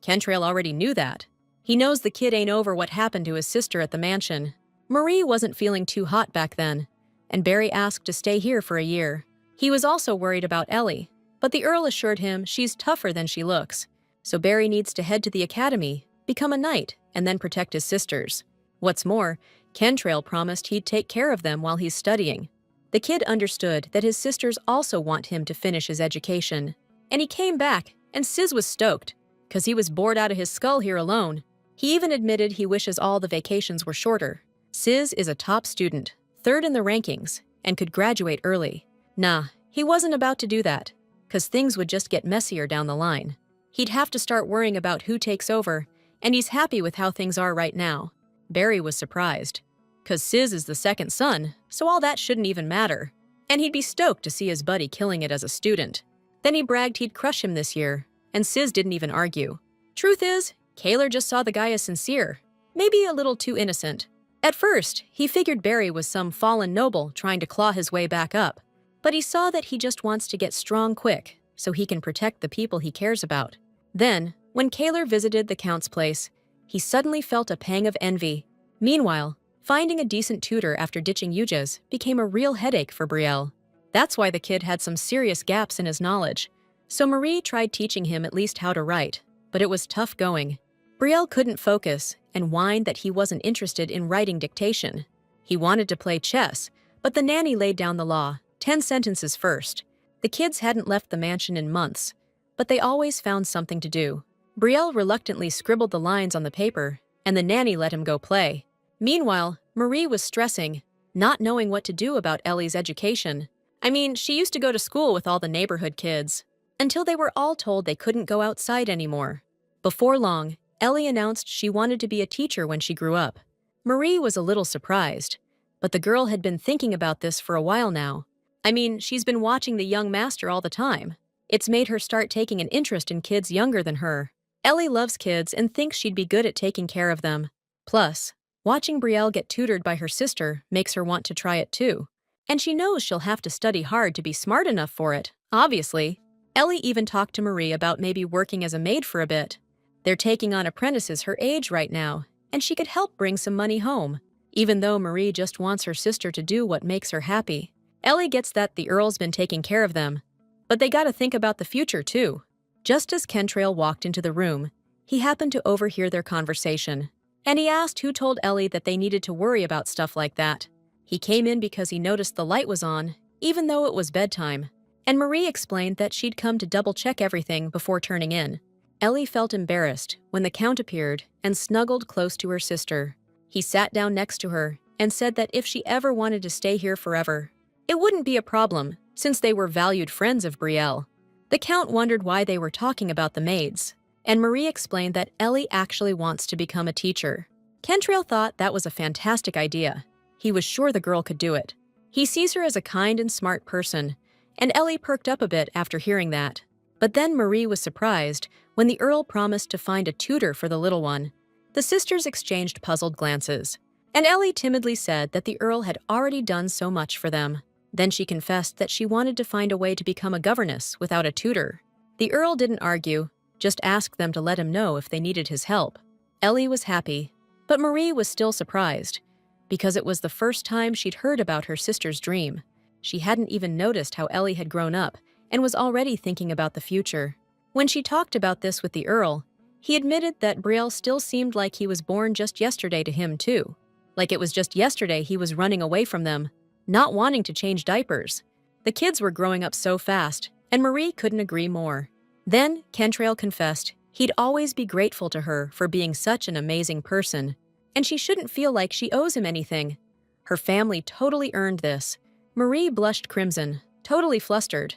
Kentrail already knew that. He knows the kid ain't over what happened to his sister at the mansion. Marie wasn't feeling too hot back then, and Barry asked to stay here for a year. He was also worried about Ellie, but the Earl assured him she's tougher than she looks, so Barry needs to head to the academy, become a knight, and then protect his sisters. What's more, Kentrail promised he'd take care of them while he's studying. The kid understood that his sisters also want him to finish his education, and he came back, and Sis was stoked, 'cause he was bored out of his skull here alone. He even admitted he wishes all the vacations were shorter. Sis is a top student, third in the rankings, and could graduate early. Nah, he wasn't about to do that, 'cause things would just get messier down the line. He'd have to start worrying about who takes over, and he's happy with how things are right now. Barry was surprised, 'cause Sis is the second son, so all that shouldn't even matter. And he'd be stoked to see his buddy killing it as a student. Then he bragged he'd crush him this year, and Sis didn't even argue. Truth is, Kaler just saw the guy as sincere, maybe a little too innocent. At first, he figured Barry was some fallen noble trying to claw his way back up, but he saw that he just wants to get strong quick so he can protect the people he cares about. Then, when Kaler visited the Count's place, he suddenly felt a pang of envy. Meanwhile, finding a decent tutor after ditching Yuja's became a real headache for Brielle. That's why the kid had some serious gaps in his knowledge. So Marie tried teaching him at least how to write, but it was tough going. Brielle couldn't focus and whined that he wasn't interested in writing dictation. He wanted to play chess, but the nanny laid down the law, 10 sentences first. The kids hadn't left the mansion in months, but they always found something to do. Brielle reluctantly scribbled the lines on the paper, and the nanny let him go play. Meanwhile, Marie was stressing, not knowing what to do about Ellie's education. I mean, she used to go to school with all the neighborhood kids, until they were all told they couldn't go outside anymore. Before long, Ellie announced she wanted to be a teacher when she grew up. Marie was a little surprised, but the girl had been thinking about this for a while now. I mean, she's been watching the young master all the time. It's made her start taking an interest in kids younger than her. Ellie loves kids and thinks she'd be good at taking care of them. Plus, watching Brielle get tutored by her sister makes her want to try it too. And she knows she'll have to study hard to be smart enough for it, obviously. Ellie even talked to Marie about maybe working as a maid for a bit. They're taking on apprentices her age right now, and she could help bring some money home, even though Marie just wants her sister to do what makes her happy. Ellie gets that the Earl's been taking care of them, but they gotta think about the future too. Just as Kentrail walked into the room, he happened to overhear their conversation, and he asked who told Ellie that they needed to worry about stuff like that. He came in because he noticed the light was on, even though it was bedtime, and Marie explained that she'd come to double-check everything before turning in. Ellie felt embarrassed when the Count appeared and snuggled close to her sister. He sat down next to her and said that if she ever wanted to stay here forever, it wouldn't be a problem, since they were valued friends of Brielle. The Count wondered why they were talking about the maids, and Marie explained that Ellie actually wants to become a teacher. Kentrail thought that was a fantastic idea. He was sure the girl could do it. He sees her as a kind and smart person, and Ellie perked up a bit after hearing that. But then Marie was surprised when the Earl promised to find a tutor for the little one. The sisters exchanged puzzled glances, and Ellie timidly said that the Earl had already done so much for them. Then she confessed that she wanted to find a way to become a governess without a tutor. The Earl didn't argue, just asked them to let him know if they needed his help. Ellie was happy, but Marie was still surprised, because it was the first time she'd heard about her sister's dream. She hadn't even noticed how Ellie had grown up and was already thinking about the future. When she talked about this with the Earl, he admitted that Brielle still seemed like he was born just yesterday to him too. Like it was just yesterday he was running away from them, not wanting to change diapers. The kids were growing up so fast, and Marie couldn't agree more. Then Kentrail confessed he'd always be grateful to her for being such an amazing person, and she shouldn't feel like she owes him anything. Her family totally earned this. Marie blushed crimson, totally flustered,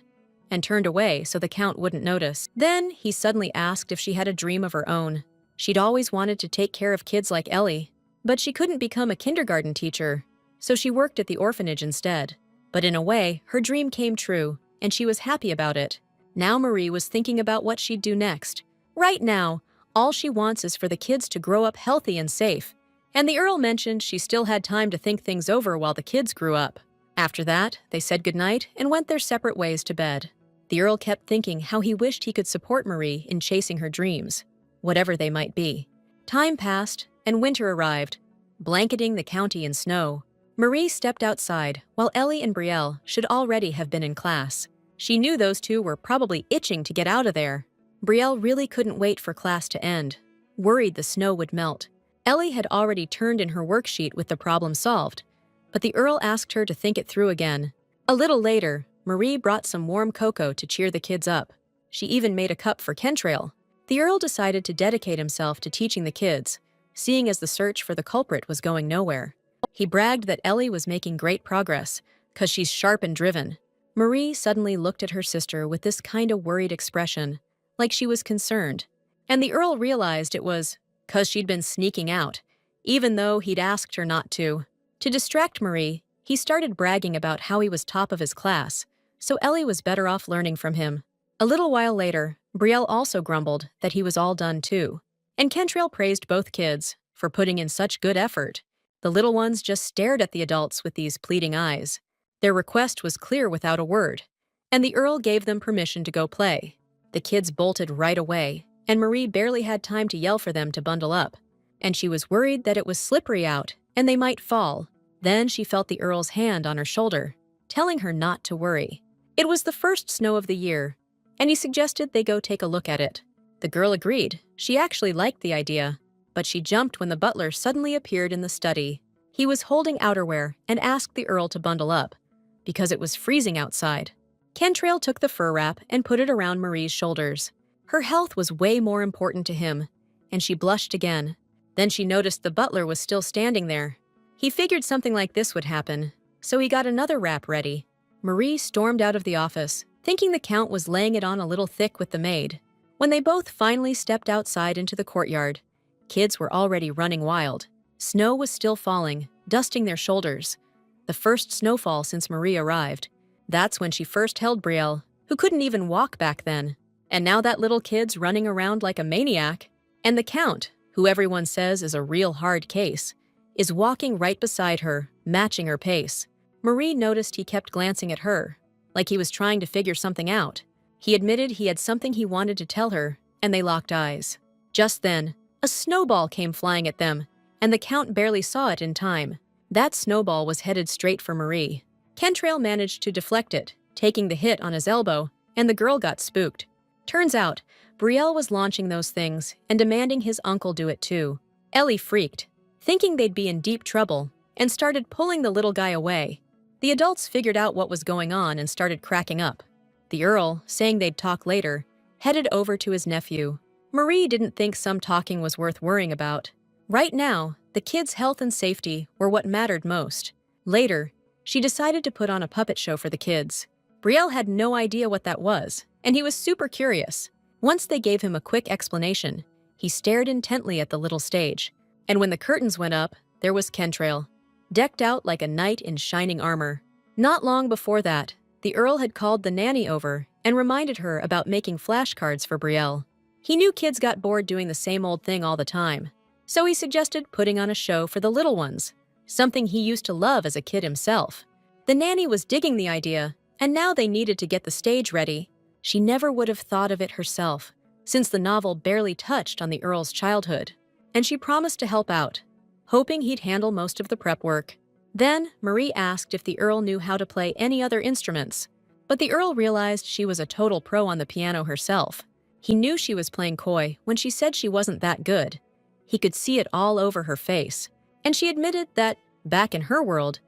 and turned away so the Count wouldn't notice. Then he suddenly asked if she had a dream of her own. She'd always wanted to take care of kids like Ellie, but she couldn't become a kindergarten teacher, so she worked at the orphanage instead. But in a way, her dream came true, and she was happy about it. Now Marie was thinking about what she'd do next. Right now, all she wants is for the kids to grow up healthy and safe, and the Earl mentioned she still had time to think things over while the kids grew up. After that, they said goodnight and went their separate ways to bed. The Earl kept thinking how he wished he could support Marie in chasing her dreams, whatever they might be. Time passed, and winter arrived, blanketing the county in snow. Marie stepped outside, while Ellie and Brielle should already have been in class. She knew those two were probably itching to get out of there. Brielle really couldn't wait for class to end, worried the snow would melt. Ellie had already turned in her worksheet with the problem solved, but the Earl asked her to think it through again. A little later, Marie brought some warm cocoa to cheer the kids up. She even made a cup for Kentrail. The Earl decided to dedicate himself to teaching the kids, seeing as the search for the culprit was going nowhere. He bragged that Ellie was making great progress, 'cause she's sharp and driven. Marie suddenly looked at her sister with this kind of worried expression, like she was concerned. And the Earl realized it was 'cause she'd been sneaking out, even though he'd asked her not to. To distract Marie, he started bragging about how he was top of his class, so Ellie was better off learning from him. A little while later, Brielle also grumbled that he was all done too. And Kentrail praised both kids for putting in such good effort. The little ones just stared at the adults with these pleading eyes. Their request was clear without a word, and the Earl gave them permission to go play. The kids bolted right away, and Marie barely had time to yell for them to bundle up. And she was worried that it was slippery out and they might fall. Then she felt the Earl's hand on her shoulder, telling her not to worry. It was the first snow of the year, and he suggested they go take a look at it. The girl agreed. She actually liked the idea, but she jumped when the butler suddenly appeared in the study. He was holding outerwear and asked the Earl to bundle up, because it was freezing outside. Kentrail took the fur wrap and put it around Marie's shoulders. Her health was way more important to him, and she blushed again. Then she noticed the butler was still standing there. He figured something like this would happen, so he got another wrap ready. Marie stormed out of the office, thinking the Count was laying it on a little thick with the maid. When they both finally stepped outside into the courtyard, kids were already running wild. Snow was still falling, dusting their shoulders. The first snowfall since Marie arrived. That's when she first held Brielle, who couldn't even walk back then. And now that little kid's running around like a maniac. And the Count, who everyone says is a real hard case, is walking right beside her, matching her pace. Marie noticed he kept glancing at her, like he was trying to figure something out. He admitted he had something he wanted to tell her, and they locked eyes. Just then, a snowball came flying at them, and the Count barely saw it in time. That snowball was headed straight for Marie. Kentrail managed to deflect it, taking the hit on his elbow, and the girl got spooked. Turns out, Brielle was launching those things and demanding his uncle do it too. Ellie freaked, thinking they'd be in deep trouble, and started pulling the little guy away. The adults figured out what was going on and started cracking up. The Earl, saying they'd talk later, headed over to his nephew. Marie didn't think some talking was worth worrying about. Right now, the kids' health and safety were what mattered most. Later, she decided to put on a puppet show for the kids. Brielle had no idea what that was, and he was super curious. Once they gave him a quick explanation, he stared intently at the little stage. And when the curtains went up, there was Kentrail, decked out like a knight in shining armor. Not long before that, the Earl had called the nanny over and reminded her about making flashcards for Brielle. He knew kids got bored doing the same old thing all the time, so he suggested putting on a show for the little ones, something he used to love as a kid himself. The nanny was digging the idea, and now they needed to get the stage ready. She never would have thought of it herself, since the novel barely touched on the Earl's childhood, and she promised to help out, hoping he'd handle most of the prep work. Then, Marie asked if the Earl knew how to play any other instruments, but the Earl realized she was a total pro on the piano herself. He knew she was playing coy when she said she wasn't that good. He could see it all over her face, and she admitted that, back in her world,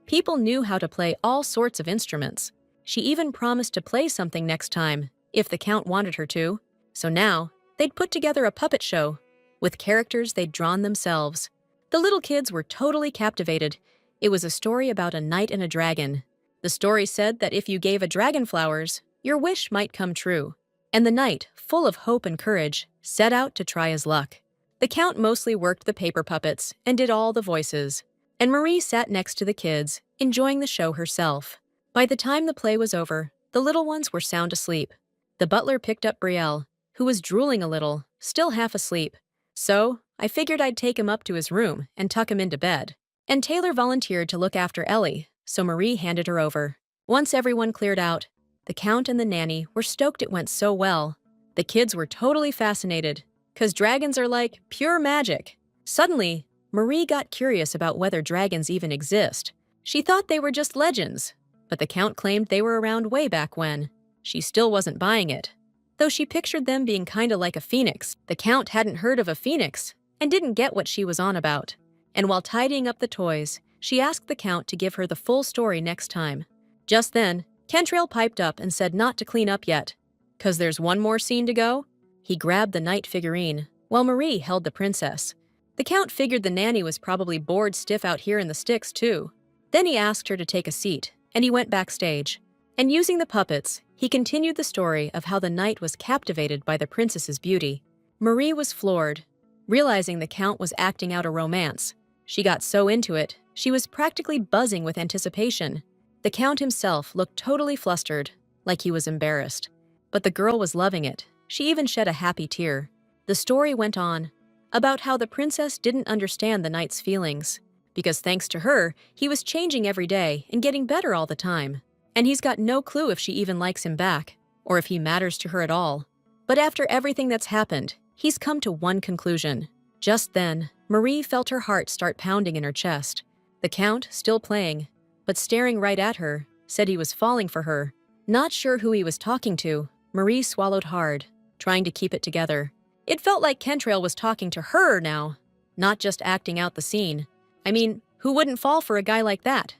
people knew how to play all sorts of instruments. She even promised to play something next time, if the Count wanted her to. So now, they'd put together a puppet show, with characters they'd drawn themselves. The little kids were totally captivated. It was a story about a knight and a dragon. The story said that if you gave a dragon flowers, your wish might come true. And the knight, full of hope and courage, set out to try his luck. The Count mostly worked the paper puppets and did all the voices, and Marie sat next to the kids, enjoying the show herself. By the time the play was over, the little ones were sound asleep. The butler picked up Brielle, who was drooling a little, still half asleep. So, I figured I'd take him up to his room and tuck him into bed. And Taylor volunteered to look after Ellie, so Marie handed her over. Once everyone cleared out, The Count and the Nanny were stoked it went so well. The kids were totally fascinated, 'cause dragons are like pure magic. Suddenly, Marie got curious about whether dragons even exist. She thought they were just legends, but the Count claimed they were around way back when. She still wasn't buying it, though she pictured them being kinda like a phoenix. The Count hadn't heard of a phoenix and didn't get what she was on about. And while tidying up the toys, she asked the Count to give her the full story next time. Just then, Kentrail piped up and said not to clean up yet, 'cause there's one more scene to go. He grabbed the knight figurine, while Marie held the princess. The Count figured the Nanny was probably bored stiff out here in the sticks too. Then he asked her to take a seat, and he went backstage. And using the puppets, he continued the story of how the knight was captivated by the princess's beauty. Marie was floored, realizing the Count was acting out a romance. She got so into it, she was practically buzzing with anticipation. The Count himself looked totally flustered, like he was embarrassed. But the girl was loving it. She even shed a happy tear. The story went on, about how the princess didn't understand the knight's feelings, because thanks to her, he was changing every day and getting better all the time. And he's got no clue if she even likes him back, or if he matters to her at all. But after everything that's happened, he's come to one conclusion. Just then, Marie felt her heart start pounding in her chest. The Count, still playing, but staring right at her, said he was falling for her. Not sure who he was talking to, Marie swallowed hard, trying to keep it together. It felt like Kentrail was talking to her now, not just acting out the scene. I mean, who wouldn't fall for a guy like that?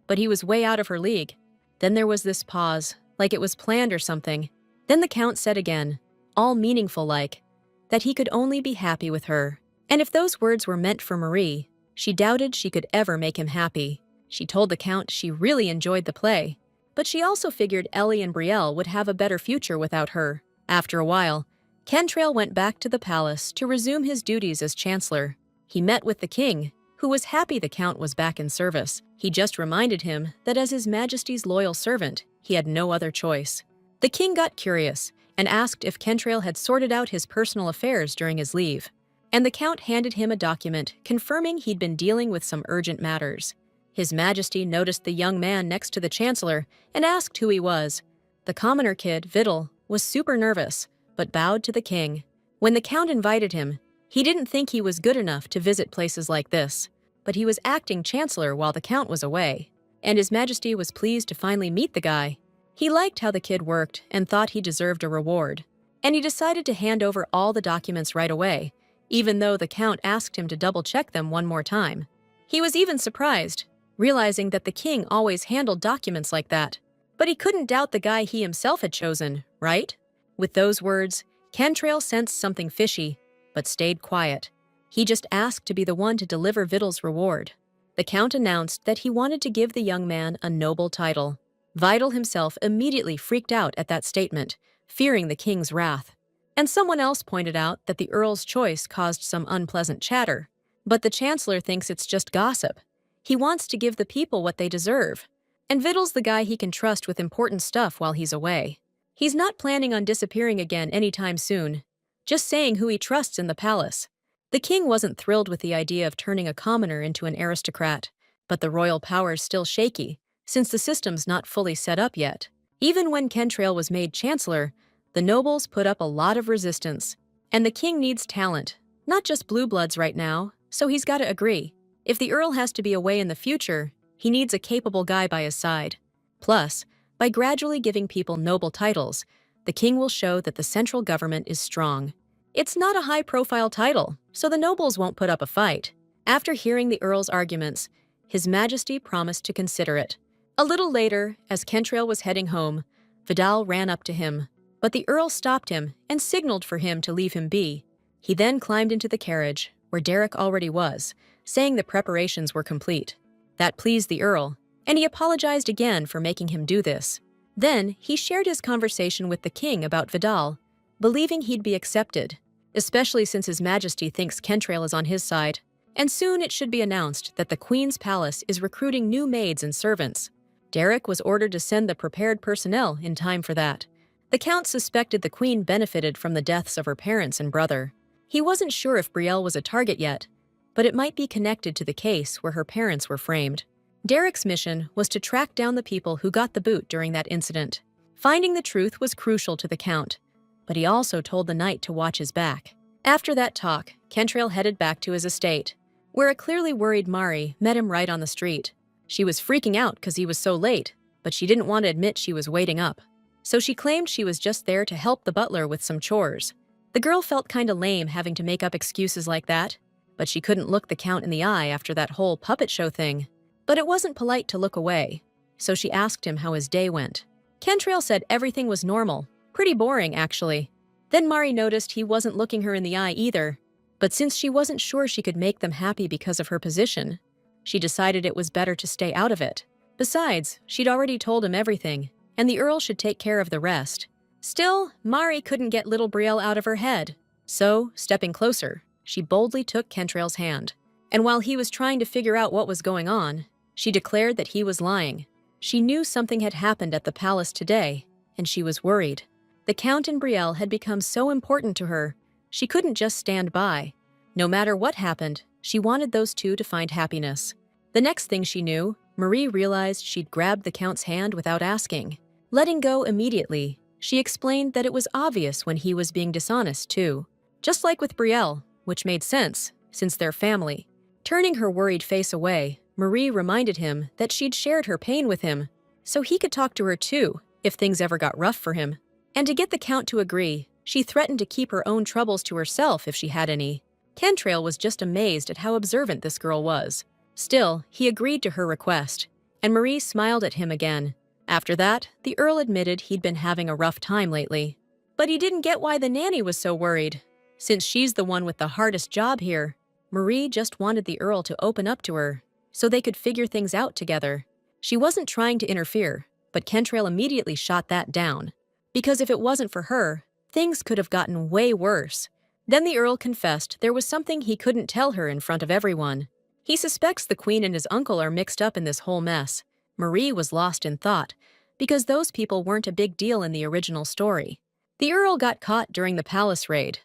But he was way out of her league. Then there was this pause, like it was planned or something. Then the Count said again, all meaningful like, that he could only be happy with her. And if those words were meant for Marie, she doubted she could ever make him happy. She told the Count she really enjoyed the play, but she also figured Ellie and Brielle would have a better future without her. After a while, Kentrail went back to the palace to resume his duties as Chancellor. He met with the king, who was happy the Count was back in service. He just reminded him that as His Majesty's loyal servant, he had no other choice. The king got curious and asked if Kentrail had sorted out his personal affairs during his leave, and the Count handed him a document confirming he'd been dealing with some urgent matters. His Majesty noticed the young man next to the Chancellor and asked who he was. The commoner kid, Vidal, was super nervous, but bowed to the king. When the Count invited him, he didn't think he was good enough to visit places like this, but he was acting Chancellor while the Count was away, and His Majesty was pleased to finally meet the guy. He liked how the kid worked and thought he deserved a reward, and he decided to hand over all the documents right away, even though the Count asked him to double-check them one more time. He was even surprised, realizing that the king always handled documents like that. But he couldn't doubt the guy he himself had chosen, right? With those words, Kentrail sensed something fishy, but stayed quiet. He just asked to be the one to deliver Vidal's reward. The Count announced that he wanted to give the young man a noble title. Vidal himself immediately freaked out at that statement, fearing the king's wrath. And someone else pointed out that the Earl's choice caused some unpleasant chatter. But the Chancellor thinks it's just gossip. He wants to give the people what they deserve. And Vidal's the guy he can trust with important stuff while he's away. He's not planning on disappearing again anytime soon, just saying who he trusts in the palace. The king wasn't thrilled with the idea of turning a commoner into an aristocrat, but the royal power's still shaky, since the system's not fully set up yet. Even when Kentrail was made Chancellor, the nobles put up a lot of resistance. And the king needs talent, not just blue bloods right now, so he's got to agree. If the Earl has to be away in the future, he needs a capable guy by his side. Plus, by gradually giving people noble titles, the king will show that the central government is strong. It's not a high-profile title, so the nobles won't put up a fight. After hearing the Earl's arguments, His Majesty promised to consider it. A little later, as Kentrail was heading home, Vidal ran up to him, but the Earl stopped him and signaled for him to leave him be. He then climbed into the carriage, where Derek already was, saying the preparations were complete. That pleased the Earl, and he apologized again for making him do this. Then, he shared his conversation with the king about Vidal, believing he'd be accepted, especially since His Majesty thinks Kentrail is on his side. And soon it should be announced that the Queen's palace is recruiting new maids and servants. Derek was ordered to send the prepared personnel in time for that. The Count suspected the Queen benefited from the deaths of her parents and brother. He wasn't sure if Brielle was a target yet, but it might be connected to the case where her parents were framed. Derek's mission was to track down the people who got the boot during that incident. Finding the truth was crucial to the Count, but he also told the knight to watch his back. After that talk, Kentrail headed back to his estate, where a clearly worried Mari met him right on the street. She was freaking out because he was so late, but she didn't want to admit she was waiting up. So she claimed she was just there to help the butler with some chores. The girl felt kinda lame having to make up excuses like that, but she couldn't look the Count in the eye after that whole puppet show thing. But it wasn't polite to look away, so she asked him how his day went. Kentrail said everything was normal, pretty boring actually. Then Mari noticed he wasn't looking her in the eye either, but since she wasn't sure she could make them happy because of her position, she decided it was better to stay out of it. Besides, she'd already told him everything, and the Earl should take care of the rest. Still, Mari couldn't get little Brielle out of her head, so, stepping closer, she boldly took Kentrail's hand. And while he was trying to figure out what was going on, she declared that he was lying. She knew something had happened at the palace today, and she was worried. The Count and Brielle had become so important to her, she couldn't just stand by. No matter what happened, she wanted those two to find happiness. The next thing she knew, Marie realized she'd grabbed the Count's hand without asking. Letting go immediately, she explained that it was obvious when he was being dishonest too. Just like with Brielle, which made sense, since they're family. Turning her worried face away, Marie reminded him that she'd shared her pain with him, so he could talk to her too, if things ever got rough for him. And to get the Count to agree, she threatened to keep her own troubles to herself if she had any. Kentrail was just amazed at how observant this girl was. Still, he agreed to her request, and Marie smiled at him again. After that, the Earl admitted he'd been having a rough time lately. But he didn't get why the nanny was so worried. Since she's the one with the hardest job here, Marie just wanted the Earl to open up to her, so they could figure things out together. She wasn't trying to interfere, but Kentrail immediately shot that down. Because if it wasn't for her, things could have gotten way worse. Then the Earl confessed there was something he couldn't tell her in front of everyone. He suspects the Queen and his uncle are mixed up in this whole mess. Marie was lost in thought, because those people weren't a big deal in the original story. The Earl got caught during the palace raid,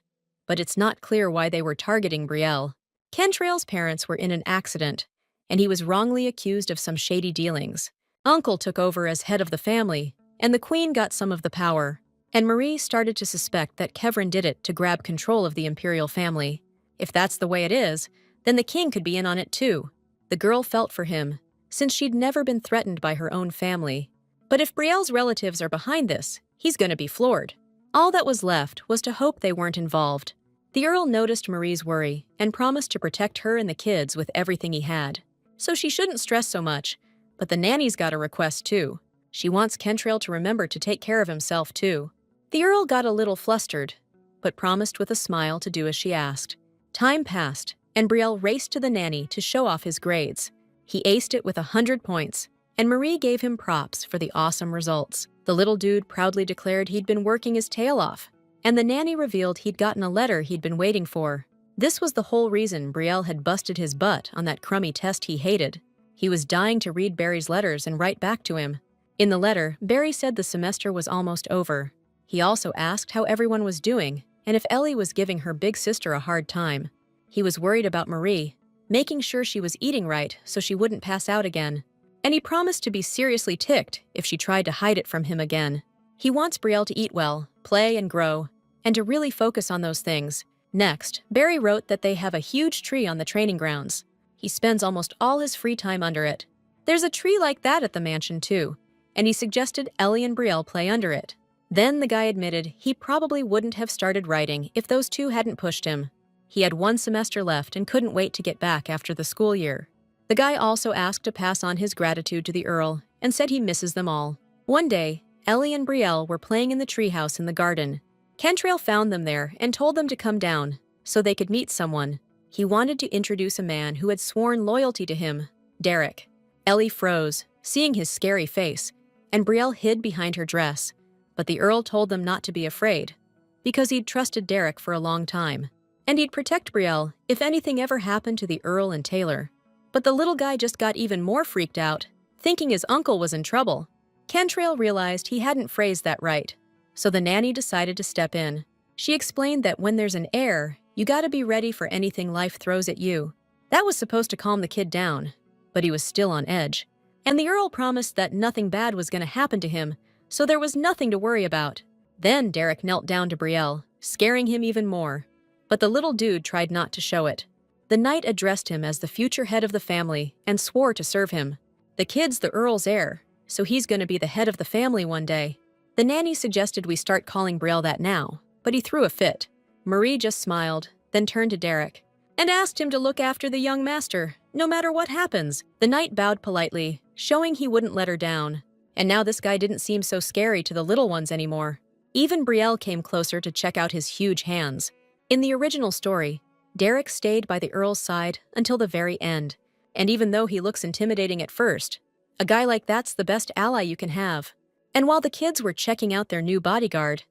but it's not clear why they were targeting Brielle. Kentrail's parents were in an accident, and he was wrongly accused of some shady dealings. Uncle took over as head of the family, and the Queen got some of the power, and Marie started to suspect that Kevrin did it to grab control of the imperial family. If that's the way it is, then the king could be in on it too. The girl felt for him, since she'd never been threatened by her own family. But if Brielle's relatives are behind this, he's gonna be floored. All that was left was to hope they weren't involved. The Earl noticed Marie's worry and promised to protect her and the kids with everything he had. So she shouldn't stress so much, but the nanny's got a request too. She wants Kentrail to remember to take care of himself too. The Earl got a little flustered, but promised with a smile to do as she asked. Time passed, and Brielle raced to the nanny to show off his grades. He aced it with 100 points, and Marie gave him props for the awesome results. The little dude proudly declared he'd been working his tail off, and the nanny revealed he'd gotten a letter he'd been waiting for. This was the whole reason Brielle had busted his butt on that crummy test he hated. He was dying to read Barry's letters and write back to him. In the letter, Barry said the semester was almost over. He also asked how everyone was doing, and if Ellie was giving her big sister a hard time. He was worried about Marie, making sure she was eating right so she wouldn't pass out again. And he promised to be seriously ticked if she tried to hide it from him again. He wants Brielle to eat well, play and grow, and to really focus on those things. Next, Barry wrote that they have a huge tree on the training grounds. He spends almost all his free time under it. There's a tree like that at the mansion too, and he suggested Ellie and Brielle play under it. Then the guy admitted he probably wouldn't have started writing if those two hadn't pushed him. He had 1 semester left and couldn't wait to get back after the school year. The guy also asked to pass on his gratitude to the Earl and said he misses them all. One day, Ellie and Brielle were playing in the treehouse in the garden. Kentrail found them there and told them to come down so they could meet someone. He wanted to introduce a man who had sworn loyalty to him, Derek. Ellie froze, seeing his scary face, and Brielle hid behind her dress. But the Earl told them not to be afraid, because he'd trusted Derek for a long time, and he'd protect Brielle if anything ever happened to the Earl and Taylor. But the little guy just got even more freaked out, thinking his uncle was in trouble. Kentrail realized he hadn't phrased that right, so the nanny decided to step in. She explained that when there's an heir, you gotta be ready for anything life throws at you. That was supposed to calm the kid down, but he was still on edge. And the Earl promised that nothing bad was gonna happen to him, so there was nothing to worry about. Then Derek knelt down to Brielle, scaring him even more. But the little dude tried not to show it. The knight addressed him as the future head of the family and swore to serve him. The kid's the Earl's heir, so he's going to be the head of the family one day. The nanny suggested we start calling Brielle that now, but he threw a fit. Marie just smiled, then turned to Derek and asked him to look after the young master, no matter what happens. The knight bowed politely, showing he wouldn't let her down. And now this guy didn't seem so scary to the little ones anymore. Even Brielle came closer to check out his huge hands. In the original story, Derek stayed by the Earl's side until the very end. And even though he looks intimidating at first, a guy like that's the best ally you can have. And while the kids were checking out their new bodyguard,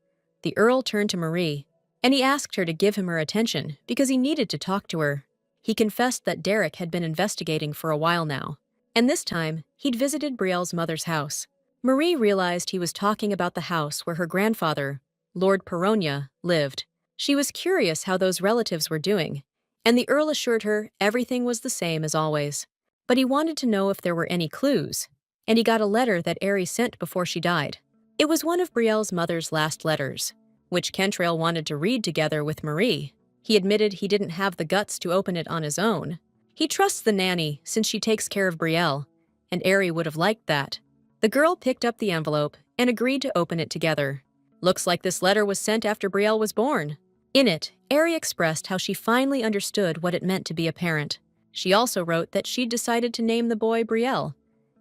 the Earl turned to Marie, and he asked her to give him her attention because he needed to talk to her. He confessed that Derek had been investigating for a while now, and this time he'd visited Brielle's mother's house. Marie realized he was talking about the house where her grandfather, Lord Peronia, lived. She was curious how those relatives were doing, and the Earl assured her everything was the same as always. But he wanted to know if there were any clues, and he got a letter that Aerie sent before she died. It was one of Brielle's mother's last letters, which Kentrail wanted to read together with Marie. He admitted he didn't have the guts to open it on his own. He trusts the nanny since she takes care of Brielle, and Aerie would have liked that. The girl picked up the envelope and agreed to open it together. Looks like this letter was sent after Brielle was born. In it, Aerie expressed how she finally understood what it meant to be a parent. She also wrote that she'd decided to name the boy Brielle,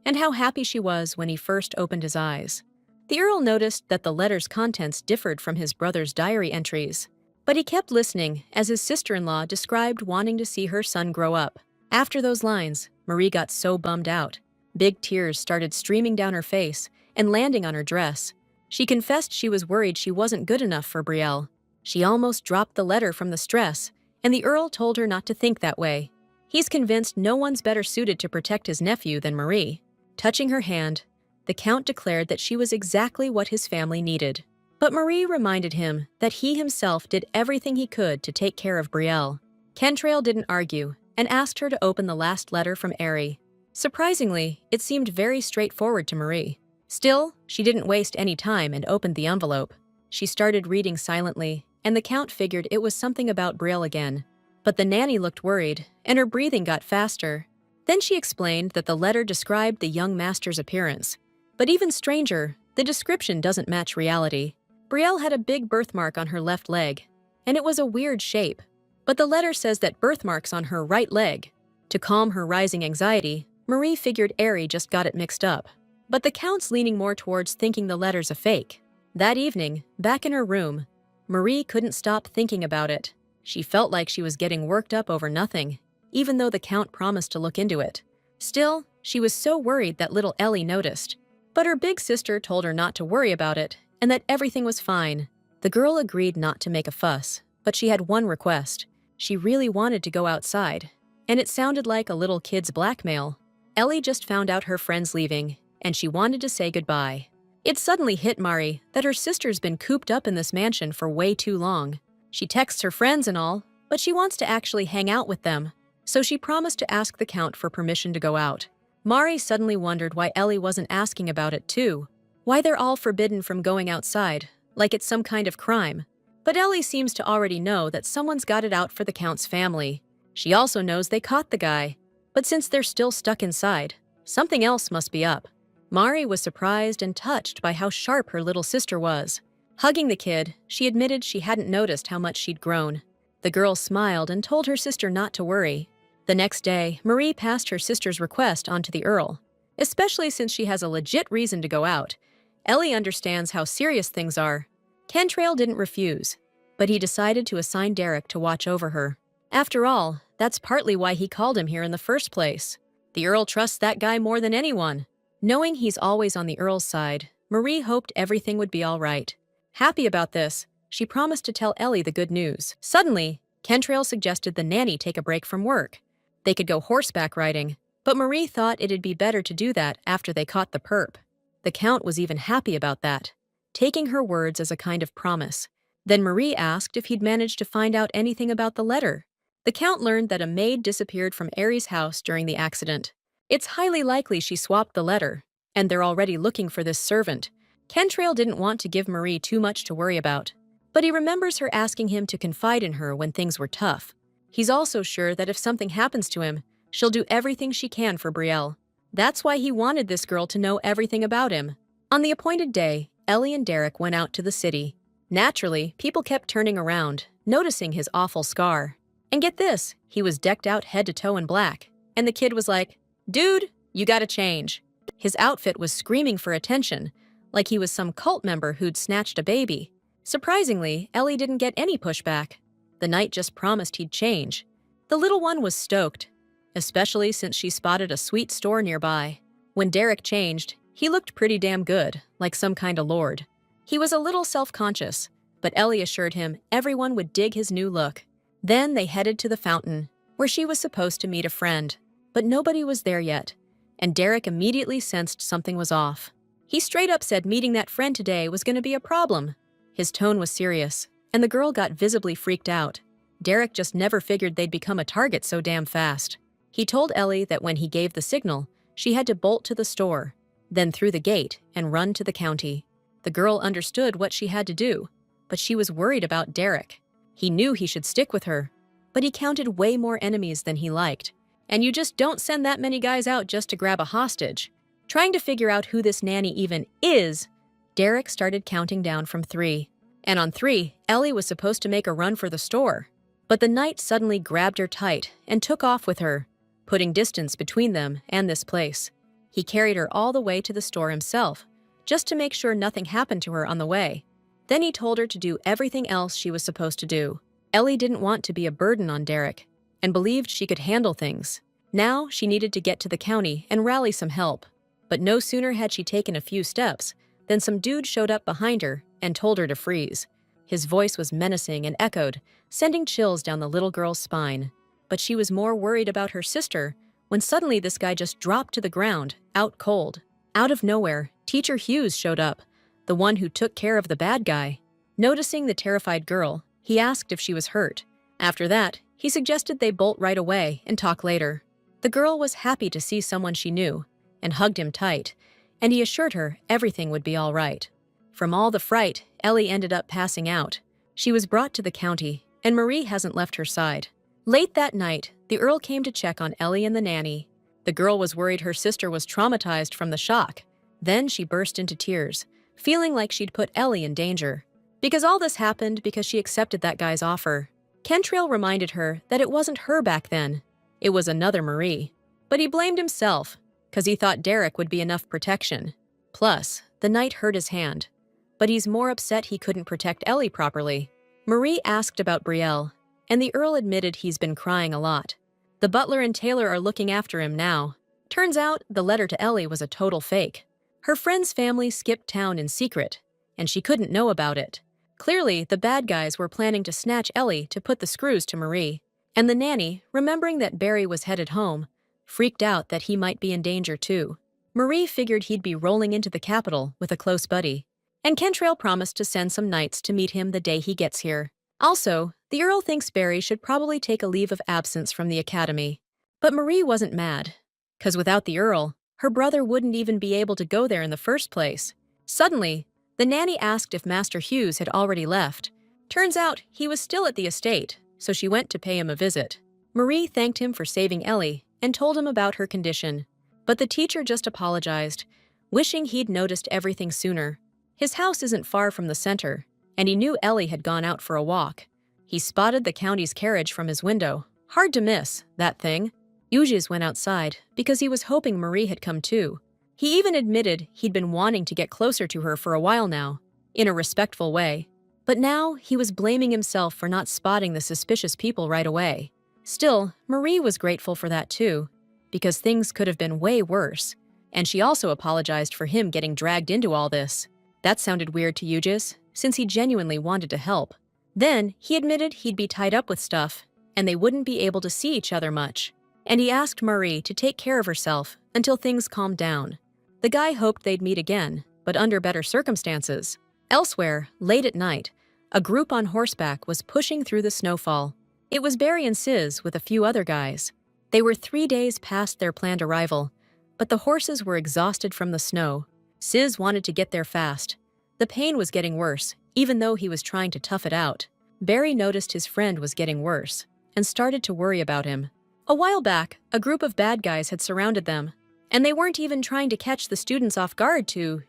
and how happy she was when he first opened his eyes. The Earl noticed that the letter's contents differed from his brother's diary entries, but he kept listening as his sister-in-law described wanting to see her son grow up. After those lines, Marie got so bummed out. Big tears started streaming down her face and landing on her dress. She confessed she was worried she wasn't good enough for Brielle. She almost dropped the letter from the stress, and the Earl told her not to think that way. He's convinced no one's better suited to protect his nephew than Marie. Touching her hand, the Count declared that she was exactly what his family needed. But Marie reminded him that he himself did everything he could to take care of Brielle. Kentrail didn't argue and asked her to open the last letter from Aerie. Surprisingly, it seemed very straightforward to Marie. Still, she didn't waste any time and opened the envelope. She started reading silently, and the Count figured it was something about Brielle again. But the nanny looked worried, and her breathing got faster. Then she explained that the letter described the young master's appearance. But even stranger, the description doesn't match reality. Brielle had a big birthmark on her left leg, and it was a weird shape. But the letter says that birthmark's on her right leg. To calm her rising anxiety, Marie figured Aerie just got it mixed up. But the Count's leaning more towards thinking the letter's a fake. That evening, back in her room, Marie couldn't stop thinking about it. She felt like she was getting worked up over nothing, even though the Count promised to look into it. Still, she was so worried that little Ellie noticed. But her big sister told her not to worry about it and that everything was fine. The girl agreed not to make a fuss, but she had one request. She really wanted to go outside, and it sounded like a little kid's blackmail. Ellie just found out her friend's leaving, and she wanted to say goodbye. It suddenly hit Mari that her sister's been cooped up in this mansion for way too long. She texts her friends and all, but she wants to actually hang out with them, so she promised to ask the Count for permission to go out. Mari suddenly wondered why Ellie wasn't asking about it too. Why they're all forbidden from going outside, like it's some kind of crime. But Ellie seems to already know that someone's got it out for the Count's family. She also knows they caught the guy. But since they're still stuck inside, something else must be up. Mari was surprised and touched by how sharp her little sister was. Hugging the kid, she admitted she hadn't noticed how much she'd grown. The girl smiled and told her sister not to worry. The next day, Marie passed her sister's request on to the Earl. Especially since she has a legit reason to go out. Ellie understands how serious things are. Kentrail didn't refuse, but he decided to assign Derek to watch over her. After all, that's partly why he called him here in the first place. The Earl trusts that guy more than anyone. Knowing he's always on the Earl's side, Marie hoped everything would be all right. Happy about this, she promised to tell Ellie the good news. Suddenly, Kentrail suggested the nanny take a break from work. They could go horseback riding, but Marie thought it'd be better to do that after they caught the perp. The Count was even happy about that, taking her words as a kind of promise. Then Marie asked if he'd managed to find out anything about the letter. The Count learned that a maid disappeared from Aerie's house during the accident. It's highly likely she swapped the letter, and they're already looking for this servant. Kentrail didn't want to give Marie too much to worry about, but he remembers her asking him to confide in her when things were tough. He's also sure that if something happens to him, she'll do everything she can for Brielle. That's why he wanted this girl to know everything about him. On the appointed day, Ellie and Derek went out to the city. Naturally, people kept turning around, noticing his awful scar. And get this, he was decked out head to toe in black. And the kid was like, "Dude, you gotta change." His outfit was screaming for attention, like he was some cult member who'd snatched a baby. Surprisingly, Ellie didn't get any pushback. The knight just promised he'd change. The little one was stoked, especially since she spotted a sweet store nearby. When Derek changed, he looked pretty damn good, like some kind of lord. He was a little self-conscious, but Ellie assured him everyone would dig his new look. Then they headed to the fountain, where she was supposed to meet a friend. But nobody was there yet, and Derek immediately sensed something was off. He straight up said meeting that friend today was going to be a problem. His tone was serious, and the girl got visibly freaked out. Derek just never figured they'd become a target so damn fast. He told Ellie that when he gave the signal, she had to bolt to the store, then through the gate and run to the county. The girl understood what she had to do, but she was worried about Derek. He knew he should stick with her, but he counted way more enemies than he liked. And you just don't send that many guys out just to grab a hostage. Trying to figure out who this nanny even is, Derek started counting down from 3. And on 3, Ellie was supposed to make a run for the store. But the knight suddenly grabbed her tight and took off with her, putting distance between them and this place. He carried her all the way to the store himself, just to make sure nothing happened to her on the way. Then he told her to do everything else she was supposed to do. Ellie didn't want to be a burden on Derek, and believed she could handle things. Now she needed to get to the county and rally some help. But no sooner had she taken a few steps than some dude showed up behind her and told her to freeze. His voice was menacing and echoed, sending chills down the little girl's spine. But she was more worried about her sister when suddenly this guy just dropped to the ground, out cold. Out of nowhere, Teacher Hughes showed up, the one who took care of the bad guy. Noticing the terrified girl, he asked if she was hurt. After that, he suggested they bolt right away and talk later. The girl was happy to see someone she knew and hugged him tight, and he assured her everything would be all right. From all the fright, Ellie ended up passing out. She was brought to the county, and Marie hasn't left her side. Late that night, the Earl came to check on Ellie and the nanny. The girl was worried her sister was traumatized from the shock. Then she burst into tears, feeling like she'd put Ellie in danger. Because all this happened because she accepted that guy's offer. Kentrail reminded her that it wasn't her back then. It was another Marie. But he blamed himself, because he thought Derek would be enough protection. Plus, the knight hurt his hand. But he's more upset he couldn't protect Ellie properly. Marie asked about Brielle, and the Earl admitted he's been crying a lot. The butler and tailor are looking after him now. Turns out, the letter to Ellie was a total fake. Her friend's family skipped town in secret, and she couldn't know about it. Clearly, the bad guys were planning to snatch Ellie to put the screws to Marie. And the nanny, remembering that Barry was headed home, freaked out that he might be in danger too. Marie figured he'd be rolling into the capital with a close buddy. And Kentrail promised to send some knights to meet him the day he gets here. Also, the Earl thinks Barry should probably take a leave of absence from the academy. But Marie wasn't mad, because without the Earl, her brother wouldn't even be able to go there in the first place. Suddenly, the nanny asked if Master Hughes had already left. Turns out he was still at the estate, so she went to pay him a visit. Marie thanked him for saving Ellie and told him about her condition. But the teacher just apologized, wishing he'd noticed everything sooner. His house isn't far from the center, and he knew Ellie had gone out for a walk. He spotted the county's carriage from his window. Hard to miss, that thing. Euges went outside because he was hoping Marie had come too. He even admitted he'd been wanting to get closer to her for a while now, in a respectful way. But now he was blaming himself for not spotting the suspicious people right away. Still, Marie was grateful for that too, because things could have been way worse. And she also apologized for him getting dragged into all this. That sounded weird to Euges, since he genuinely wanted to help. Then, he admitted he'd be tied up with stuff, and they wouldn't be able to see each other much. And he asked Marie to take care of herself until things calmed down. The guy hoped they'd meet again, but under better circumstances. Elsewhere, late at night, a group on horseback was pushing through the snowfall. It was Barry and Sis with a few other guys. They were 3 days past their planned arrival, but the horses were exhausted from the snow. Sis wanted to get there fast, The pain was getting worse, even though he was trying to tough it out. Barry noticed his friend was getting worse and started to worry about him. A while back, a group of bad guys had surrounded them, and they weren't even trying to catch the students off guard to,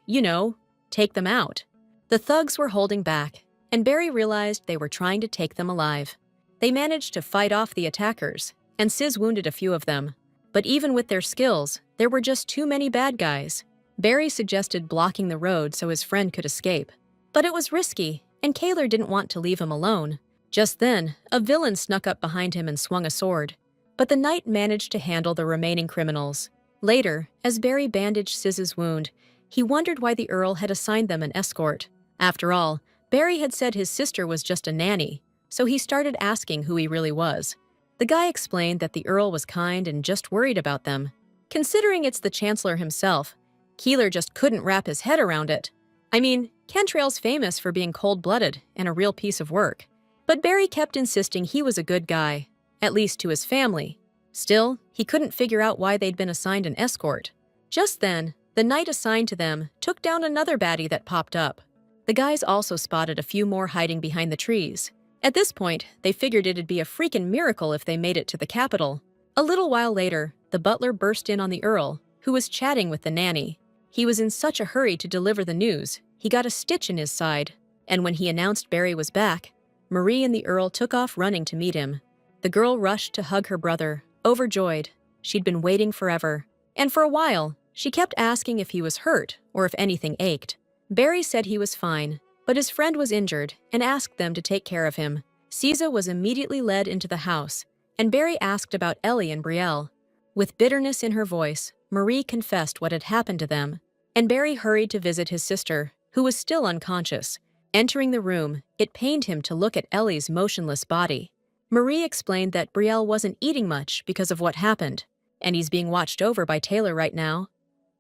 take them out. The thugs were holding back, and Barry realized they were trying to take them alive. They managed to fight off the attackers, and Sis wounded a few of them. But even with their skills, there were just too many bad guys. Barry suggested blocking the road so his friend could escape. But it was risky, and Kaler didn't want to leave him alone. Just then, a villain snuck up behind him and swung a sword. But the knight managed to handle the remaining criminals. Later, as Barry bandaged Sis's wound, he wondered why the Earl had assigned them an escort. After all, Barry had said his sister was just a nanny, so he started asking who he really was. The guy explained that the Earl was kind and just worried about them. Considering it's the Chancellor himself, Keeler just couldn't wrap his head around it. I mean, Cantrail's famous for being cold-blooded and a real piece of work. But Barry kept insisting he was a good guy, at least to his family. Still, he couldn't figure out why they'd been assigned an escort. Just then, the knight assigned to them took down another baddie that popped up. The guys also spotted a few more hiding behind the trees. At this point, they figured it'd be a freaking miracle if they made it to the capital. A little while later, the butler burst in on the Earl, who was chatting with the nanny. He was in such a hurry to deliver the news, he got a stitch in his side. And when he announced Barry was back, Marie and the Earl took off running to meet him. The girl rushed to hug her brother, overjoyed. She'd been waiting forever. And for a while, she kept asking if he was hurt or if anything ached. Barry said he was fine, but his friend was injured and asked them to take care of him. Caesar was immediately led into the house, and Barry asked about Ellie and Brielle. With bitterness in her voice, Marie confessed what had happened to them, and Barry hurried to visit his sister, who was still unconscious. Entering the room, it pained him to look at Ellie's motionless body. Marie explained that Brielle wasn't eating much because of what happened, and he's being watched over by Taylor right now.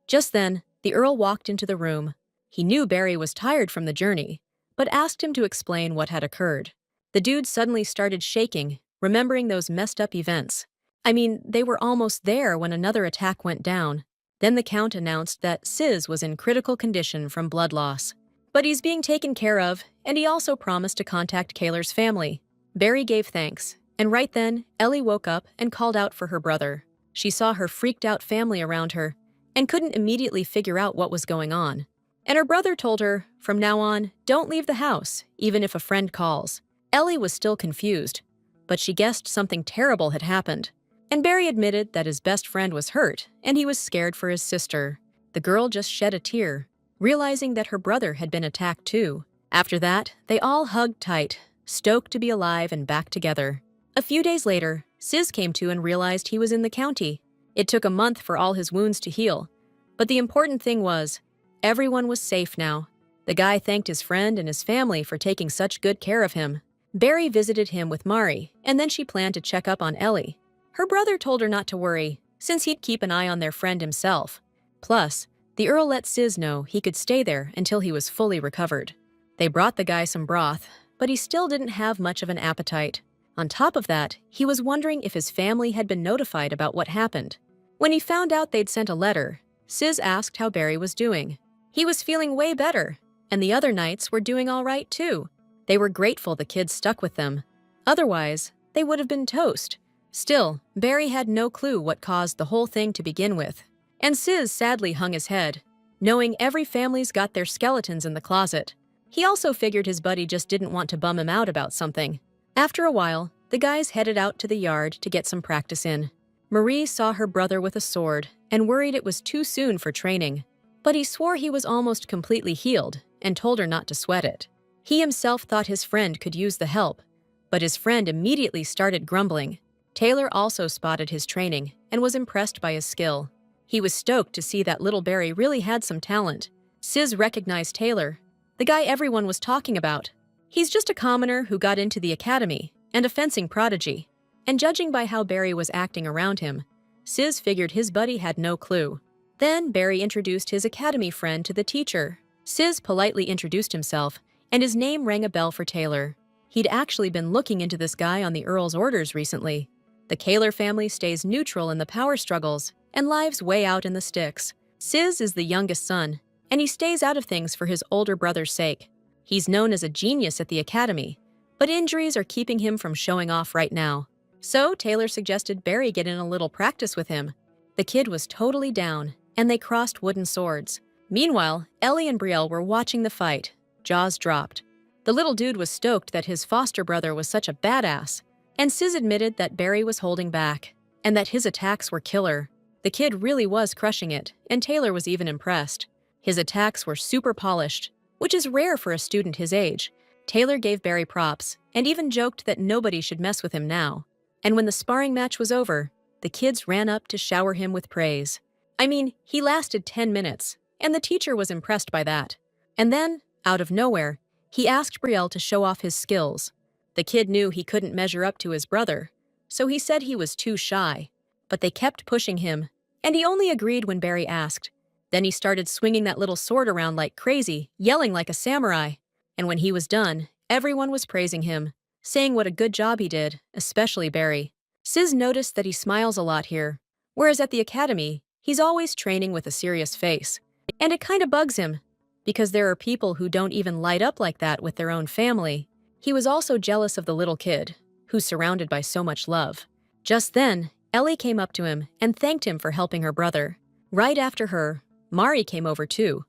Just then, the Earl walked into the room. He knew Barry was tired from the journey, but asked him to explain what had occurred. The dude suddenly started shaking, remembering those messed up events. I mean, they were almost there when another attack went down. Then the Count announced that Sis was in critical condition from blood loss. But he's being taken care of, and he also promised to contact Kaler's family. Barry gave thanks, and right then, Ellie woke up and called out for her brother. She saw her freaked-out family around her, and couldn't immediately figure out what was going on. And her brother told her, from now on, don't leave the house, even if a friend calls. Ellie was still confused, but she guessed something terrible had happened. And Barry admitted that his best friend was hurt, and he was scared for his sister. The girl just shed a tear, realizing that her brother had been attacked too. After that, they all hugged tight, stoked to be alive and back together. A few days later, Sis came to and realized he was in the county. It took a month for all his wounds to heal, but the important thing was, everyone was safe now. The guy thanked his friend and his family for taking such good care of him. Barry visited him with Mari, and then she planned to check up on Ellie. Her brother told her not to worry, since he'd keep an eye on their friend himself. Plus, the Earl let Sis know he could stay there until he was fully recovered. They brought the guy some broth, but he still didn't have much of an appetite. On top of that, he was wondering if his family had been notified about what happened. When he found out they'd sent a letter, Sis asked how Barry was doing. He was feeling way better, and the other knights were doing all right too. They were grateful the kids stuck with them. Otherwise, they would have been toast. Still, Barry had no clue what caused the whole thing to begin with. And Sis sadly hung his head, knowing every family's got their skeletons in the closet. He also figured his buddy just didn't want to bum him out about something. After a while, the guys headed out to the yard to get some practice in. Marie saw her brother with a sword and worried it was too soon for training. But he swore he was almost completely healed and told her not to sweat it. He himself thought his friend could use the help, but his friend immediately started grumbling. Taylor also spotted his training and was impressed by his skill. He was stoked to see that little Barry really had some talent. Sis recognized Taylor, the guy everyone was talking about. He's just a commoner who got into the academy and a fencing prodigy. And judging by how Barry was acting around him, Sis figured his buddy had no clue. Then Barry introduced his academy friend to the teacher. Sis politely introduced himself, and his name rang a bell for Taylor. He'd actually been looking into this guy on the Earl's orders recently. The Kaler family stays neutral in the power struggles and lives way out in the sticks. Sis is the youngest son, and he stays out of things for his older brother's sake. He's known as a genius at the academy, but injuries are keeping him from showing off right now. So Taylor suggested Barry get in a little practice with him. The kid was totally down, and they crossed wooden swords. Meanwhile, Ellie and Brielle were watching the fight, jaws dropped. The little dude was stoked that his foster brother was such a badass, and Sis admitted that Barry was holding back, and that his attacks were killer. The kid really was crushing it, and Taylor was even impressed. His attacks were super polished, which is rare for a student his age. Taylor gave Barry props, and even joked that nobody should mess with him now. And when the sparring match was over, the kids ran up to shower him with praise. I mean, he lasted 10 minutes, and the teacher was impressed by that. And then, out of nowhere, he asked Brielle to show off his skills. The kid knew he couldn't measure up to his brother, so he said he was too shy. But they kept pushing him, and he only agreed when Barry asked. Then he started swinging that little sword around like crazy, yelling like a samurai. And when he was done, everyone was praising him, saying what a good job he did, especially Barry. Sis noticed that he smiles a lot here, whereas at the academy, he's always training with a serious face. And it kinda bugs him, because there are people who don't even light up like that with their own family. He was also jealous of the little kid, who's surrounded by so much love. Just then, Ellie came up to him and thanked him for helping her brother. Right after her, Mari came over too,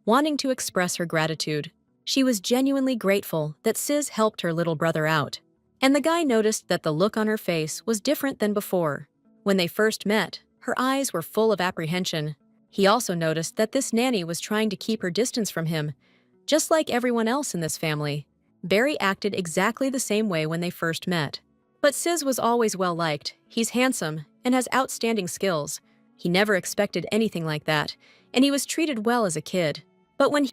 wanting to express her gratitude. She was genuinely grateful that Sis helped her little brother out. And the guy noticed that the look on her face was different than before. When they first met, her eyes were full of apprehension. He also noticed that this nanny was trying to keep her distance from him, just like everyone else in this family. Barry acted exactly the same way when they first met. But Sis was always well-liked. He's handsome and has outstanding skills. He never expected anything like that, and he was treated well as a kid.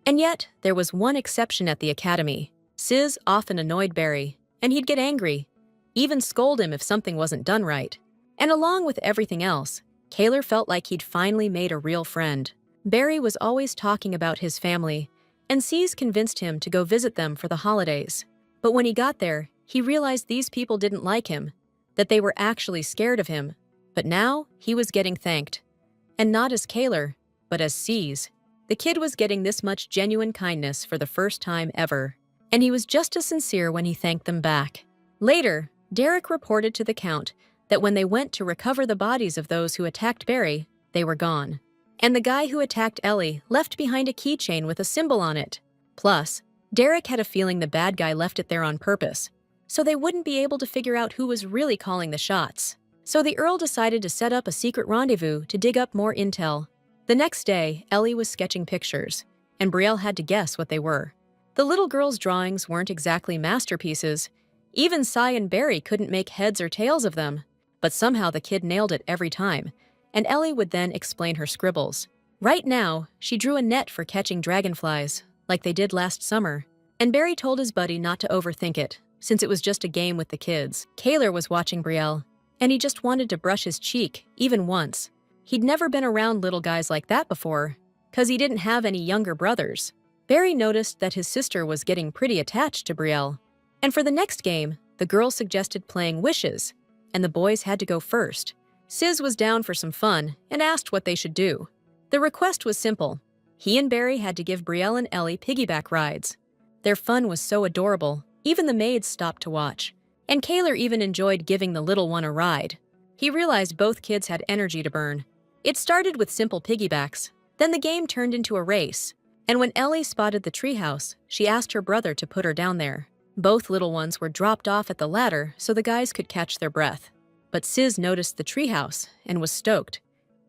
And yet, there was one exception at the academy. Sis often annoyed Barry, and he'd get angry, even scold him if something wasn't done right. And along with everything else, Taylor felt like he'd finally made a real friend. Barry was always talking about his family, and Sis convinced him to go visit them for the holidays. But when he got there, he realized these people didn't like him, that they were actually scared of him. But now, he was getting thanked. And not as Taylor, but as Sis. The kid was getting this much genuine kindness for the first time ever, and he was just as sincere when he thanked them back. Later, Derek reported to the Count that when they went to recover the bodies of those who attacked Barry, they were gone. And the guy who attacked Ellie left behind a keychain with a symbol on it. Plus, Derek had a feeling the bad guy left it there on purpose, so they wouldn't be able to figure out who was really calling the shots. So the Earl decided to set up a secret rendezvous to dig up more intel. The next day, Ellie was sketching pictures, and Brielle had to guess what they were. The little girl's drawings weren't exactly masterpieces. Even Cy and Barry couldn't make heads or tails of them. But somehow the kid nailed it every time, and Ellie would then explain her scribbles. Right now, she drew a net for catching dragonflies, like they did last summer. And Barry told his buddy not to overthink it, since it was just a game with the kids. Taylor was watching Brielle, and he just wanted to brush his cheek, even once. He'd never been around little guys like that before, 'cause he didn't have any younger brothers. Barry noticed that his sister was getting pretty attached to Brielle. And for the next game, the girl suggested playing wishes, and the boys had to go first. Sis was down for some fun and asked what they should do. The request was simple. He and Barry had to give Brielle and Ellie piggyback rides. Their fun was so adorable, even the maids stopped to watch. And Taylor even enjoyed giving the little one a ride. He realized both kids had energy to burn. It started with simple piggybacks, then the game turned into a race. And when Ellie spotted the treehouse, she asked her brother to put her down there. Both little ones were dropped off at the ladder so the guys could catch their breath. But Sis noticed the treehouse and was stoked.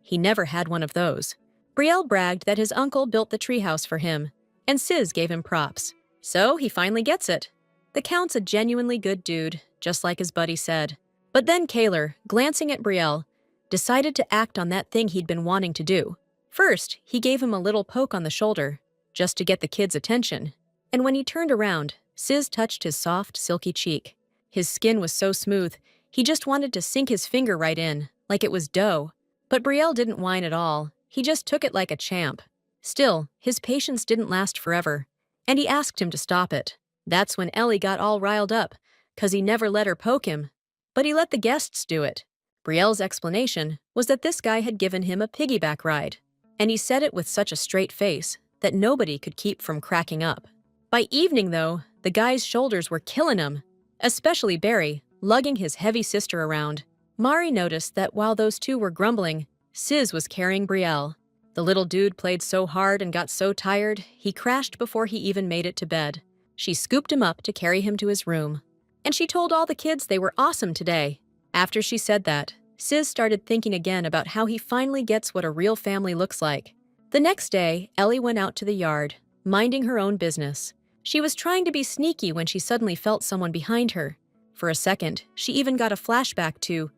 He never had one of those. Brielle bragged that his uncle built the treehouse for him, and Sis gave him props. So he finally gets it. The Count's a genuinely good dude, just like his buddy said. But then Taylor, glancing at Brielle, decided to act on that thing he'd been wanting to do. First, he gave him a little poke on the shoulder, just to get the kid's attention. And when he turned around, Sis touched his soft, silky cheek. His skin was so smooth, he just wanted to sink his finger right in, like it was dough. But Brielle didn't whine at all. He just took it like a champ. Still, his patience didn't last forever, and he asked him to stop it. That's when Ellie got all riled up, 'cause he never let her poke him. But he let the guests do it. Brielle's explanation was that this guy had given him a piggyback ride, and he said it with such a straight face that nobody could keep from cracking up. By evening, though, the guy's shoulders were killing him, especially Barry, lugging his heavy sister around. Mari noticed that while those two were grumbling, Sis was carrying Brielle. The little dude played so hard and got so tired, he crashed before he even made it to bed. She scooped him up to carry him to his room. And she told all the kids they were awesome today. After she said that, Sis started thinking again about how he finally gets what a real family looks like. The next day, Ellie went out to the yard, minding her own business. She was trying to be sneaky when she suddenly felt someone behind her. For a second, she even got a flashback to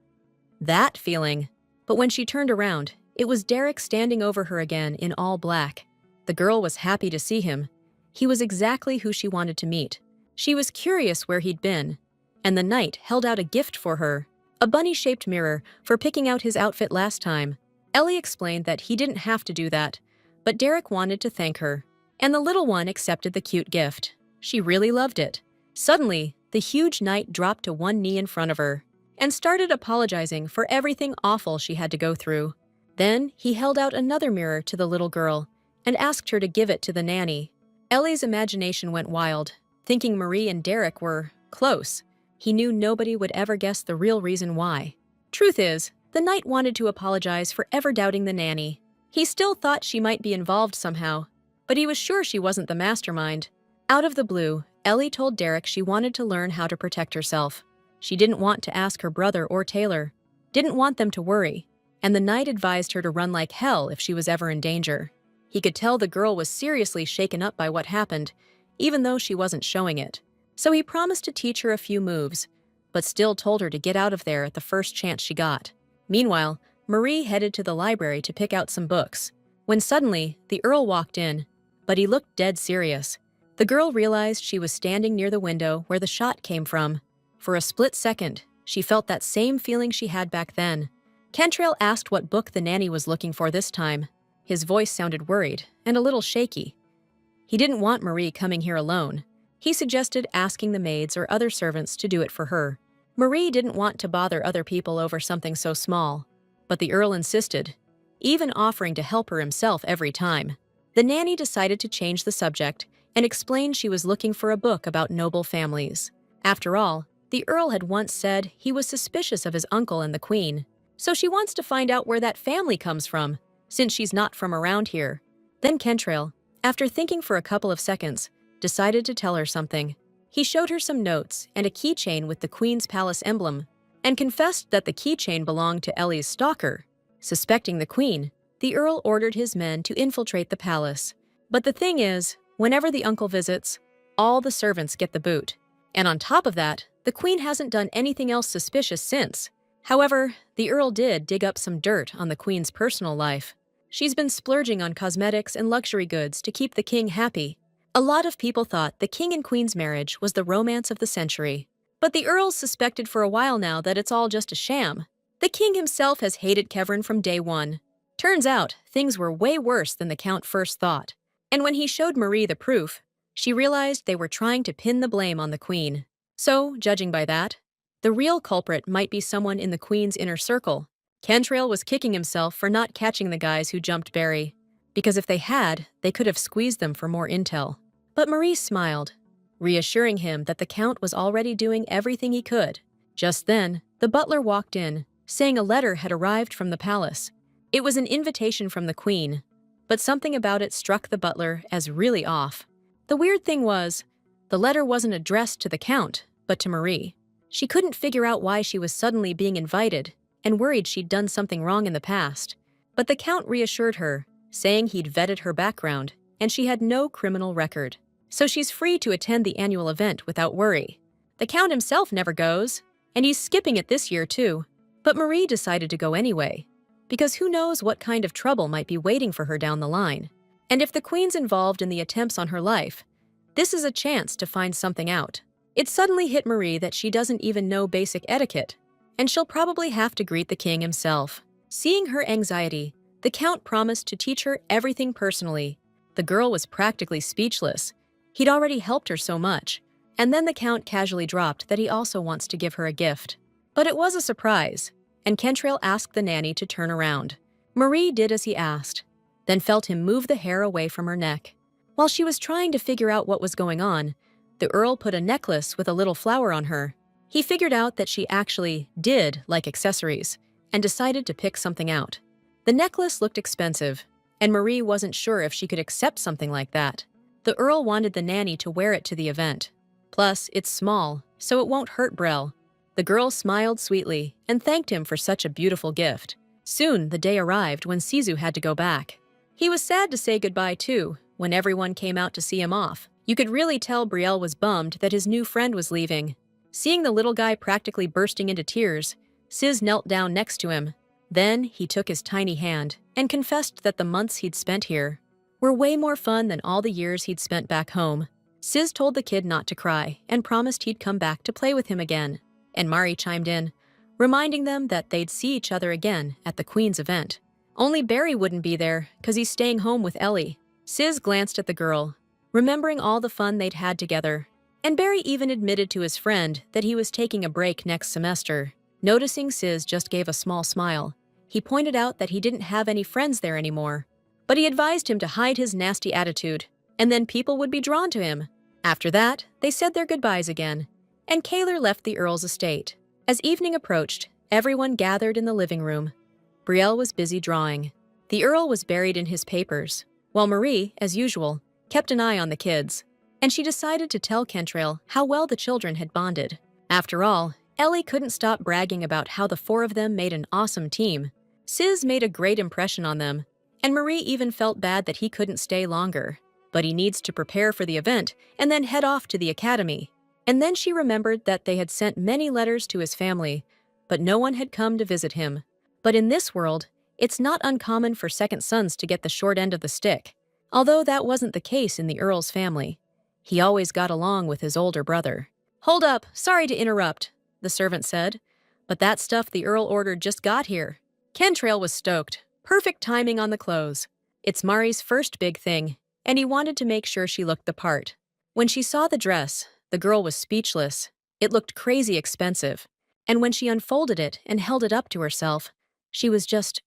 that feeling. But when she turned around, it was Derek standing over her again in all black. The girl was happy to see him. He was exactly who she wanted to meet. She was curious where he'd been. And the knight held out a gift for her, a bunny-shaped mirror for picking out his outfit last time. Ellie explained that he didn't have to do that, but Derek wanted to thank her. And the little one accepted the cute gift. She really loved it. Suddenly, the huge knight dropped to one knee in front of her and started apologizing for everything awful she had to go through. Then he held out another mirror to the little girl and asked her to give it to the nanny. Ellie's imagination went wild, thinking Marie and Derek were close. He knew nobody would ever guess the real reason why. Truth is, the knight wanted to apologize for ever doubting the nanny. He still thought she might be involved somehow, but he was sure she wasn't the mastermind. Out of the blue, Ellie told Derek she wanted to learn how to protect herself. She didn't want to ask her brother or Taylor, didn't want them to worry, and the knight advised her to run like hell if she was ever in danger. He could tell the girl was seriously shaken up by what happened, even though she wasn't showing it. So he promised to teach her a few moves, but still told her to get out of there at the first chance she got. Meanwhile, Marie headed to the library to pick out some books, when suddenly the Earl walked in, but he looked dead serious. The girl realized she was standing near the window where the shot came from. For a split second, she felt that same feeling she had back then. Kentrail asked what book the nanny was looking for this time. His voice sounded worried and a little shaky. He didn't want Marie coming here alone. He suggested asking the maids or other servants to do it for her. Marie didn't want to bother other people over something so small, but the Earl insisted, even offering to help her himself every time. The nanny decided to change the subject and explained she was looking for a book about noble families. After all, the Earl had once said he was suspicious of his uncle and the Queen, so she wants to find out where that family comes from, since she's not from around here. Then Kentrail, after thinking for a couple of seconds, decided to tell her something. He showed her some notes and a keychain with the Queen's Palace emblem, and confessed that the keychain belonged to Ellie's stalker. Suspecting the Queen, the Earl ordered his men to infiltrate the palace. But the thing is, whenever the uncle visits, all the servants get the boot. And on top of that, the Queen hasn't done anything else suspicious since. However, the Earl did dig up some dirt on the Queen's personal life. She's been splurging on cosmetics and luxury goods to keep the king happy. A lot of people thought the king and queen's marriage was the romance of the century. But the Earls suspected for a while now that it's all just a sham. The king himself has hated Kevrin from day one. Turns out, things were way worse than the Count first thought. And when he showed Marie the proof, she realized they were trying to pin the blame on the Queen. So, judging by that, the real culprit might be someone in the Queen's inner circle. Kentrail was kicking himself for not catching the guys who jumped Barry, because if they had, they could have squeezed them for more intel. But Marie smiled, reassuring him that the Count was already doing everything he could. Just then, the butler walked in, saying a letter had arrived from the palace. It was an invitation from the Queen, but something about it struck the butler as really off. The weird thing was, the letter wasn't addressed to the Count, but to Marie. She couldn't figure out why she was suddenly being invited, and worried she'd done something wrong in the past. But the Count reassured her, saying he'd vetted her background, and she had no criminal record. So she's free to attend the annual event without worry. The Count himself never goes, and he's skipping it this year too. But Marie decided to go anyway, because who knows what kind of trouble might be waiting for her down the line. And if the Queen's involved in the attempts on her life, this is a chance to find something out. It suddenly hit Marie that she doesn't even know basic etiquette, and she'll probably have to greet the king himself. Seeing her anxiety, the Count promised to teach her everything personally. The girl was practically speechless. He'd already helped her so much, and then the Count casually dropped that he also wants to give her a gift. But it was a surprise, and Kentrail asked the nanny to turn around. Marie did as he asked. then felt him move the hair away from her neck. While she was trying to figure out what was going on, the Earl put a necklace with a little flower on her. He figured out that she actually did like accessories and decided to pick something out. The necklace looked expensive, and Marie wasn't sure if she could accept something like that. The Earl wanted the nanny to wear it to the event. Plus, it's small, so it won't hurt Brel. The girl smiled sweetly and thanked him for such a beautiful gift. Soon, the day arrived when Sisu had to go back. He was sad to say goodbye too, when everyone came out to see him off. You could really tell Brielle was bummed that his new friend was leaving. Seeing the little guy practically bursting into tears, Sis knelt down next to him. Then he took his tiny hand and confessed that the months he'd spent here were way more fun than all the years he'd spent back home. Sis told the kid not to cry and promised he'd come back to play with him again. And Mari chimed in, reminding them that they'd see each other again at the Queen's event. Only Barry wouldn't be there, because he's staying home with Ellie. Sis glanced at the girl, remembering all the fun they'd had together. And Barry even admitted to his friend that he was taking a break next semester. Noticing Sis just gave a small smile, he pointed out that he didn't have any friends there anymore. But he advised him to hide his nasty attitude, and then people would be drawn to him. After that, they said their goodbyes again, and Kaylor left the Earl's estate. As evening approached, everyone gathered in the living room. Brielle was busy drawing. The Earl was buried in his papers, while Marie, as usual, kept an eye on the kids. And she decided to tell Kentrail how well the children had bonded. After all, Ellie couldn't stop bragging about how the four of them made an awesome team. Sis made a great impression on them, and Marie even felt bad that he couldn't stay longer. But he needs to prepare for the event and then head off to the academy. And then she remembered that they had sent many letters to his family, but no one had come to visit him. But in this world, it's not uncommon for second sons to get the short end of the stick, although that wasn't the case in the Earl's family. He always got along with his older brother. "Hold up, sorry to interrupt," the servant said, "but that stuff the Earl ordered just got here." Kentrail was stoked. Perfect timing on the clothes. It's Mari's first big thing, and he wanted to make sure she looked the part. When she saw the dress, the girl was speechless. It looked crazy expensive. And when she unfolded it and held it up to herself, she was just,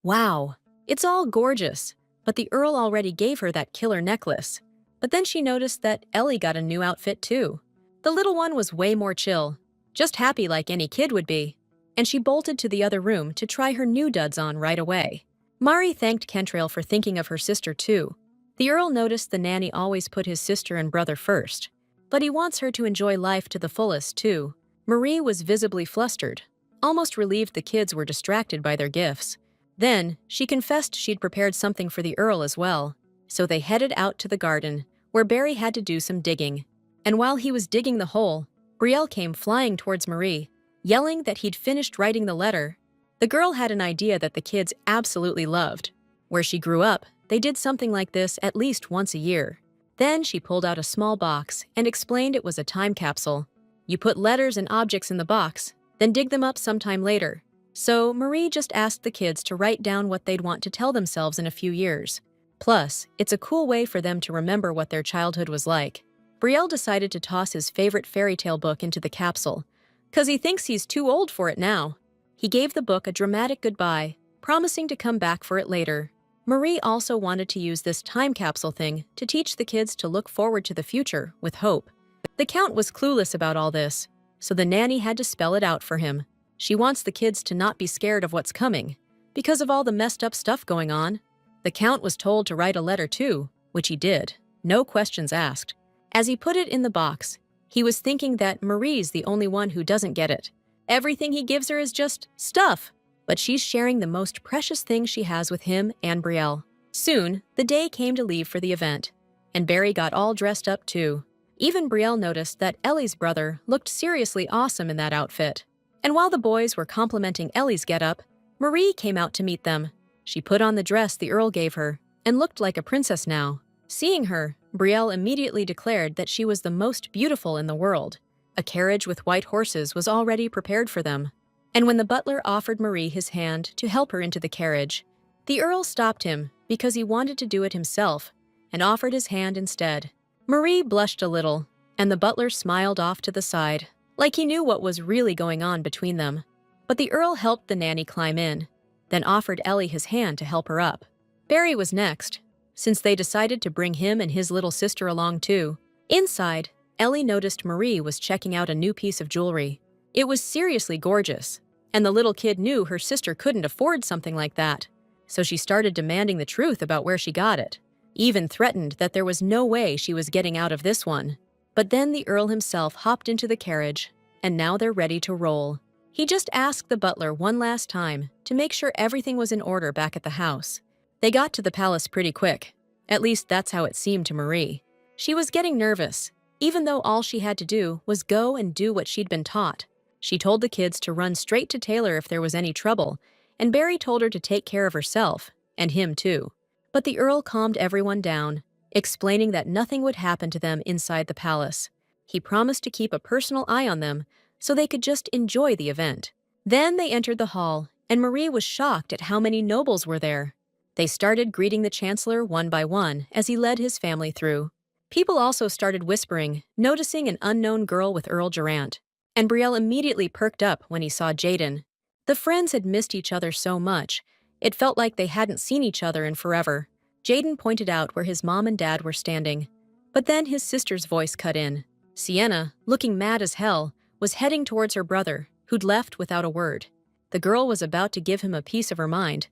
wow. It's all gorgeous, but the Earl already gave her that killer necklace. But then she noticed that Ellie got a new outfit too. The little one was way more chill, just happy like any kid would be. And she bolted to the other room to try her new duds on right away. Mari thanked Kentrail for thinking of her sister too. The Earl noticed the nanny always put his sister and brother first, but he wants her to enjoy life to the fullest too. Marie was visibly flustered, almost relieved the kids were distracted by their gifts. Then, she confessed she'd prepared something for the Earl as well. So they headed out to the garden, where Barry had to do some digging. And while he was digging the hole, Brielle came flying towards Marie, yelling that he'd finished writing the letter. The girl had an idea that the kids absolutely loved. Where she grew up, they did something like this at least once a year. Then she pulled out a small box and explained it was a time capsule. You put letters and objects in the box, then dig them up sometime later. So Marie just asked the kids to write down what they'd want to tell themselves in a few years. Plus, it's a cool way for them to remember what their childhood was like. Brielle decided to toss his favorite fairy tale book into the capsule, 'cause he thinks he's too old for it now. He gave the book a dramatic goodbye, promising to come back for it later. Marie also wanted to use this time capsule thing to teach the kids to look forward to the future with hope. The Count was clueless about all this, so the nanny had to spell it out for him. She wants the kids to not be scared of what's coming, because of all the messed up stuff going on. The Count was told to write a letter too, which he did, no questions asked. As he put it in the box, he was thinking that Marie's the only one who doesn't get it. Everything he gives her is just stuff, but she's sharing the most precious thing she has with him and Brielle. Soon, the day came to leave for the event, and Barry got all dressed up too. Even Brielle noticed that Ellie's brother looked seriously awesome in that outfit. And while the boys were complimenting Ellie's getup, Marie came out to meet them. She put on the dress the Earl gave her and looked like a princess now. Seeing her, Brielle immediately declared that she was the most beautiful in the world. A carriage with white horses was already prepared for them. And when the butler offered Marie his hand to help her into the carriage, the Earl stopped him because he wanted to do it himself and offered his hand instead. Marie blushed a little, and the butler smiled off to the side, like he knew what was really going on between them. But the Earl helped the nanny climb in, then offered Ellie his hand to help her up. Barry was next, since they decided to bring him and his little sister along too. Inside, Ellie noticed Marie was checking out a new piece of jewelry. It was seriously gorgeous, and the little kid knew her sister couldn't afford something like that. So she started demanding the truth about where she got it, even threatened that there was no way she was getting out of this one. But then the Earl himself hopped into the carriage, and now they're ready to roll. He just asked the butler one last time to make sure everything was in order back at the house. They got to the palace pretty quick. At least that's how it seemed to Marie. She was getting nervous, even though all she had to do was go and do what she'd been taught. She told the kids to run straight to Taylor if there was any trouble, and Barry told her to take care of herself, and him too. But the Earl calmed everyone down, explaining that nothing would happen to them inside the palace. He promised to keep a personal eye on them so they could just enjoy the event. Then they entered the hall, and Marie was shocked at how many nobles were there. They started greeting the Chancellor one by one as he led his family through. People also started whispering, noticing an unknown girl with Earl Durant, and Brielle immediately perked up when he saw Jaden. The friends had missed each other so much, it felt like they hadn't seen each other in forever. Jaden pointed out where his mom and dad were standing, but then his sister's voice cut in. Sienna, looking mad as hell, was heading towards her brother, who'd left without a word. The girl was about to give him a piece of her mind,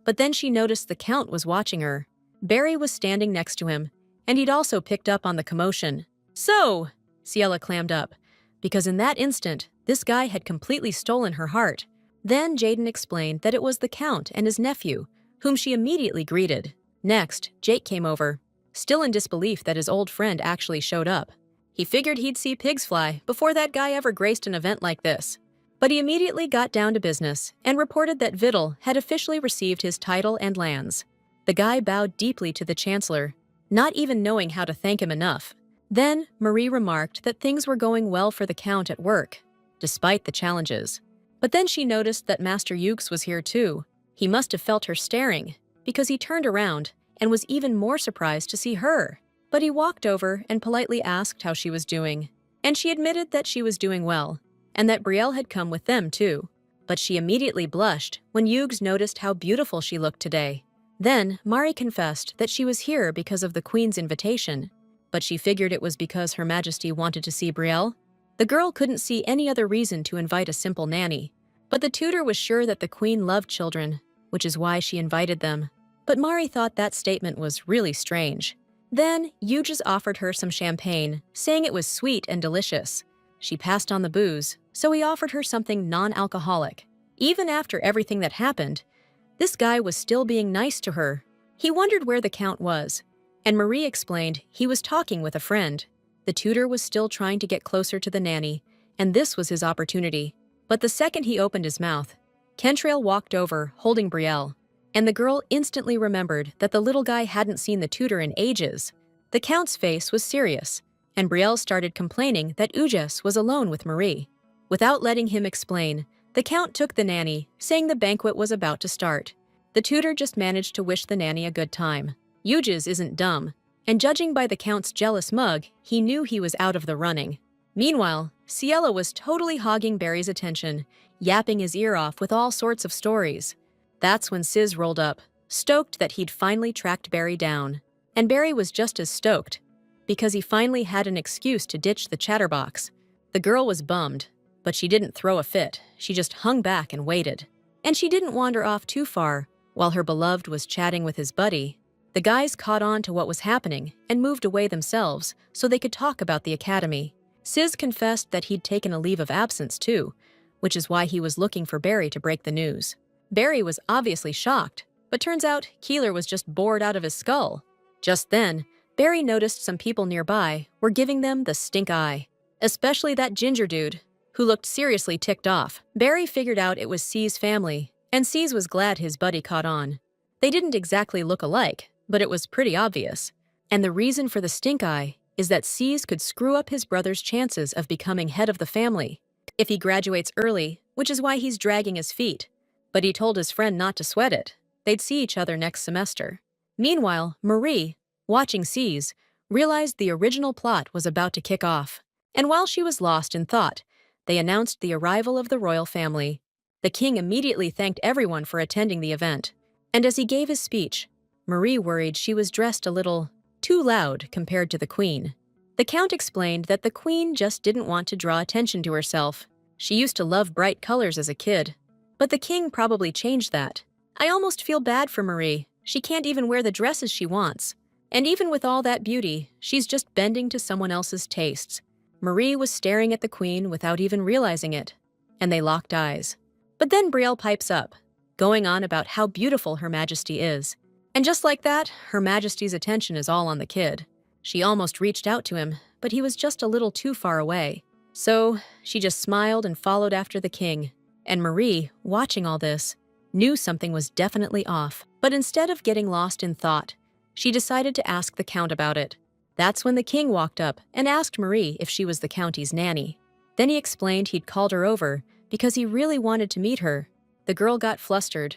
but then she noticed the Count was watching her. Barry was standing next to him, and he'd also picked up on the commotion. So, Ciela clammed up, because in that instant, this guy had completely stolen her heart. Then Jaden explained that it was the Count and his nephew, whom she immediately greeted. Next, Jake came over, still in disbelief that his old friend actually showed up. He figured he'd see pigs fly before that guy ever graced an event like this. But he immediately got down to business and reported that Vidal had officially received his title and lands. The guy bowed deeply to the Chancellor, not even knowing how to thank him enough. Then, Marie remarked that things were going well for the Count at work, despite the challenges. But then she noticed that Master Ukes was here too. He must have felt her staring, because he turned around and was even more surprised to see her. But he walked over and politely asked how she was doing, and she admitted that she was doing well, and that Brielle had come with them too. But she immediately blushed when Ukes noticed how beautiful she looked today. Then, Mari confessed that she was here because of the Queen's invitation, but she figured it was because Her Majesty wanted to see Brielle. The girl couldn't see any other reason to invite a simple nanny, but the tutor was sure that the Queen loved children, which is why she invited them. But Mari thought that statement was really strange. Then, Ukes offered her some champagne, saying it was sweet and delicious. She passed on the booze, so he offered her something non-alcoholic. Even after everything that happened, this guy was still being nice to her. He wondered where the Count was, and Marie explained he was talking with a friend. The tutor was still trying to get closer to the nanny, and this was his opportunity. But the second he opened his mouth, Kentrail walked over, holding Brielle, and the girl instantly remembered that the little guy hadn't seen the tutor in ages. The Count's face was serious, and Brielle started complaining that Ujas was alone with Marie. Without letting him explain, the Count took the nanny, saying the banquet was about to start. The tutor just managed to wish the nanny a good time. Ujas isn't dumb, and judging by the Count's jealous mug, he knew he was out of the running. Meanwhile, Ciela was totally hogging Barry's attention, yapping his ear off with all sorts of stories. That's when Sis rolled up, stoked that he'd finally tracked Barry down. And Barry was just as stoked, because he finally had an excuse to ditch the chatterbox. The girl was bummed, but she didn't throw a fit. She just hung back and waited. And she didn't wander off too far while her beloved was chatting with his buddy. The guys caught on to what was happening and moved away themselves so they could talk about the academy. Sis confessed that he'd taken a leave of absence too, which is why he was looking for Barry to break the news. Barry was obviously shocked, but turns out Keeler was just bored out of his skull. Just then, Barry noticed some people nearby were giving them the stink eye, especially that ginger dude, who looked seriously ticked off. Barry figured out it was C's family, and C's was glad his buddy caught on. They didn't exactly look alike, but it was pretty obvious. And the reason for the stink eye is that C's could screw up his brother's chances of becoming head of the family if he graduates early, which is why he's dragging his feet. But he told his friend not to sweat it. They'd see each other next semester. Meanwhile, Marie, watching C's, realized the original plot was about to kick off. And while she was lost in thought, they announced the arrival of the royal family. The king immediately thanked everyone for attending the event. And as he gave his speech, Marie worried she was dressed a little too loud compared to the queen. The count explained that the queen just didn't want to draw attention to herself. She used to love bright colors as a kid. But the king probably changed that. I almost feel bad for Marie. She can't even wear the dresses she wants. And even with all that beauty, she's just bending to someone else's tastes. Marie was staring at the queen without even realizing it, and they locked eyes. But then Brielle pipes up, going on about how beautiful Her Majesty is. And just like that, Her Majesty's attention is all on the kid. She almost reached out to him, but he was just a little too far away. So she just smiled and followed after the king. And Marie, watching all this, knew something was definitely off. But instead of getting lost in thought, she decided to ask the count about it. That's when the king walked up and asked Marie if she was the county's nanny. Then he explained he'd called her over because he really wanted to meet her. The girl got flustered,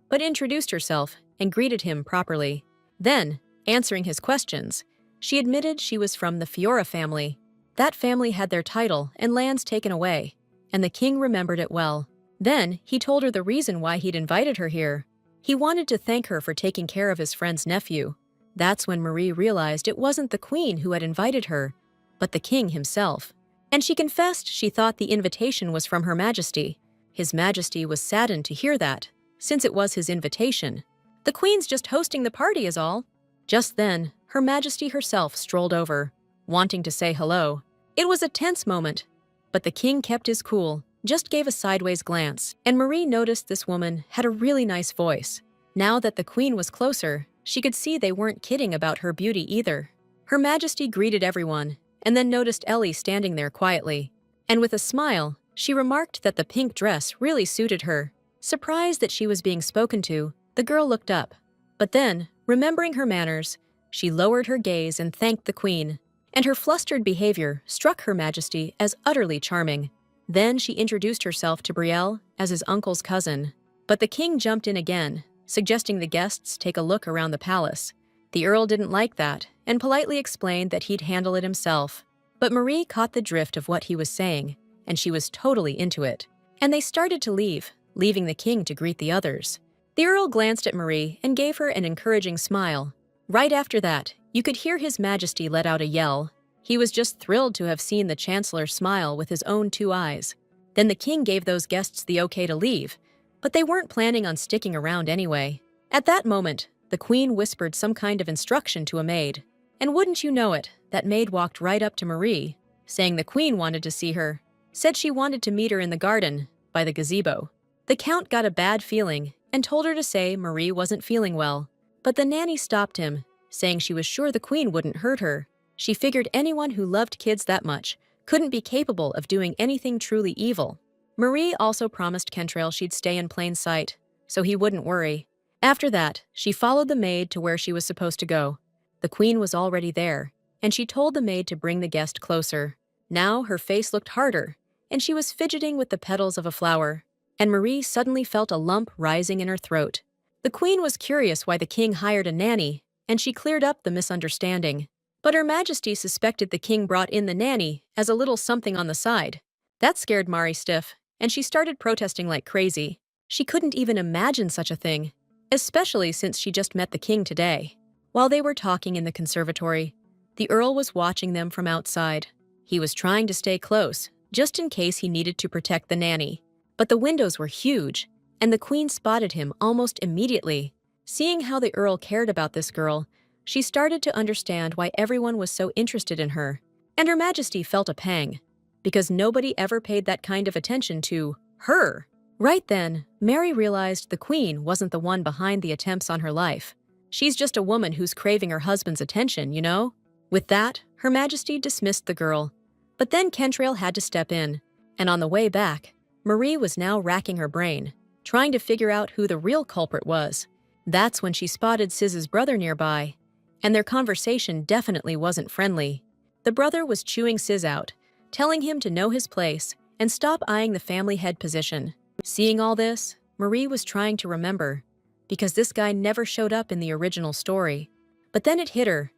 but introduced herself and greeted him properly. Then, answering his questions, she admitted she was from the Fiora family. That family had their title and lands taken away, and the king remembered it well. Then, he told her the reason why he'd invited her here. He wanted to thank her for taking care of his friend's nephew. That's when Marie realized it wasn't the queen who had invited her, but the king himself. And she confessed she thought the invitation was from Her Majesty. His Majesty was saddened to hear that, since it was his invitation. The queen's just hosting the party is all. Just then, Her Majesty herself strolled over, wanting to say hello. It was a tense moment, but the king kept his cool, just gave a sideways glance, and Marie noticed this woman had a really nice voice. Now that the queen was closer, she could see they weren't kidding about her beauty either. Her Majesty greeted everyone, and then noticed Ellie standing there quietly. And with a smile, she remarked that the pink dress really suited her. Surprised that she was being spoken to, the girl looked up. But then, remembering her manners, she lowered her gaze and thanked the queen. And her flustered behavior struck Her Majesty as utterly charming. Then she introduced herself to Brielle as his uncle's cousin. But the king jumped in again, suggesting the guests take a look around the palace. The earl didn't like that and politely explained that he'd handle it himself. But Marie caught the drift of what he was saying, and she was totally into it. And they started to leave, leaving the king to greet the others. The earl glanced at Marie and gave her an encouraging smile. Right after that, you could hear His Majesty let out a yell. He was just thrilled to have seen the chancellor smile with his own 2 eyes. Then the king gave those guests the okay to leave, but they weren't planning on sticking around anyway. At that moment, the queen whispered some kind of instruction to a maid. And wouldn't you know it, that maid walked right up to Marie, saying the queen wanted to see her. Said she wanted to meet her in the garden, by the gazebo. The count got a bad feeling and told her to say Marie wasn't feeling well. But the nanny stopped him, saying she was sure the queen wouldn't hurt her. She figured anyone who loved kids that much couldn't be capable of doing anything truly evil. Marie also promised Kentrail she'd stay in plain sight, so he wouldn't worry. After that, she followed the maid to where she was supposed to go. The queen was already there, and she told the maid to bring the guest closer. Now her face looked harder, and she was fidgeting with the petals of a flower. And Marie suddenly felt a lump rising in her throat. The queen was curious why the king hired a nanny, and she cleared up the misunderstanding. But Her Majesty suspected the king brought in the nanny as a little something on the side. That scared Marie stiff, and she started protesting like crazy. She couldn't even imagine such a thing, especially since she just met the king today. While they were talking in the conservatory, the earl was watching them from outside. He was trying to stay close, just in case he needed to protect the nanny. But the windows were huge, and the queen spotted him almost immediately. Seeing how the earl cared about this girl, she started to understand why everyone was so interested in her. And Her Majesty felt a pang, because nobody ever paid that kind of attention to her. Right then, Mary realized the queen wasn't the one behind the attempts on her life. She's just a woman who's craving her husband's attention, you know? With that, Her Majesty dismissed the girl. But then Kentrail had to step in, and on the way back, Marie was now racking her brain, trying to figure out who the real culprit was. That's when she spotted Siz's brother nearby, and their conversation definitely wasn't friendly. The brother was chewing Siz out, telling him to know his place and stop eyeing the family head position. Seeing all this, Marie was trying to remember, because this guy never showed up in the original story. But then it hit her.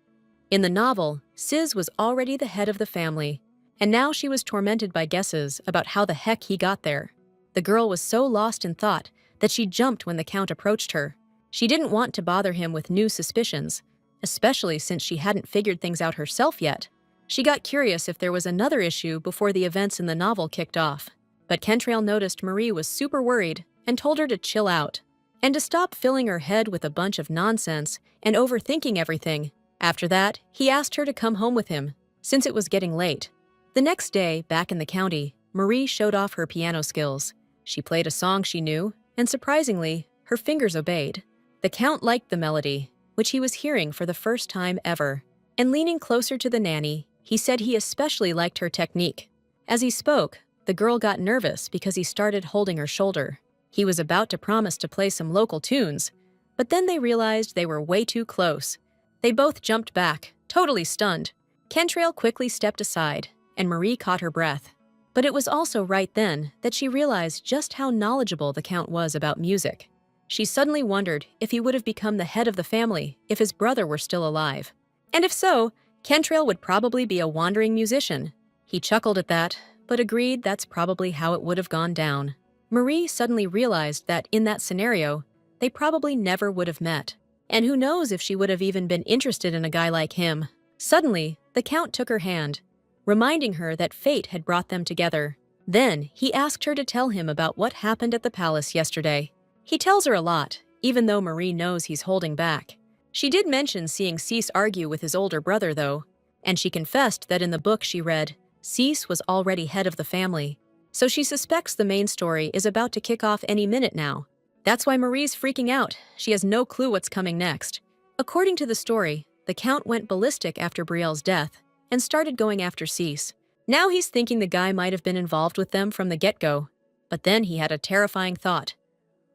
In the novel, Siz was already the head of the family, and now she was tormented by guesses about how the heck he got there. The girl was so lost in thought that she jumped when the count approached her. She didn't want to bother him with new suspicions, especially since she hadn't figured things out herself yet. She got curious if there was another issue before the events in the novel kicked off. But Kentrail noticed Marie was super worried and told her to chill out and to stop filling her head with a bunch of nonsense and overthinking everything. After that, he asked her to come home with him, since it was getting late. The next day, back in the county, Marie showed off her piano skills. She played a song she knew, and surprisingly, her fingers obeyed. The Count liked the melody, which he was hearing for the first time ever. And leaning closer to the nanny, he said he especially liked her technique. As he spoke, the girl got nervous because he started holding her shoulder. He was about to promise to play some local tunes, but then they realized they were way too close. They both jumped back, totally stunned. Kentrail quickly stepped aside, and Marie caught her breath. But it was also right then that she realized just how knowledgeable the Count was about music. She suddenly wondered if he would have become the head of the family if his brother were still alive. And if so, Kentrail would probably be a wandering musician. He chuckled at that, but agreed that's probably how it would have gone down. Marie suddenly realized that in that scenario, they probably never would have met. And who knows if she would have even been interested in a guy like him. Suddenly, the Count took her hand, reminding her that fate had brought them together. Then, he asked her to tell him about what happened at the palace yesterday. He tells her a lot, even though Marie knows he's holding back. She did mention seeing Cease argue with his older brother, though, and she confessed that in the book she read, Cease was already head of the family. So she suspects the main story is about to kick off any minute now. That's why Marie's freaking out. She has no clue what's coming next. According to the story, the Count went ballistic after Brielle's death and started going after Cease. Now he's thinking the guy might have been involved with them from the get-go. But then he had a terrifying thought.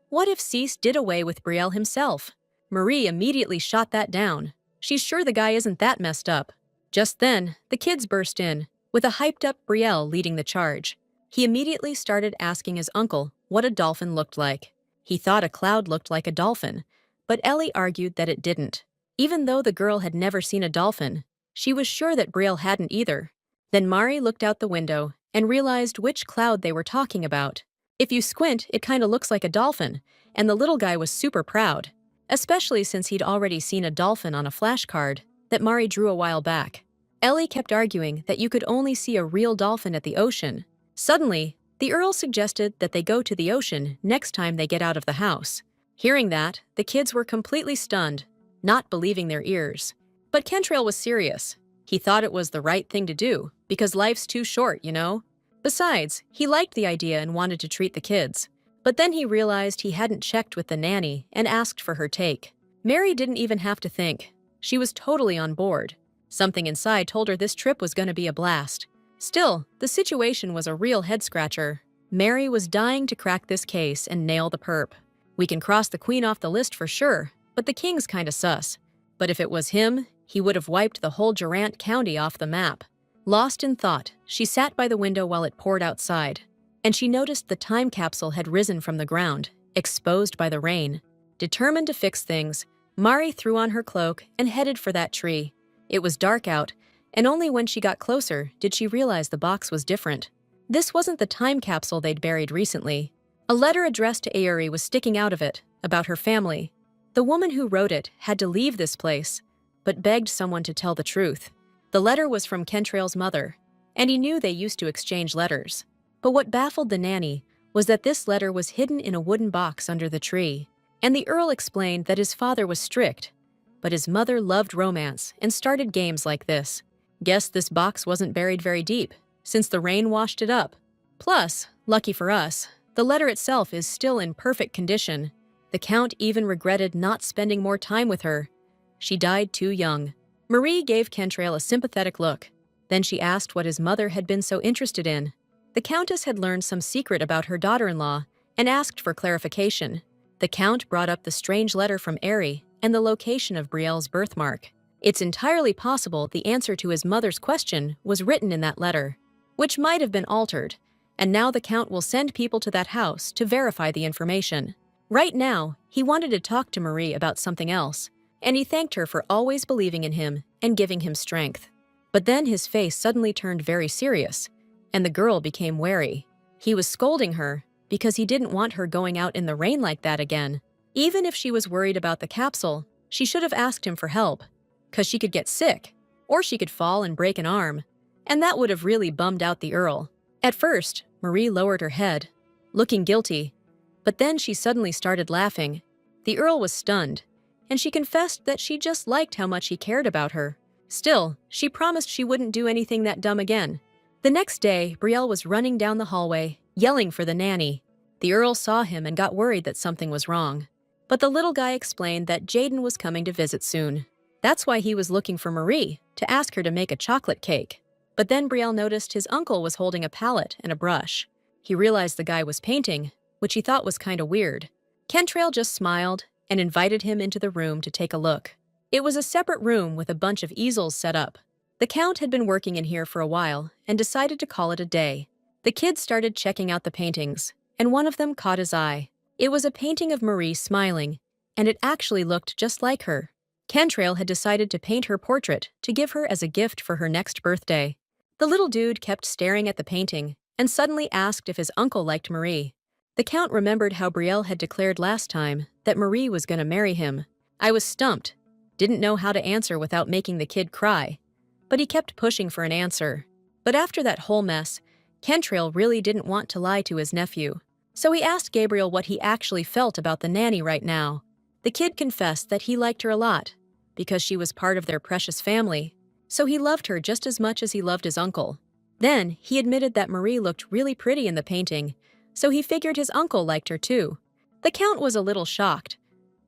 What if Cease did away with Brielle himself? Marie immediately shot that down. She's sure the guy isn't that messed up. Just then, the kids burst in, with a hyped-up Brielle leading the charge. He immediately started asking his uncle what a dolphin looked like. He thought a cloud looked like a dolphin, but Ellie argued that it didn't. Even though the girl had never seen a dolphin, she was sure that Brielle hadn't either. Then Mari looked out the window and realized which cloud they were talking about. If you squint, it kinda looks like a dolphin, and the little guy was super proud, especially since he'd already seen a dolphin on a flashcard that Mari drew a while back. Ellie kept arguing that you could only see a real dolphin at the ocean. Suddenly, the Earl suggested that they go to the ocean next time they get out of the house. Hearing that, the kids were completely stunned, not believing their ears. But Kentrail was serious. He thought it was the right thing to do, because life's too short, you know? Besides, he liked the idea and wanted to treat the kids. But then he realized he hadn't checked with the nanny and asked for her take. Mary didn't even have to think. She was totally on board. Something inside told her this trip was going to be a blast. Still, the situation was a real head-scratcher. Mary was dying to crack this case and nail the perp. We can cross the queen off the list for sure, but the king's kinda sus. But if it was him, he would have wiped the whole Durant County off the map. Lost in thought, she sat by the window while it poured outside, and she noticed the time capsule had risen from the ground, exposed by the rain. Determined to fix things, Mari threw on her cloak and headed for that tree. It was dark out, and only when she got closer did she realize the box was different. This wasn't the time capsule they'd buried recently. A letter addressed to Aerie was sticking out of it, about her family. The woman who wrote it had to leave this place, but begged someone to tell the truth. The letter was from Kentrail's mother, and he knew they used to exchange letters. But what baffled the nanny was that this letter was hidden in a wooden box under the tree, and the Earl explained that his father was strict, but his mother loved romance and started games like this. Guess this box wasn't buried very deep, since the rain washed it up. Plus, lucky for us, the letter itself is still in perfect condition. The Count even regretted not spending more time with her. She died too young. Marie gave Kentrail a sympathetic look. Then she asked what his mother had been so interested in. The Countess had learned some secret about her daughter-in-law and asked for clarification. The Count brought up the strange letter from Aerie and the location of Brielle's birthmark. It's entirely possible the answer to his mother's question was written in that letter, which might have been altered, and now the Count will send people to that house to verify the information. Right now, he wanted to talk to Marie about something else, and he thanked her for always believing in him and giving him strength. But then his face suddenly turned very serious, and the girl became wary. He was scolding her because he didn't want her going out in the rain like that again. Even if she was worried about the capsule, she should have asked him for help, 'cause she could get sick, or she could fall and break an arm, and that would have really bummed out the Earl. At first, Marie lowered her head, looking guilty, but then she suddenly started laughing. The Earl was stunned, and she confessed that she just liked how much he cared about her. Still, she promised she wouldn't do anything that dumb again. The next day, Brielle was running down the hallway, yelling for the nanny. The Earl saw him and got worried that something was wrong. But the little guy explained that Jaden was coming to visit soon. That's why he was looking for Marie, to ask her to make a chocolate cake. But then Brielle noticed his uncle was holding a palette and a brush. He realized the guy was painting, which he thought was kinda weird. Kentrail just smiled and invited him into the room to take a look. It was a separate room with a bunch of easels set up. The Count had been working in here for a while and decided to call it a day. The kids started checking out the paintings, and one of them caught his eye. It was a painting of Marie smiling, and it actually looked just like her. Kentrail had decided to paint her portrait to give her as a gift for her next birthday. The little dude kept staring at the painting and suddenly asked if his uncle liked Marie. The Count remembered how Brielle had declared last time that Marie was going to marry him. I was stumped, didn't know how to answer without making the kid cry, but he kept pushing for an answer. But after that whole mess, Kentrail really didn't want to lie to his nephew. So he asked Gabriel what he actually felt about the nanny right now. The kid confessed that he liked her a lot, because she was part of their precious family, so he loved her just as much as he loved his uncle. Then, he admitted that Marie looked really pretty in the painting, so he figured his uncle liked her too. The Count was a little shocked,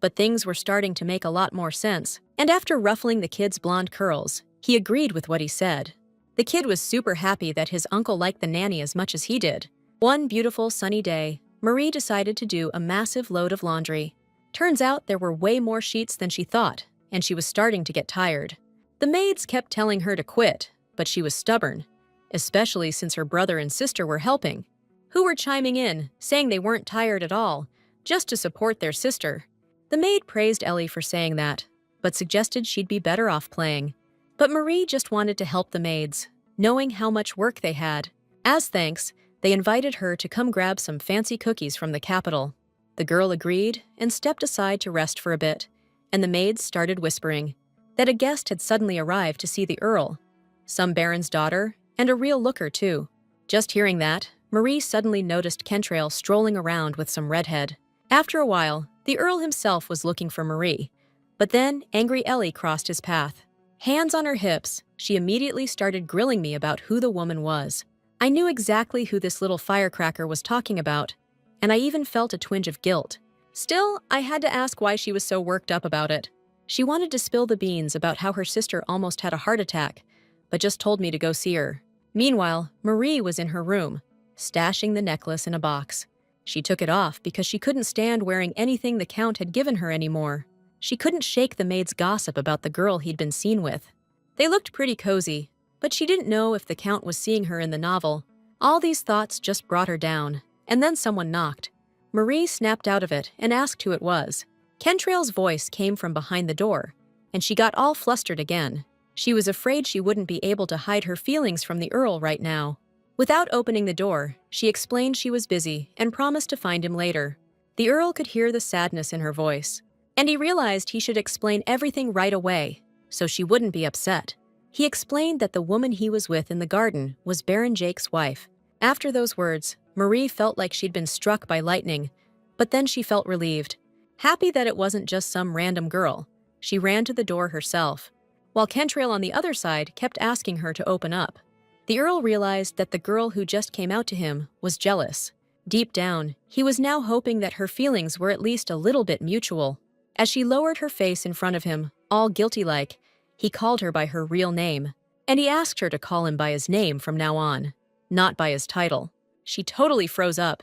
but things were starting to make a lot more sense, and after ruffling the kid's blonde curls, he agreed with what he said. The kid was super happy that his uncle liked the nanny as much as he did. One beautiful sunny day, Marie decided to do a massive load of laundry. Turns out there were way more sheets than she thought, and she was starting to get tired. The maids kept telling her to quit, but she was stubborn, especially since her brother and sister were helping, who were chiming in, saying they weren't tired at all, just to support their sister. The maid praised Ellie for saying that, but suggested she'd be better off playing. But Marie just wanted to help the maids, knowing how much work they had. As thanks, they invited her to come grab some fancy cookies from the capital. The girl agreed and stepped aside to rest for a bit, and the maids started whispering that a guest had suddenly arrived to see the Earl, some baron's daughter, and a real looker too. Just hearing that, Marie suddenly noticed Kentrail strolling around with some redhead. After a while, the Earl himself was looking for Marie, but then angry Ellie crossed his path. Hands on her hips, she immediately started grilling me about who the woman was. I knew exactly who this little firecracker was talking about, and I even felt a twinge of guilt. Still, I had to ask why she was so worked up about it. She wanted to spill the beans about how her sister almost had a heart attack, but just told me to go see her. Meanwhile, Marie was in her room, stashing the necklace in a box. She took it off because she couldn't stand wearing anything the Count had given her anymore. She couldn't shake the maid's gossip about the girl he'd been seen with. They looked pretty cozy, but she didn't know if the Count was seeing her in the novel. All these thoughts just brought her down, and then someone knocked. Marie snapped out of it and asked who it was. Kentrail's voice came from behind the door, and she got all flustered again. She was afraid she wouldn't be able to hide her feelings from the Earl right now. Without opening the door, she explained she was busy and promised to find him later. The Earl could hear the sadness in her voice, and he realized he should explain everything right away, so she wouldn't be upset. He explained that the woman he was with in the garden was Baron Jake's wife. After those words, Marie felt like she'd been struck by lightning, but then she felt relieved. Happy that it wasn't just some random girl, she ran to the door herself, while Kentrail on the other side kept asking her to open up. The Earl realized that the girl who just came out to him was jealous. Deep down, he was now hoping that her feelings were at least a little bit mutual. As she lowered her face in front of him, all guilty-like, he called her by her real name, and he asked her to call him by his name from now on, not by his title. She totally froze up.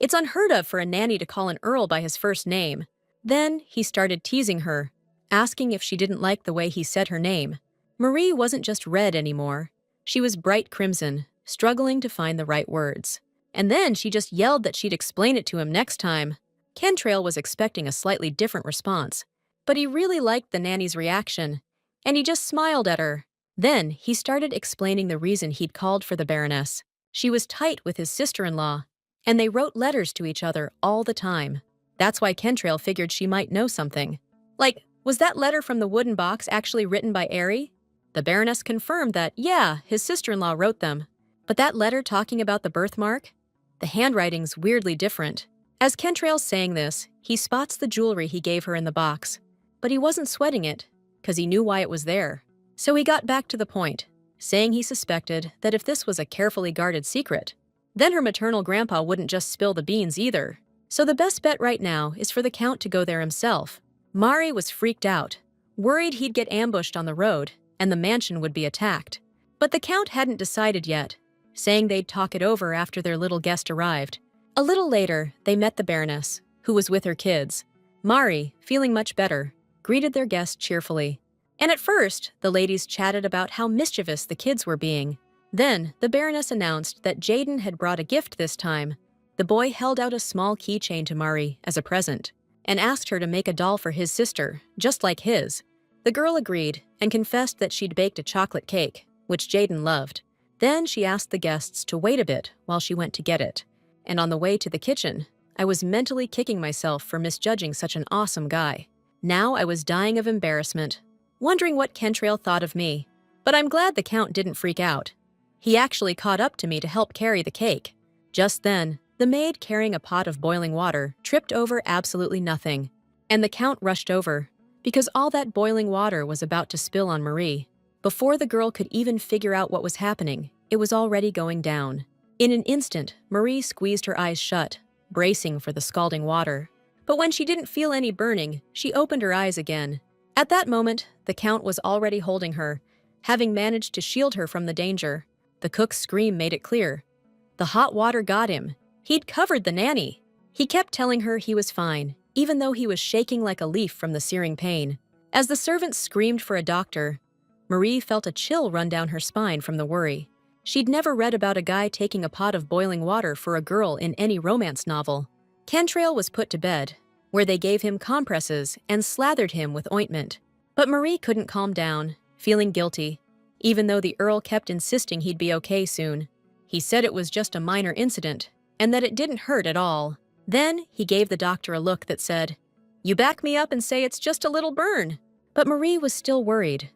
It's unheard of for a nanny to call an Earl by his first name. Then he started teasing her, asking if she didn't like the way he said her name. Marie wasn't just red anymore. She was bright crimson, struggling to find the right words. And then she just yelled that she'd explain it to him next time. Kentrail was expecting a slightly different response, but he really liked the nanny's reaction, and he just smiled at her. Then he started explaining the reason he'd called for the Baroness. She was tight with his sister-in-law, and they wrote letters to each other all the time. That's why Kentrail figured she might know something. Like, was that letter from the wooden box actually written by Ari? The Baroness confirmed that, yeah, his sister-in-law wrote them. But that letter talking about the birthmark? The handwriting's weirdly different. As Kentrail's saying this, he spots the jewelry he gave her in the box. But he wasn't sweating it, because he knew why it was there. So he got back to the point, saying he suspected that if this was a carefully guarded secret, then her maternal grandpa wouldn't just spill the beans either. So the best bet right now is for the Count to go there himself. Mari was freaked out, worried he'd get ambushed on the road and the mansion would be attacked. But the Count hadn't decided yet, saying they'd talk it over after their little guest arrived. A little later, they met the Baroness, who was with her kids. Mari, feeling much better, greeted their guest cheerfully. And at first, the ladies chatted about how mischievous the kids were being. Then, the Baroness announced that Jaden had brought a gift this time. The boy held out a small keychain to Mari as a present and asked her to make a doll for his sister, just like his. The girl agreed and confessed that she'd baked a chocolate cake, which Jaden loved. Then she asked the guests to wait a bit while she went to get it. And on the way to the kitchen, I was mentally kicking myself for misjudging such an awesome guy. Now I was dying of embarrassment, wondering what Kentrail thought of me. But I'm glad the Count didn't freak out. He actually caught up to me to help carry the cake. Just then, the maid carrying a pot of boiling water tripped over absolutely nothing, and the Count rushed over, because all that boiling water was about to spill on Marie. Before the girl could even figure out what was happening, it was already going down. In an instant, Marie squeezed her eyes shut, bracing for the scalding water. But when she didn't feel any burning, she opened her eyes again. At that moment, the Count was already holding her, having managed to shield her from the danger. The cook's scream made it clear. The hot water got him. He'd covered the nanny. He kept telling her he was fine, even though he was shaking like a leaf from the searing pain. As the servants screamed for a doctor, Marie felt a chill run down her spine from the worry. She'd never read about a guy taking a pot of boiling water for a girl in any romance novel. Kentrail was put to bed, where they gave him compresses and slathered him with ointment. But Marie couldn't calm down, feeling guilty, even though the Earl kept insisting he'd be okay soon. He said it was just a minor incident, and that it didn't hurt at all. Then he gave the doctor a look that said, "You back me up and say it's just a little burn." But Marie was still worried.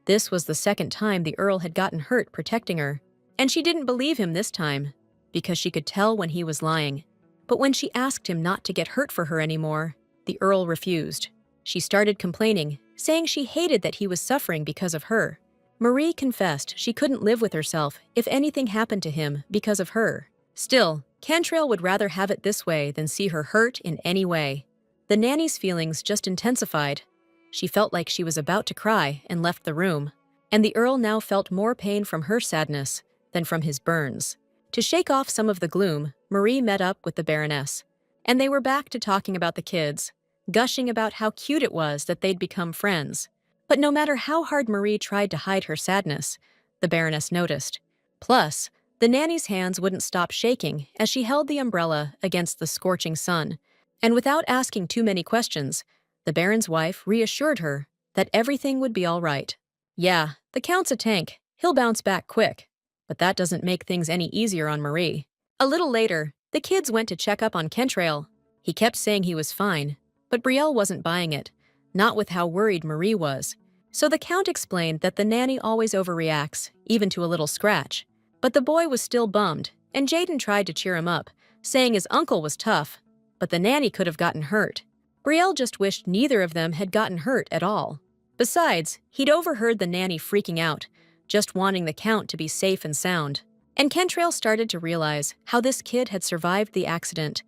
This was the second time the Earl had gotten hurt protecting her, and she didn't believe him this time, because she could tell when he was lying. But when she asked him not to get hurt for her anymore, the Earl refused. She started complaining, saying she hated that he was suffering because of her. Marie confessed she couldn't live with herself if anything happened to him because of her. Still, Kentrail would rather have it this way than see her hurt in any way. The nanny's feelings just intensified. She felt like she was about to cry and left the room. And the Earl now felt more pain from her sadness than from his burns. To shake off some of the gloom, Marie met up with the Baroness. And they were back to talking about the kids, gushing about how cute it was that they'd become friends. But no matter how hard Marie tried to hide her sadness, the Baroness noticed. Plus, the nanny's hands wouldn't stop shaking as she held the umbrella against the scorching sun. And without asking too many questions, the Baron's wife reassured her that everything would be all right. Yeah, the Count's a tank. He'll bounce back quick. But that doesn't make things any easier on Marie. A little later, the kids went to check up on Kentrail. He kept saying he was fine, but Brielle wasn't buying it, not with how worried Marie was. So the Count explained that the nanny always overreacts, even to a little scratch. But the boy was still bummed, and Jaden tried to cheer him up, saying his uncle was tough, but the nanny could have gotten hurt. Brielle just wished neither of them had gotten hurt at all. Besides, he'd overheard the nanny freaking out, just wanting the Count to be safe and sound. And Kentrail started to realize how this kid had survived the accident.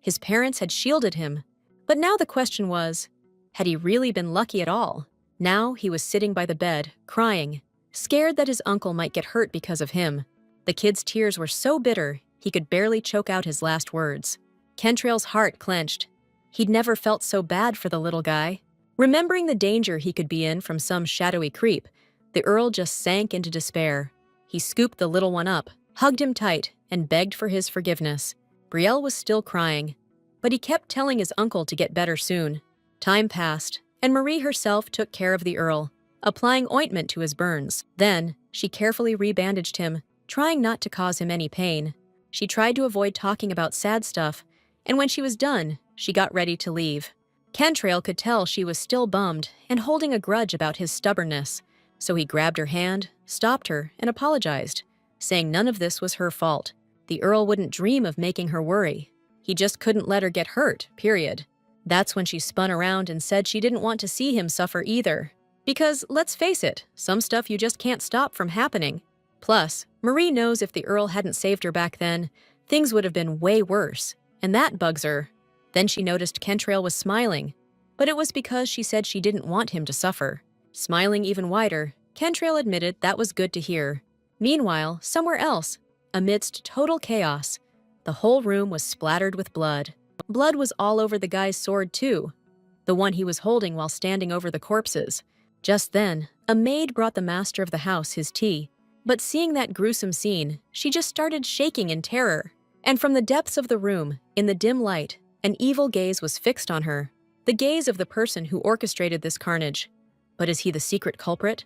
His parents had shielded him, but now the question was, had he really been lucky at all? Now he was sitting by the bed, crying, scared that his uncle might get hurt because of him. The kid's tears were so bitter, he could barely choke out his last words. Kentrail's heart clenched. He'd never felt so bad for the little guy. Remembering the danger he could be in from some shadowy creep, the Earl just sank into despair. He scooped the little one up, hugged him tight, and begged for his forgiveness. Brielle was still crying, but he kept telling his uncle to get better soon. Time passed, and Marie herself took care of the Earl, applying ointment to his burns. Then, she carefully rebandaged him, trying not to cause him any pain. She tried to avoid talking about sad stuff, and when she was done, She got ready to leave. Kentrail could tell she was still bummed and holding a grudge about his stubbornness, so he grabbed her hand, stopped her, and apologized, saying none of this was her fault. The Earl wouldn't dream of making her worry. He just couldn't let her get hurt, period. That's when she spun around and said she didn't want to see him suffer either. Because, let's face it, some stuff you just can't stop from happening. Plus, Marie knows if the Earl hadn't saved her back then, things would have been way worse, and that bugs her. Then she noticed Kentrail was smiling, but it was because she said she didn't want him to suffer. Smiling even wider, Kentrail admitted that was good to hear. Meanwhile, somewhere else, amidst total chaos, the whole room was splattered with blood. Blood was all over the guy's sword too, the one he was holding while standing over the corpses. Just then, a maid brought the master of the house his tea, but seeing that gruesome scene, she just started shaking in terror. And from the depths of the room, in the dim light, an evil gaze was fixed on her, the gaze of the person who orchestrated this carnage. But is he the secret culprit?